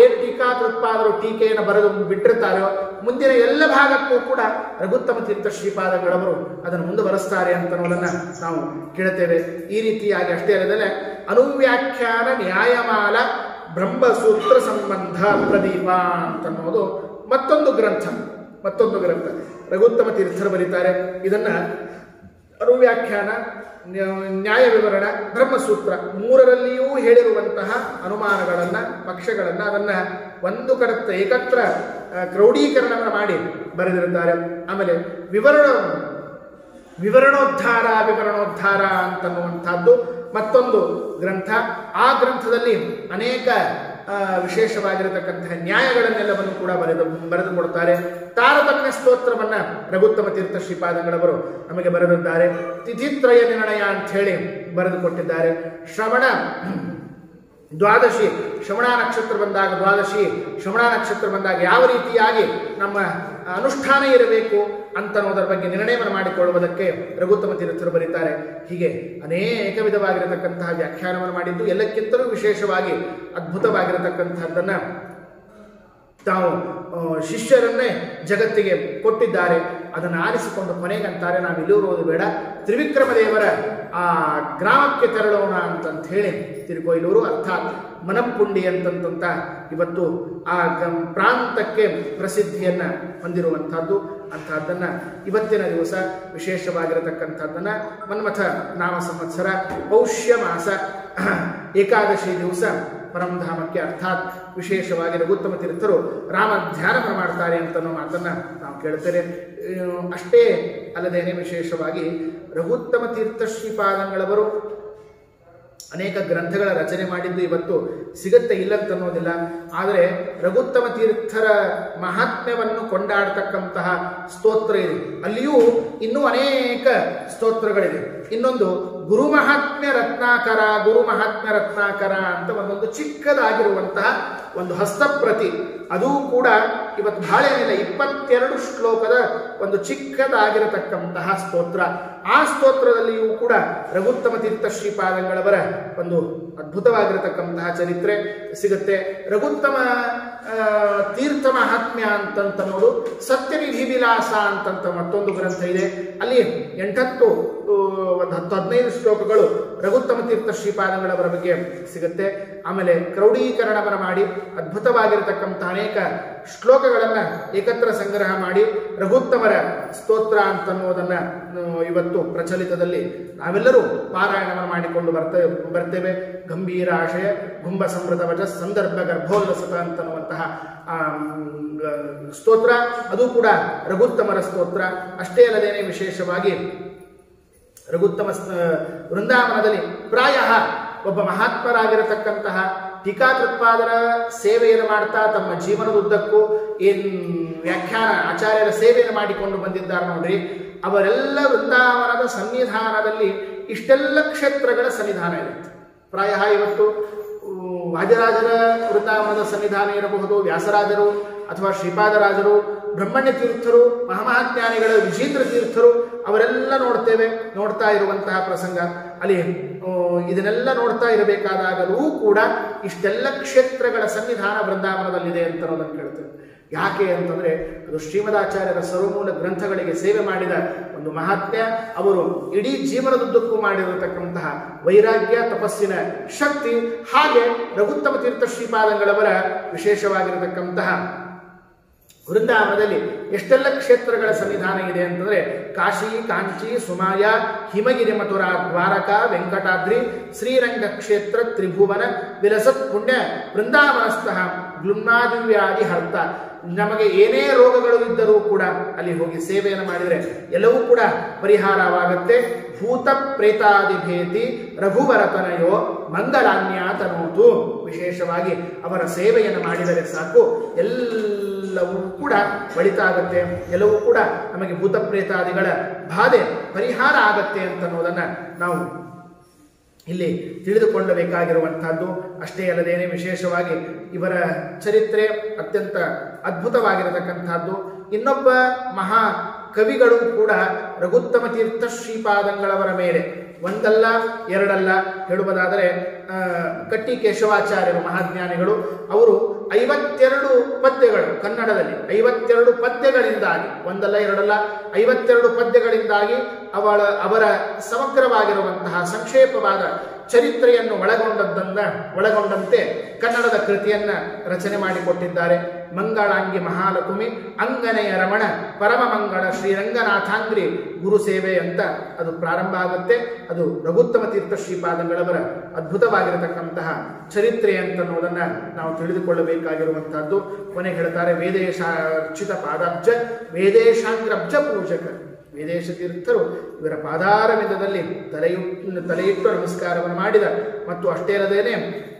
ಏನು ಟೀಕಾಕೃತ್ಪಾದರು ಟೀಕೆಯನ್ನು ಬರೆದು ಬಿಟ್ಟಿರ್ತಾರೋ ಮುಂದಿನ ಎಲ್ಲ ಭಾಗಕ್ಕೂ ಕೂಡ ರಘುತ್ತಮ ತೀರ್ಥ ಶ್ರೀಪಾದಗಳವರು ಅದನ್ನು ಮುಂದುವರೆಸ್ತಾರೆ ಅಂತ ಅನ್ನೋದನ್ನ ನಾವು ಕೇಳುತ್ತೇವೆ. ಈ ರೀತಿಯಾಗಿ ಅಷ್ಟೇ ಅಲ್ಲದೆ ಅನುವ್ಯಾಖ್ಯಾನ ನ್ಯಾಯಮಾಲ ಬ್ರಹ್ಮಸೂತ್ರ ಸಂಬಂಧ ಪ್ರದೀಪ ಅಂತನ್ನೋದು ಮತ್ತೊಂದು ಗ್ರಂಥ ರಘುತ್ತಮ ತೀರ್ಥರು ಬರೀತಾರೆ. ಇದನ್ನ ಅನುವ್ಯಾಖ್ಯಾನ, ನ್ಯಾಯ ವಿವರಣ, ಬ್ರಹ್ಮಸೂತ್ರ 3ರಲ್ಲಿಯೂ ಹೇಳಿರುವಂತಹ ಅನುಮಾನಗಳನ್ನ, ಪಕ್ಷಗಳನ್ನ ಅದನ್ನ ಒಂದು ಕಡೆ ಏಕತ್ರ ಕ್ರೋಢೀಕರಣವನ್ನು ಮಾಡಿ ಬರೆದಿರುತ್ತಾರೆ. ಆಮೇಲೆ ವಿವರಣೋದ್ಧಾರ ಅಂತನ್ನುವಂತಹದ್ದು ಮತ್ತೊಂದು ಗ್ರಂಥ. ಆ ಗ್ರಂಥದಲ್ಲಿ ಅನೇಕ ವಿಶೇಷವಾಗಿರತಕ್ಕಂತಹ ನ್ಯಾಯಗಳನ್ನೆಲ್ಲವನ್ನು ಕೂಡ ಬರೆದುಕೊಡುತ್ತಾರೆ. ತಾರತಮ್ಯ ಸ್ತೋತ್ರವನ್ನ ರಘುತ್ತಮ ತೀರ್ಥ ಶ್ರೀಪಾದಂಗಳವರು ನಮಗೆ ಬರೆದಿದ್ದಾರೆ. ತಿಥಿತ್ರಯ ನಿರ್ಣಯ ಅಂತ ಹೇಳಿ ಬರೆದುಕೊಟ್ಟಿದ್ದಾರೆ. ದ್ವಾದಶಿ ಶ್ರವಣ ನಕ್ಷತ್ರ ಬಂದಾಗ ಯಾವ ರೀತಿಯಾಗಿ ನಮ್ಮ ಅನುಷ್ಠಾನ ಇರಬೇಕು ಅಂತನ್ನೋದರ ಬಗ್ಗೆ ನಿರ್ಣಯವನ್ನು ಮಾಡಿಕೊಳ್ಳುವುದಕ್ಕೆ ರಘುತ್ತಮ ತೀರ್ಥರು ಬರೀತಾರೆ. ಹೀಗೆ ಅನೇಕ ವಿಧವಾಗಿರತಕ್ಕಂತಹ ವ್ಯಾಖ್ಯಾನವನ್ನು ಮಾಡಿದ್ದು, ಎಲ್ಲಕ್ಕಿಂತಲೂ ವಿಶೇಷವಾಗಿ ಅದ್ಭುತವಾಗಿರತಕ್ಕಂಥದ್ದನ್ನ ತಾವು ಶಿಷ್ಯರನ್ನೇ ಜಗತ್ತಿಗೆ ಕೊಟ್ಟಿದ್ದಾರೆ. ಅದನ್ನು ಆರಿಸಿಕೊಂಡು ಕೊನೆಗಂತಾರೆ, ನಾವು ಇಲ್ಲಿರುವುದು ಬೇಡ, ತ್ರಿವಿಕ್ರಮ ದೇವರ ಆ ಗ್ರಾಮಕ್ಕೆ ತೆರಳೋಣ ಅಂತಂತ ಹೇಳಿ ತಿರುಕೊಯ್ಲೂರು ಅರ್ಥಾತ್ ಮನಂಪುಂಡಿ ಅಂತಂತ ಇವತ್ತು ಆ ಪ್ರಾಂತಕ್ಕೆ ಪ್ರಸಿದ್ಧಿಯನ್ನ ಹೊಂದಿರುವಂತಹದ್ದು. ಅಂತಹದ್ದನ್ನ ಇವತ್ತಿನ ದಿವಸ ವಿಶೇಷವಾಗಿರತಕ್ಕಂಥದ್ದನ್ನ ಮನ್ಮಥ ನಾಮ ಸಂವತ್ಸರ ಪೌಷ್ಯ ಮಾಸ ಏಕಾದಶಿ ದಿವಸ ಪರಮಧಾಮಕ್ಕೆ ಅರ್ಥಾತ್ ವಿಶೇಷವಾಗಿ ರಘುತ್ತಮ ತೀರ್ಥರು ರಾಮ ಧ್ಯಾನವನ್ನು ಮಾಡ್ತಾರೆ ಅಂತನೋ ಮಾತನ್ನ ನಾವು ಕೇಳ್ತೇವೆ. ಅಷ್ಟೇ ಅಲ್ಲದೇನೆ ವಿಶೇಷವಾಗಿ ರಘುತ್ತಮ ತೀರ್ಥ ಶ್ರೀಪಾದಂಗಳವರು ಅನೇಕ ಗ್ರಂಥಗಳ ರಚನೆ ಮಾಡಿದ್ದು ಇವತ್ತು ಸಿಗುತ್ತೆ ಇಲ್ಲಂತನ್ನೋದಿಲ್ಲ. ಆದರೆ ರಘುತ್ತಮ ತೀರ್ಥರ ಮಹಾತ್ಮ್ಯವನ್ನು ಕೊಂಡಾಡ್ತಕ್ಕಂತಹ ಸ್ತೋತ್ರ ಇದೆ, ಅಲ್ಲಿಯೂ ಇನ್ನೂ ಅನೇಕ ಸ್ತೋತ್ರಗಳಿದೆ. ಇನ್ನೊಂದು ಗುರು ಮಹಾತ್ಮ್ಯ ರತ್ನಾಕರ ಅಂತ ಒಂದೊಂದು ಚಿಕ್ಕದಾಗಿರುವಂತಹ ಒಂದು ಹಸ್ತಪ್ರತಿ, ಅದು ಕೂಡ ಇವತ್ತು ಬಹಳ ಏನಿಲ್ಲ, 22 ಶ್ಲೋಕದ ಒಂದು ಚಿಕ್ಕದಾಗಿರತಕ್ಕಂತಹ ಸ್ತೋತ್ರ. ಆ ಸ್ತೋತ್ರದಲ್ಲಿಯೂ ಕೂಡ ರಘುತ್ತಮ ತೀರ್ಥ ಶ್ರೀಪಾದಂಗಳವರ ಒಂದು ಅದ್ಭುತವಾಗಿರತಕ್ಕಂತಹ ಚರಿತ್ರೆ ಸಿಗುತ್ತೆ. ರಘುತ್ತಮ ತೀರ್ಥ ಮಹಾತ್ಮ್ಯ ಅಂತಂತನ್ನೋದು ಸತ್ಯನಿಧಿ ವಿಲಾಸ ಅಂತಂತ ಮತ್ತೊಂದು ಗ್ರಂಥ ಇದೆ. ಅಲ್ಲಿ 10-15 ಶ್ಲೋಕಗಳು ರಘುತ್ತಮ ತೀರ್ಥ ಶ್ರೀಪಾದಂಗಳವರ ಬಗ್ಗೆ ಸಿಗುತ್ತೆ. ಆಮೇಲೆ ಕ್ರೋಢೀಕರಣವನ್ನು ಮಾಡಿ ಅದ್ಭುತವಾಗಿರತಕ್ಕಂಥ ಅನೇಕ ಶ್ಲೋಕಗಳನ್ನು ಏಕತ್ರ ಸಂಗ್ರಹ ಮಾಡಿ ರಘುತ್ತಮರ ಸ್ತೋತ್ರ ಅಂತನ್ನುವುದನ್ನು ಇವತ್ತು ಪ್ರಚಲಿತದಲ್ಲಿ ನಾವೆಲ್ಲರೂ ಪಾರಾಯಣವನ್ನು ಮಾಡಿಕೊಂಡು ಬರ್ತೇವೆ. ಗಂಭೀರ ಆಶಯ ಗುಂಬ ಸಮೃದ್ಧ ವಜ ಸಂದರ್ಭ ಗರ್ಭೋಲ್ಲಸತ ಅಂತನ್ನುವಂತಹ ಸ್ತೋತ್ರ, ಅದು ಕೂಡ ರಘುತ್ತಮರ ಸ್ತೋತ್ರ. ಅಷ್ಟೇ ಅಲ್ಲದೇನೆ ವಿಶೇಷವಾಗಿ ರಘುತ್ತಮ ವೃಂದಾವನದಲ್ಲಿ ಪ್ರಾಯ ಒಬ್ಬ ಮಹಾತ್ಮರಾಗಿರತಕ್ಕಂತಹ ಟೀಕಾಕೃತ್ಪಾದರ ಸೇವೆಯನ್ನು ಮಾಡ್ತಾ ತಮ್ಮ ಜೀವನದುದ್ದಕ್ಕೂ ವ್ಯಾಖ್ಯಾನ ಆಚಾರ್ಯರ ಸೇವೆಯನ್ನು ಮಾಡಿಕೊಂಡು ಬಂದಿದ್ದಾರೆ ನೋಡ್ರಿ. ಅವರೆಲ್ಲ ವೃಂದಾವನದ ಸನ್ನಿಧಾನದಲ್ಲಿ ಇಷ್ಟೆಲ್ಲ ಕ್ಷೇತ್ರಗಳ ಸನ್ನಿಧಾನ ಇರುತ್ತೆ. ಪ್ರಾಯ ಇವತ್ತು ವಾದಿರಾಜರ ವೃಂದಾವನದ ಸನ್ನಿಧಾನ ಇರಬಹುದು, ವ್ಯಾಸರಾಜರು ಅಥವಾ ಶ್ರೀಪಾದರಾಜರು, ಬ್ರಹ್ಮಣ್ಯ ತೀರ್ಥರು, ಮಹಾಮಹಾಜ್ಞಾನಿಗಳ ವಿಜೇಂದ್ರ ತೀರ್ಥರು, ಅವರೆಲ್ಲ ನೋಡ್ತಾ ಇರುವಂತಹ ಪ್ರಸಂಗ. ಅಲ್ಲಿ ಇದನ್ನೆಲ್ಲ ನೋಡ್ತಾ ಇರಬೇಕಾದಾಗಲೂ ಕೂಡ ಇಷ್ಟೆಲ್ಲ ಕ್ಷೇತ್ರಗಳ ಸನ್ನಿಧಾನ ವೃಂದಾವನದಲ್ಲಿದೆ ಅಂತ ಅನ್ನೋದನ್ನು ಕೇಳ್ತೇವೆ. ಯಾಕೆ ಅಂತಂದ್ರೆ ಅದು ಶ್ರೀಮದಾಚಾರ್ಯರ ಸರ್ವಮೂಲ ಗ್ರಂಥಗಳಿಗೆ ಸೇವೆ ಮಾಡಿದ ಒಂದು ಮಹಾತ್ಮ್ಯ. ಅವರು ಇಡೀ ಜೀವನದುದ್ದಕ್ಕೂ ಮಾಡಿರತಕ್ಕಂತಹ ವೈರಾಗ್ಯ, ತಪಸ್ಸಿನ ಶಕ್ತಿ, ಹಾಗೆ ರಘುತ್ತಮ ತೀರ್ಥ ಶ್ರೀಪಾದಂಗಳವರ ವಿಶೇಷವಾಗಿರತಕ್ಕಂತಹ ವೃಂದಾವನದಲ್ಲಿ ಎಷ್ಟೆಲ್ಲ ಕ್ಷೇತ್ರಗಳ ಸನ್ನಿಧಾನ ಇದೆ ಅಂತಂದ್ರೆ ಕಾಶಿ, ಕಾಂಚಿ, ಸುಮಾಯ, ಹಿಮಗಿರಿ, ಮಥುರಾ, ದ್ವಾರಕಾ, ವೆಂಕಟಾದ್ರಿ, ಶ್ರೀರಂಗ ಕ್ಷೇತ್ರ, ತ್ರಿಭುವನ, ವಿಲಸತ್ ಪುಣ್ಯ ವೃಂದಾವನಸ್ಥಃ ಗ್ಲುಮ್ನಾದಿವ್ಯಾಧಿ ಹರ್ತ. ನಮಗೆ ಏನೇ ರೋಗಗಳು ಇದ್ದರೂ ಕೂಡ ಅಲ್ಲಿ ಹೋಗಿ ಸೇವೆಯನ್ನು ಮಾಡಿದರೆ ಎಲ್ಲವೂ ಕೂಡ ಪರಿಹಾರವಾಗುತ್ತೆ. ಭೂತ ಪ್ರೇತಾದಿಭೇತಿ ರಘುವರತನಯೋ ಮಂಗಳಾನ್ಯಾತನೋತು. ವಿಶೇಷವಾಗಿ ಅವರ ಸೇವೆಯನ್ನು ಮಾಡಿದರೆ ಸಾಕು, ಎಲ್ಲವೂ ಕೂಡ ಒಳಿತಾಗುತ್ತೆ, ಎಲ್ಲವೂ ಕೂಡ ನಮಗೆ ಭೂತ ಪ್ರೇತಾದಿಗಳ ಬಾಧೆ ಪರಿಹಾರ ಆಗತ್ತೆ ಅಂತನ್ನೋದನ್ನು ನಾವು ಇಲ್ಲಿ ತಿಳಿದುಕೊಳ್ಳಬೇಕಾಗಿರುವಂತಹದ್ದು. ಅಷ್ಟೇ ಅಲ್ಲದೇನೆ ವಿಶೇಷವಾಗಿ ಇವರ ಚರಿತ್ರೆ ಅತ್ಯಂತ ಅದ್ಭುತವಾಗಿರತಕ್ಕಂಥದ್ದು. ಇನ್ನೊಬ್ಬ ಮಹಾ ಕವಿಗಳು ಕೂಡ ರಘುತ್ತಮ ತೀರ್ಥ ಶ್ರೀಪಾದಂಗಳವರ ಮೇಲೆ ಒಂದಲ್ಲ ಎರಡಲ್ಲ ಹೇಳುವುದಾದರೆ ಕಟ್ಟಿ ಕೇಶವಾಚಾರ್ಯರು ಮಹಾಜ್ಞಾನಿಗಳು, ಅವರು 52 ಪದ್ಯಗಳು ಕನ್ನಡದಲ್ಲಿ 52 ಪದ್ಯಗಳಿಂದಾಗಿ, ಒಂದಲ್ಲ ಎರಡಲ್ಲ 52 ಪದ್ಯಗಳಿಂದಾಗಿ ಅವರ ಸಮಗ್ರವಾಗಿರುವಂತಹ ಸಂಕ್ಷೇಪವಾದ ಚರಿತ್ರೆಯನ್ನು ಒಳಗೊಂಡಂತೆ ಕನ್ನಡದ ಕೃತಿಯನ್ನ ರಚನೆ ಮಾಡಿಕೊಟ್ಟಿದ್ದಾರೆ. ಮಂಗಳಾಂಗಿ ಮಹಾಲಕ್ಷ್ಮಿ ಅಂಗನೆಯ ರಮಣ ಪರಮ ಮಂಗಳ ಶ್ರೀರಂಗನಾಥಾಂಗ್ರಿ ಗುರು ಸೇವೆ ಅಂತ ಅದು ಪ್ರಾರಂಭ ಆಗುತ್ತೆ. ಅದು ರಘುತ್ತಮ ತೀರ್ಥ ಶ್ರೀಪಾದಂಗಳವರ ಅದ್ಭುತವಾಗಿರತಕ್ಕಂತಹ ಚರಿತ್ರೆ ಅಂತನ್ನುವುದನ್ನ ನಾವು ತಿಳಿದುಕೊಳ್ಳಬೇಕಾಗಿರುವಂತಹದ್ದು. ಕೊನೆಗೆ ಹೇಳ್ತಾರೆ, ವೇದೇಶಾರ್ಚಿತ ಪಾದಾಬ್ಜ ವೇದೇಶಾಂಗ್ರಬ್ಜ ಪೂಜಕ. ವೇದೇಶ ತೀರ್ಥರು ಇವರ ಪಾದಾರವಿಂದದಲ್ಲಿ ತಲೆಯಿಟ್ಟು ನಮಸ್ಕಾರವನ್ನು ಮಾಡಿದ. ಮತ್ತು ಅಷ್ಟೇ ಅಲ್ಲದೇನೆ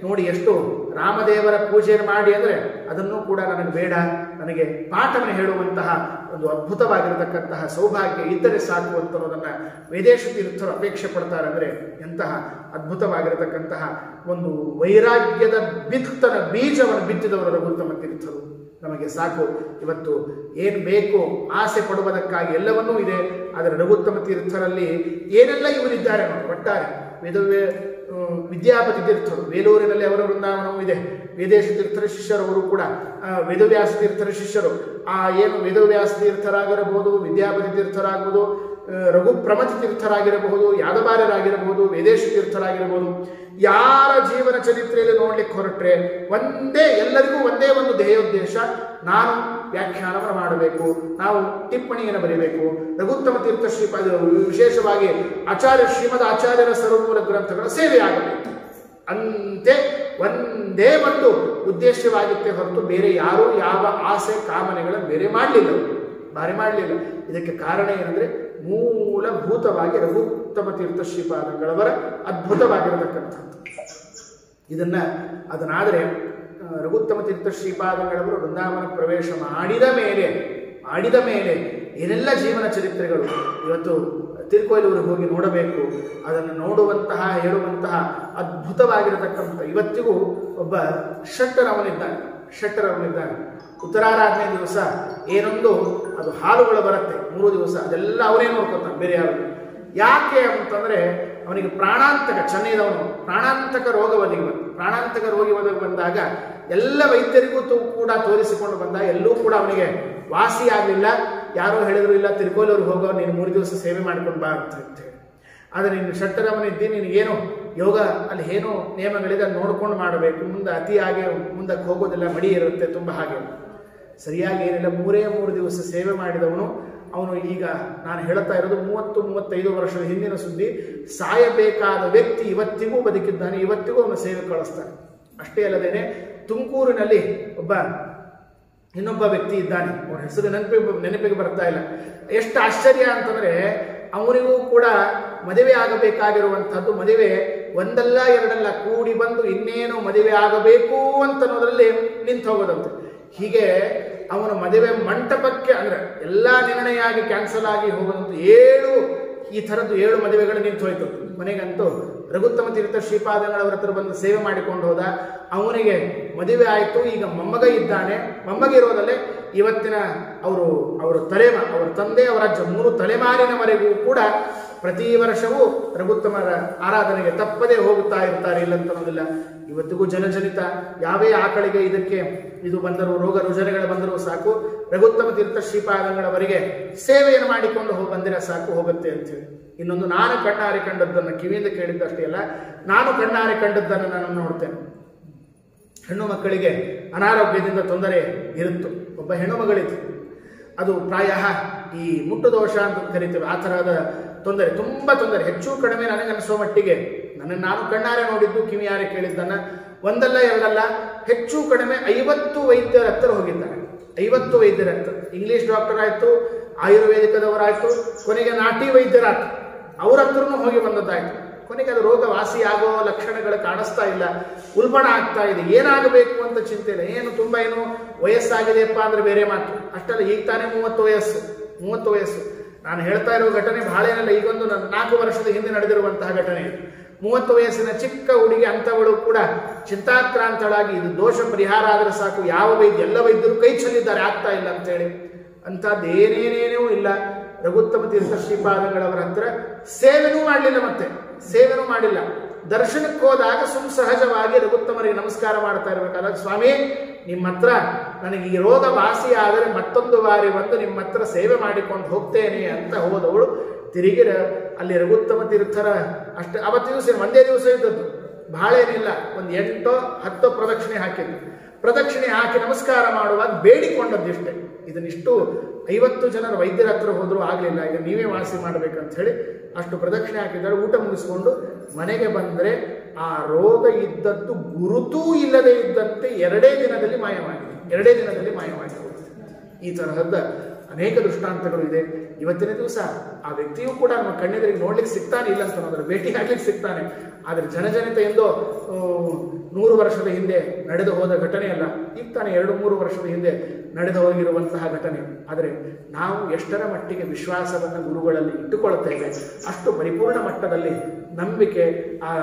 ನೋಡಿ, ಎಷ್ಟು ರಾಮದೇವರ ಪೂಜೆಯನ್ನು ಮಾಡಿ ಅಂದರೆ ಅದನ್ನು ಕೂಡ ನನಗೆ ಬೇಡ, ನನಗೆ ಪಾಠವನ್ನು ಹೇಳುವಂತಹ ಒಂದು ಅದ್ಭುತವಾಗಿರತಕ್ಕಂತಹ ಸೌಭಾಗ್ಯ ಇದ್ದರೆ ಸಾಕು ಅಂತನ್ನೋದನ್ನು ವೇದೇಶ ತೀರ್ಥರು ಅಪೇಕ್ಷೆ ಪಡ್ತಾರೆ. ಅಂದರೆ ಎಂತಹ ಅದ್ಭುತವಾಗಿರತಕ್ಕಂತಹ ಒಂದು ವೈರಾಗ್ಯದ ಬೀಜವನ್ನು ಬಿತ್ತಿದವರು ರಘುತ್ತಮ ತೀರ್ಥರು. ನಮಗೆ ಸಾಕು, ಇವತ್ತು ಏನು ಬೇಕು ಆಸೆ ಪಡುವುದಕ್ಕಾಗಿ ಎಲ್ಲವನ್ನೂ ಇದೆ. ಆದರೆ ರಘುತ್ತಮ ತೀರ್ಥರಲ್ಲಿ ಏನೆಲ್ಲ ಇವರಿದ್ದಾರೆ ನೋಡಿ. ಒಟ್ಟಾರೆ ವಿದ್ಯಾಪತಿ ತೀರ್ಥರು ಬೇಲೂರಿನಲ್ಲಿ ಅವರ ವೃಂದಾವನವೂ ಇದೆ. ವೇದೇಶ ತೀರ್ಥರ ಶಿಷ್ಯರವರು ಕೂಡ ವೇದವ್ಯಾಸ ತೀರ್ಥರ ಶಿಷ್ಯರು. ಏನು ವೇದವ್ಯಾಸ ತೀರ್ಥರಾಗಿರಬಹುದು, ವಿದ್ಯಾಪತಿ ತೀರ್ಥರಾಗಬಹುದು, ರಘುಪ್ರಮತಿ ತೀರ್ಥರಾಗಿರಬಹುದು, ಯಾದವಾರ್ಯರಾಗಿರಬಹುದು, ವೇದೇಶ ತೀರ್ಥರಾಗಿರಬಹುದು, ಯಾರ ಜೀವನ ಚರಿತ್ರೆಯಲ್ಲಿ ನೋಡ್ಲಿಕ್ಕೆ ಹೊರಟ್ರೆ ಎಲ್ಲರಿಗೂ ಒಂದೇ ಒಂದು ಧ್ಯೇಯೋದ್ದೇಶ, ನಾನು ವ್ಯಾಖ್ಯಾನವನ್ನು ಮಾಡಬೇಕು, ನಾವು ಟಿಪ್ಪಣಿಯನ್ನು ಬರೀಬೇಕು, ರಘುತ್ತಮ ತೀರ್ಥ ಶ್ರೀಪಾದ ವಿಶೇಷವಾಗಿ ಶ್ರೀಮದ್ ಆಚಾರ್ಯರ ಸರ್ವಮೂಲ ಗ್ರಂಥಗಳ ಸೇವೆಯಾಗಬೇಕು ಅಂತೆ ಒಂದೇ ಒಂದು ಉದ್ದೇಶವಾಗಿತ್ತೆ ಹೊರತು ಬೇರೆ ಯಾರೂ ಯಾವ ಆಸೆ ಕಾಮನೆಗಳನ್ನು ಬೇರೆ ಮಾಡಲಿಲ್ಲ. ಇದಕ್ಕೆ ಕಾರಣ ಏನಂದ್ರೆ ಮೂಲಭೂತವಾಗಿ ರಘುತ್ತಮ ತೀರ್ಥ ಶ್ರೀಪಾದಂಗಳವರ ಅದ್ಭುತವಾಗಿರತಕ್ಕಂಥದ್ದು. ಅದನ್ನಾದರೆ ರಘುತ್ತಮ ತೀರ್ಥ ಶ್ರೀಪಾದಂಗಳವರು ವೃಂದಾವನ ಪ್ರವೇಶ ಮಾಡಿದ ಮೇಲೆ ಏನೆಲ್ಲ ಜೀವನ ಚರಿತ್ರೆಗಳು ಇವತ್ತು ತಿರುಕೋಯಿಲೂರಿಗೆ ಹೋಗಿ ನೋಡಬೇಕು. ಅದನ್ನು ನೋಡುವಂತಹ ಹೇಳುವಂತಹ ಅದ್ಭುತವಾಗಿರತಕ್ಕಂಥ ಇವತ್ತಿಗೂ ಒಬ್ಬ ಶೆಟ್ಟರವನಿದ್ದಾನೆ. ಉತ್ತರಾರಾಧನೆ ದಿವಸ ಏನೊಂದು ಅದು ಹಾಲುಗಳು ಬರುತ್ತೆ 3 ದಿವಸ, ಅದೆಲ್ಲ ಅವರೇ ನೋಡ್ಕೊತಾನೆ, ಬೇರೆ ಯಾರು. ಯಾಕೆ ಅಂತಂದ್ರೆ ಅವನಿಗೆ ಚೆನ್ನೈದವನು ಪ್ರಾಣಾಂತಕ ರೋಗ ಒದಗಿ ಬಂದಾಗ ಎಲ್ಲ ವೈದ್ಯರಿಗೂ ಕೂಡ ತೋರಿಸಿಕೊಂಡು ಬಂದ, ಎಲ್ಲೂ ಕೂಡ ಅವನಿಗೆ ವಾಸಿ ಆಗಲಿಲ್ಲ. ಯಾರೋ ಹೇಳಿದ್ರು, ಇಲ್ಲ ತಿರುಕೋಲೂರಿಗೆ ಹೋಗೋ, ನೀನು 3 ದಿವಸ ಸೇವೆ ಮಾಡ್ಕೊಂಡು ಬಾ ಅಂತ ಹೇಳಿ. ಆದರೆ ನೀನು ಶೆಟ್ಟರವನಿದ್ದಿ, ನಿನಗೇನು ಯೋಗ ಅಲ್ಲಿ ಏನೋ ನಿಯಮಗಳಿದೆ, ಅದು ನೋಡ್ಕೊಂಡು ಮಾಡಬೇಕು. ಅತಿಯಾಗಿ ಮುಂದಕ್ಕೆ ಹೋಗೋದಿಲ್ಲ, ಮಡಿ ಇರುತ್ತೆ ತುಂಬ. ಹಾಗೆ ಸರಿಯಾಗಿ ಏನಿಲ್ಲ, 3 ದಿವಸ ಸೇವೆ ಮಾಡಿದವನು ಅವನು ಈಗ ನಾನು ಹೇಳ್ತಾ ಇರೋದು 30-35 ವರ್ಷದ ಹಿಂದಿನ ಸುದ್ದಿ. ಸಾಯಬೇಕಾದ ವ್ಯಕ್ತಿ ಇವತ್ತಿಗೂ ಬದುಕಿದ್ದಾನೆ, ಇವತ್ತಿಗೂ ಅವನ ಸೇವೆ ಕಳಿಸ್ತಾನೆ. ಅಷ್ಟೇ ಅಲ್ಲದೇನೆ ತುಮಕೂರಿನಲ್ಲಿ ಇನ್ನೊಬ್ಬ ವ್ಯಕ್ತಿ ಇದ್ದಾನೆ, ಅವನ ಹೆಸರು ನೆನಪಿಗೆ ಬರ್ತಾ ಇಲ್ಲ. ಎಷ್ಟು ಆಶ್ಚರ್ಯ ಅಂತಂದ್ರೆ ಅವನಿಗೂ ಕೂಡ ಮದುವೆ ಆಗಬೇಕಾಗಿರುವಂಥದ್ದು, ಮದುವೆ ಒಂದಲ್ಲ ಎರಡಲ್ಲ ಕೂಡಿ ಬಂದು ಇನ್ನೇನು ಮದುವೆ ಆಗಬೇಕು ಅಂತನ್ನೋದ್ರಲ್ಲಿ ನಿಂತು ಹೋಗೋದಂತೆ. ಹೀಗೆ ಅವನ ಮದುವೆ ಮಂಟಪಕ್ಕೆ ಅಂದ್ರೆ ಎಲ್ಲ ನಿರ್ಣಯ ಆಗಿ ಕ್ಯಾನ್ಸಲ್ ಆಗಿ ಹೋಗೋದಂತೂ 7 ಮದುವೆಗಳು ನಿಂತು ಹೋಯ್ತು. ಮನೆಗಂತೂ ರಘುತ್ತಮ ತೀರ್ಥ ಶ್ರೀಪಾದಂಗಳವರ ಹತ್ರ ಬಂದು ಸೇವೆ ಮಾಡಿಕೊಂಡು ಹೋದ. ಅವನಿಗೆ ಮದುವೆ ಆಯಿತು. ಈಗ ಮೊಮ್ಮಗ ಇದ್ದಾನೆ. ಮೊಮ್ಮಗ ಇರೋದಲ್ಲೇ ಇವತ್ತಿನ ಅವರ ತಂದೆ ಅವರ ಅಜ್ಜ 3 ತಲೆಮಾರಿನವರೆಗೂ ಕೂಡ ಪ್ರತಿ ವರ್ಷವೂ ರಘುತ್ತಮರ ಆರಾಧನೆಗೆ ತಪ್ಪದೇ ಹೋಗುತ್ತಾ ಇರ್ತಾರೆ, ಇಲ್ಲಂತ ಅನ್ನೋದಿಲ್ಲ. ಇವತ್ತಿಗೂ ಜನಜನಿತ ಯಾವೇ ಆಕಳಿಗೆ ಇದು ಬಂದರೂ, ರೋಗ ರುಜನೆಗಳು ಬಂದರೂ ಸಾಕು, ರಘುತ್ತಮ ತೀರ್ಥ ಶ್ರೀಪಾದಂಗಳವರಿಗೆ ಸೇವೆಯನ್ನು ಮಾಡಿಕೊಂಡು ಬಂದಿರ ಸಾಕು, ಹೋಗುತ್ತೆ ಅಂತೇಳಿ. ಇನ್ನೊಂದು, ನಾನು ಕಣ್ಣಾರೆ ಕಂಡದ್ದನ್ನು, ಕಿವಿಯಿಂದ ಕೇಳಿದ್ದಷ್ಟೇ ಅಲ್ಲ, ನಾನು ಕಣ್ಣಾರೆ ಕಂಡದ್ದನ್ನು ನಾನು ನೋಡ್ತೇನೆ. ಹೆಣ್ಣು ಮಕ್ಕಳಿಗೆ ಅನಾರೋಗ್ಯದಿಂದ ತೊಂದರೆ ಇರುತ್ತು. ಒಬ್ಬ ಹೆಣ್ಣು ಮಗಳಿತ್ತು, ಅದು ಪ್ರಾಯ ಈ ಮುಟ್ಟು ದೋಷ ಅಂತ ಕರಿತೇವೆ, ಆ ತರಹದ ತೊಂದರೆ, ತುಂಬ ತೊಂದರೆ, ಹೆಚ್ಚು ಕಡಿಮೆ ನನಗನ್ನಿಸೋ ಮಟ್ಟಿಗೆ ನಾನು ಕಣ್ಣಾರೆ ನೋಡಿದ್ದು, ಕಿವಿಯಾರೆ ಕೇಳಿದ್ದನ್ನ ಒಂದಲ್ಲ ಎರಡಲ್ಲ, ಹೆಚ್ಚು ಕಡಿಮೆ 50 ವೈದ್ಯರ ಹತ್ರ ಹೋಗಿದ್ದಾರೆ. 50 ವೈದ್ಯರ ಹತ್ರ, ಇಂಗ್ಲಿಷ್ ಡಾಕ್ಟರ್ ಆಯ್ತು, ಆಯುರ್ವೇದಿಕದವರಾಯ್ತು, ಕೊನೆಗೆ ನಾಟಿ ವೈದ್ಯರಾಯ್ತು, ಅವ್ರ ಹತ್ರನೂ ಹೋಗಿ ಬಂದದ್ದಾಯ್ತು. ಕೊನೆಗೆ ಅದು ರೋಗ ವಾಸಿ ಆಗೋ ಲಕ್ಷಣಗಳು ಕಾಣಿಸ್ತಾ ಇಲ್ಲ, ಉಲ್ಬಣ ಆಗ್ತಾ ಇದೆ. ಏನಾಗಬೇಕು ಅಂತ ಚಿಂತೆ ಇಲ್ಲ. ಏನು ವಯಸ್ಸಾಗಿದೆಯಪ್ಪ ಅಂದ್ರೆ ಬೇರೆ ಮಾತು. ಅಷ್ಟಲ್ಲ, ಈಗ ತಾನೇ 30 ವಯಸ್ಸು. ನಾನು ಹೇಳ್ತಾ ಇರೋ ಘಟನೆ ಬಹಳ ಏನಲ್ಲ, ಈಗೊಂದು 4 ವರ್ಷದ ಹಿಂದೆ ನಡೆದಿರುವಂತಹ ಘಟನೆ. 30 ವಯಸ್ಸಿನ ಚಿಕ್ಕ ಹುಡುಗಿ ಅಂಥವಳು ಕೂಡ ಚಿಂತಾಕ್ರಾಂತಳಾಗಿ, ಇದು ದೋಷ ಪರಿಹಾರ ಆದರೆ ಸಾಕು, ಎಲ್ಲ ವೈದ್ಯರು ಕೈ ಚೆಲ್ಲಿದ್ದಾರೆ, ಆಗ್ತಾ ಇಲ್ಲ ಅಂತೇಳಿ. ಅಂಥದ್ದು ಏನೇನೇನೂ ಇಲ್ಲ. ರಘುತ್ತಮ ತೀರ್ಥ ಶ್ರೀಪಾದಂಗಳವರ ಹತ್ರ ಸೇವೆನೂ ಮಾಡಲಿಲ್ಲ. ದರ್ಶನಕ್ಕೆ ಹೋದಾಗ ಸಹಜವಾಗಿ ರಘುತ್ತಮರಿಗೆ ನಮಸ್ಕಾರ ಮಾಡ್ತಾ ಇರಬೇಕಾದಾಗ, ಸ್ವಾಮಿ ನಿಮ್ಮ ಹತ್ರ ನನಗೆ ಈ ರೋಗ ವಾಸಿ ಆದರೆ ಮತ್ತೊಂದು ಬಾರಿ ಬಂದು ನಿಮ್ಮ ಹತ್ರ ಸೇವೆ ಮಾಡಿಕೊಂಡು ಹೋಗ್ತೇನೆ ಅಂತ ಹೋದವಳು ತಿರುಗಿ ಅಲ್ಲಿ ರಘುತ್ತಮ ತೀರ್ಥರ ಅವತ್ತು ದಿವಸ ಒಂದೇ ದಿವಸ ಇದ್ದದ್ದು, ಬಹಳ ಏನಿಲ್ಲ, ಒಂದು 8-10 ಪ್ರದಕ್ಷಿಣೆ ಹಾಕಿ ನಮಸ್ಕಾರ ಮಾಡುವಾಗ ಬೇಡಿಕೊಂಡದ್ದಿಷ್ಟೇ. ಇದನ್ನಿಷ್ಟು 50 ಜನರ ವೈದ್ಯರ ಹತ್ರ ಹೋದರೂ ಆಗಲಿಲ್ಲ, ಈಗ ನೀವೇ ವಾಸಿ ಮಾಡಬೇಕಂತ ಹೇಳಿ ಅಷ್ಟು ಪ್ರದಕ್ಷಿಣೆ ಹಾಕಿದ್ದಾರೆ. ಊಟ ಮುಗಿಸ್ಕೊಂಡು ಮನೆಗೆ ಬಂದರೆ ಆ ರೋಗ ಇದ್ದದ್ದು ಗುರುತೂ ಇಲ್ಲದೆ ಇದ್ದಂತೆ 2 ದಿನದಲ್ಲಿ ಮಾಯವಾಗಿದೆ. ಈ ತರಹದ ಅನೇಕ ದೃಷ್ಟಾಂತಗಳು ಇದೆ. ಇವತ್ತಿನ ದಿವಸ ಆ ವ್ಯಕ್ತಿಯೂ ಕೂಡ ನಮ್ಮ ಕಣ್ಣೆದುರಿಗೆ ನೋಡ್ಲಿಕ್ಕೆ ಸಿಗ್ತಾನೆ, ಇಲ್ಲ ಅಂತ ಅನ್ನೋದ್ರ ಭೇಟಿ ಹಾಕ್ಲಿಕ್ಕೆ ಸಿಗ್ತಾನೆ. ಆದರೆ ಜನಜನಿತ ಎಂದೋ 100 ವರ್ಷದ ಹಿಂದೆ ನಡೆದು ಹೋದ ಘಟನೆ ಅಲ್ಲ, ಈಗ ತಾನೇ 2-3 ವರ್ಷದ ಹಿಂದೆ ನಡೆದು ಹೋಗಿರುವಂತಹ ಘಟನೆ. ಆದರೆ ನಾವು ಎಷ್ಟರ ಮಟ್ಟಿಗೆ ವಿಶ್ವಾಸವನ್ನು ಗುರುಗಳಲ್ಲಿ ಇಟ್ಟುಕೊಳ್ಳುತ್ತೇವೆ, ಅಷ್ಟು ಪರಿಪೂರ್ಣ ಮಟ್ಟದಲ್ಲಿ ನಂಬಿಕೆ,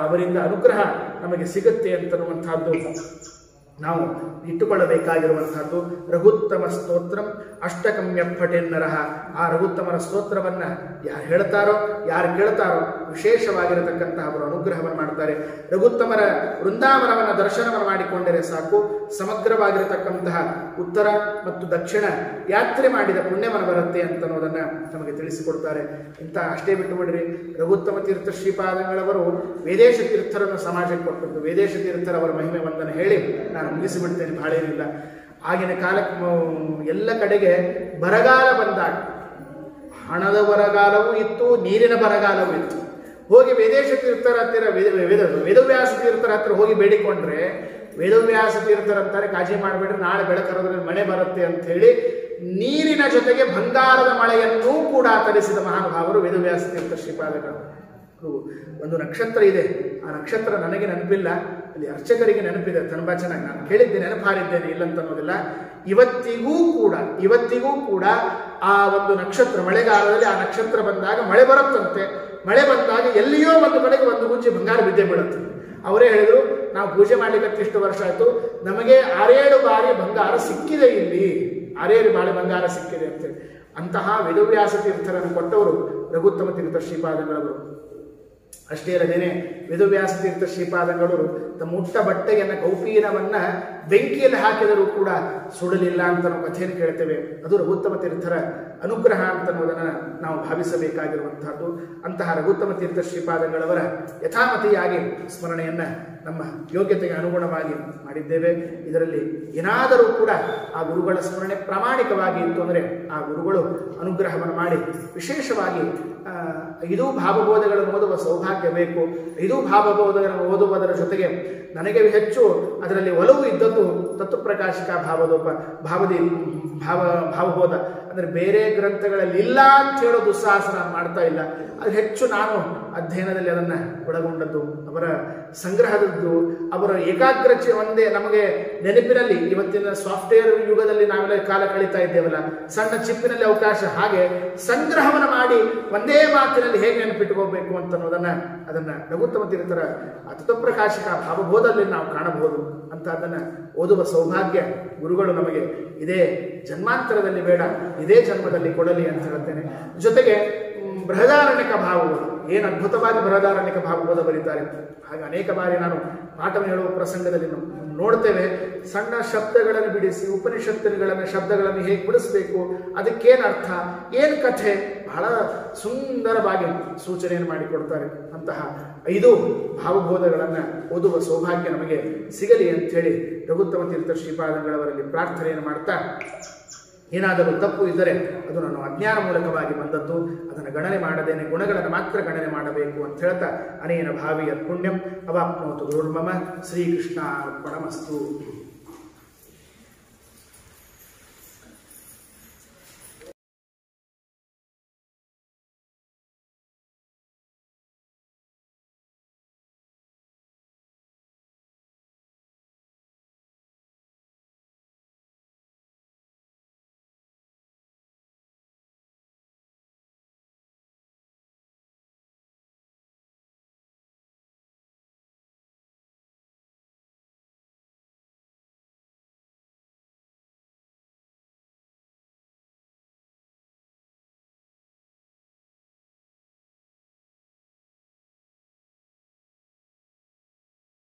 ಅವರಿಂದ ಅನುಗ್ರಹ ನಮಗೆ ಸಿಗುತ್ತೆ ಅಂತನ್ನುವಂತಹದ್ದು ನಾವು ಇಟ್ಟುಕೊಳ್ಳಬೇಕಾಗಿರುವಂತಹದ್ದು. ರಘುತ್ತಮ ಸ್ತೋತ್ರಂ ಅಷ್ಟಕಮ್ಯ ಪಠೇನ್ನರಃ. ಆ ರಘುತ್ತಮರ ಸ್ತೋತ್ರವನ್ನ ಯಾರು ಹೇಳ್ತಾರೋ, ಯಾರು ಕೇಳ್ತಾರೋ ವಿಶೇಷವಾಗಿರತಕ್ಕಂತಹ ಅವರು ಅನುಗ್ರಹವನ್ನು ಮಾಡ್ತಾರೆ. ರಘುತ್ತಮರ ವೃಂದಾವನವನ್ನ ದರ್ಶನವನ್ನು ಮಾಡಿಕೊಂಡರೆ ಸಾಕು, ಸಮಗ್ರವಾಗಿರತಕ್ಕಂತಹ ಉತ್ತರ ಮತ್ತು ದಕ್ಷಿಣ ಯಾತ್ರೆ ಮಾಡಿದ ಪುಣ್ಯವನ್ನು ಬರುತ್ತೆ ಅಂತ ಅನ್ನೋದನ್ನ ನಮಗೆ ತಿಳಿಸಿಕೊಡ್ತಾರೆ. ಇಂಥ ಅಷ್ಟೇ ಬಿಟ್ಟು ಬಿಡ್ರಿ, ರಘುತ್ತಮ ತೀರ್ಥ ಶ್ರೀಪಾದಂಗಳವರು ವೇದೇಶ ತೀರ್ಥರನ್ನು ಸಮಾಜಕ್ಕೆ ಕೊಟ್ಟದ್ದು. ವೇದೇಶ ತೀರ್ಥರವರ ಮಹಿಮೆ ವಂದನೆ ಹೇಳಿ ನಾನು ಮುಗಿಸಿಬಿಡ್ತೇನೆ, ಬಹಳ ಏನಿಲ್ಲ. ಆಗಿನ ಕಾಲಕ್ಕೆ ಎಲ್ಲ ಕಡೆಗೆ ಬರಗಾಲ ಬಂದಾಗ ಹಣದ ಬರಗಾಲವೂ ಇತ್ತು, ನೀರಿನ ಬರಗಾಲವೂ ಇತ್ತು. ಹೋಗಿ ವೇದೇಶ ತೀರ್ಥರ ಹತ್ತಿರ, ವೇದವ್ಯಾಸ ತೀರ್ಥರ ಹತ್ರ ಹೋಗಿ ಬೇಡಿಕೊಂಡ್ರೆ, ವೇದವ್ಯಾಸ ತೀರ್ಥರಂತಾರೆ ಕಾಳಜಿ ಮಾಡಬೇಡ್ರಿ, ನಾಳೆ ಬೆಳಕರೋದ್ರಲ್ಲಿ ಮಳೆ ಬರುತ್ತೆ ಅಂತ ಹೇಳಿ ನೀರಿನ ಜೊತೆಗೆ ಬಂಗಾರದ ಮಳೆಯನ್ನೂ ಕೂಡ ತರಿಸಿದ ಮಹಾನುಭಾವರು ವೇದವ್ಯಾಸ ತೀರ್ಥ ಶ್ರೀಪಾದಗಳು. ಒಂದು ನಕ್ಷತ್ರ ಇದೆ, ಆ ನಕ್ಷತ್ರ ನನಗೆ ನೆನಪಿಲ್ಲ, ಅಲ್ಲಿ ಅರ್ಚಕರಿಗೆ ನೆನಪಿದೆ, ತುಂಬಾ ಚೆನ್ನಾಗಿ ನಾನು ಕೇಳಿದ್ದೆ, ನೆನಪಾರಿದ್ದೇನೆ, ಇಲ್ಲಂತ ಅನ್ನೋದಿಲ್ಲ. ಇವತ್ತಿಗೂ ಕೂಡ ಆ ಒಂದು ನಕ್ಷತ್ರ, ಮಳೆಗಾಲದಲ್ಲಿ ಆ ನಕ್ಷತ್ರ ಬಂದಾಗ ಮಳೆ ಬರುತ್ತಂತೆ. ಮಳೆ ಬಂದಾಗ ಎಲ್ಲಿಯೋ ಒಂದು ಕಡೆಗೆ ಒಂದು ಗುಂಜಿ ಬಂಗಾರ ಬಿದ್ದೆ ಬೀಳುತ್ತೆ. ಅವರೇ ಹೇಳಿದ್ರು, ನಾವು ಪೂಜೆ ಮಾಡ್ಲಿಕ್ಕೆ ಇಷ್ಟು ವರ್ಷ ಆಯ್ತು, ನಮಗೆ 6-7 ಬಾರಿ ಬಂಗಾರ ಸಿಕ್ಕಿದೆ, ಇಲ್ಲಿ 6-7 ಬಾರಿ ಬಂಗಾರ ಸಿಕ್ಕಿದೆ ಅಂತೇಳಿ. ಅಂತಹ ವೇದವ್ಯಾಸ ತೀರ್ಥರನ್ನು ಕೊಟ್ಟವರು ರಘುತ್ತಮ ತೀರ್ಥ ಶ್ರೀಪಾದಗಳವರು. ಅಷ್ಟೇ ಅಲ್ಲದೇನೆ ವೇದವ್ಯಾಸ ತೀರ್ಥ ಶ್ರೀಪಾದಂಗಳು ತಮ್ಮ ಉಟ್ಟ ಬಟ್ಟೆಯನ್ನ ಕೌಪೀನವನ್ನ ಬೆಂಕಿಯಲ್ಲಿ ಹಾಕಿದರೂ ಕೂಡ ಸುಡಲಿಲ್ಲ ಅಂತ ನಾವು ಕಥೆಯನ್ನು ಕೇಳ್ತೇವೆ. ಅದು ರಘುತ್ತಮ ತೀರ್ಥರ ಅನುಗ್ರಹ ಅಂತ ಅನ್ನೋದನ್ನ ನಾವು ಭಾವಿಸಬೇಕಾಗಿರುವಂತಹದ್ದು. ಅಂತಹ ರಘುತ್ತಮ ತೀರ್ಥ ಶ್ರೀಪಾದಂಗಳವರ ಯಥಾಮತಿಯಾಗಿ ಸ್ಮರಣೆಯನ್ನ ನಮ್ಮ ಯೋಗ್ಯತೆಗೆ ಅನುಗುಣವಾಗಿ ಮಾಡಿದ್ದೇವೆ. ಇದರಲ್ಲಿ ಏನಾದರೂ ಕೂಡ ಆ ಗುರುಗಳ ಸ್ಮರಣೆ ಪ್ರಾಮಾಣಿಕವಾಗಿ ಇತ್ತು ಅಂದರೆ ಆ ಗುರುಗಳು ಅನುಗ್ರಹವನ್ನು ಮಾಡಿ ವಿಶೇಷವಾಗಿ 5 ಭಾವಬೋಧಗಳನ್ನು ಓದುವ ಸೌಭಾಗ್ಯ ಬೇಕು. 5 ಭಾವಬೋಧಗಳನ್ನು ಓದುವುದರ ಜೊತೆಗೆ ನನಗೆ ಹೆಚ್ಚು ಅದರಲ್ಲಿ ಒಲವು ಇದ್ದದ್ದು ತತ್ವಪ್ರಕಾಶಿಕ ಭಾವಬೋಧ. ಅಂದರೆ ಬೇರೆ ಗ್ರಂಥಗಳಲ್ಲಿ ಇಲ್ಲ ಅಂತ ಹೇಳೋ ದುಸ್ಸಾಹಸ ನಾನು ಮಾಡ್ತಾ ಇಲ್ಲ. ಅದು ಹೆಚ್ಚು ನಾನು ಅಧ್ಯಯನದಲ್ಲಿ ಅದನ್ನು ಒಳಗೊಂಡದ್ದು, ಅವರ ಸಂಗ್ರಹದದ್ದು, ಅವರ ಏಕಾಗ್ರತೆ ಒಂದೇ ನಮಗೆ ನೆನಪಿನಲ್ಲಿ. ಇವತ್ತಿನ ಸಾಫ್ಟ್ವೇರ್ ಯುಗದಲ್ಲಿ ನಾವೆಲ್ಲ ಕಾಲ ಕಳೀತಾ ಇದ್ದೇವಲ್ಲ, ಸಣ್ಣ ಚಿಪ್ಪಿನಲ್ಲಿ ಅವಕಾಶ, ಹಾಗೆ ಸಂಗ್ರಹವನ್ನು ಮಾಡಿ ಒಂದೇ ಮಾತಿನಲ್ಲಿ ಹೇಗೆ ನೆನಪಿಟ್ಟುಕೋಬೇಕು ಅಂತ ಅದನ್ನು ರಘುತ್ತಮ ತೀರ್ಥರ ತತ್ವಪ್ರಕಾಶಿಕ ಭಾವಬೋಧದಲ್ಲಿ ನಾವು ಕಾಣಬಹುದು. ಅಂತ ಅದನ್ನು ಓದುವ ಸೌಭಾಗ್ಯ ಗುರುಗಳು ನಮಗೆ ಇದೇ ಜನ್ಮಾಂತರದಲ್ಲಿ ಬೇಡ, ಇದೇ ಜನ್ಮದಲ್ಲಿ ಕೊಡಲಿ ಅಂತ ಹೇಳ್ತೇನೆ. ಜೊತೆಗೆ ಬೃಹದಾರಣ್ಯಕ ಭಾವಬೋಧ, ಏನು ಅದ್ಭುತವಾಗಿ ಬೃಹದಾರಣ್ಯಕ ಭಾವಬೋಧ ಬರೀತಾರೆ. ಹಾಗೆ ಅನೇಕ ಬಾರಿ ನಾನು ಪಾಠವನ್ನು ಹೇಳುವ ಪ್ರಸಂಗದಲ್ಲಿ ನೋಡ್ತೇವೆ. ಸಣ್ಣ ಶಬ್ದಗಳನ್ನು ಬಿಡಿಸಿ ಉಪನಿಷತ್ತುಗಳನ್ನು ಶಬ್ದಗಳನ್ನು ಹೇಗೆ ಬಿಡಿಸ್ಬೇಕು, ಅದಕ್ಕೇನು ಅರ್ಥ, ಏನು ಕಥೆ, ಬಹಳ ಸುಂದರವಾಗಿ ಸೂಚನೆಯನ್ನು ಮಾಡಿಕೊಡ್ತಾರೆ. ಅಂತಹ 5 ಭಾವಬೋಧಗಳನ್ನು ಓದುವ ಸೌಭಾಗ್ಯ ನಮಗೆ ಸಿಗಲಿ ಅಂಥೇಳಿ ರಘುತ್ತಮ ತೀರ್ಥ ಶ್ರೀಪಾದಂಗಳವರಲ್ಲಿ ಪ್ರಾರ್ಥನೆಯನ್ನು ಮಾಡ್ತಾ, ಏನಾದರೂ ತಪ್ಪು ಇದ್ದರೆ ಅದು ನಾನು ಅಜ್ಞಾನ ಮೂಲಕವಾಗಿ ಬಂದದ್ದು, ಅದನ್ನು ಗಣನೆ ಮಾಡದೇನೆ ಗುಣಗಳನ್ನು ಮಾತ್ರ ಗಣನೆ ಮಾಡಬೇಕು ಅಂತ ಹೇಳ್ತಾ, ಅನೇನ ಭಾವಿಯ ಪುಣ್ಯಂ ಅವಾಪ್ನೋತು ಗುರುರ್ಮಮ. ಶ್ರೀಕೃಷ್ಣಾರ್ಪಣಮಸ್ತು.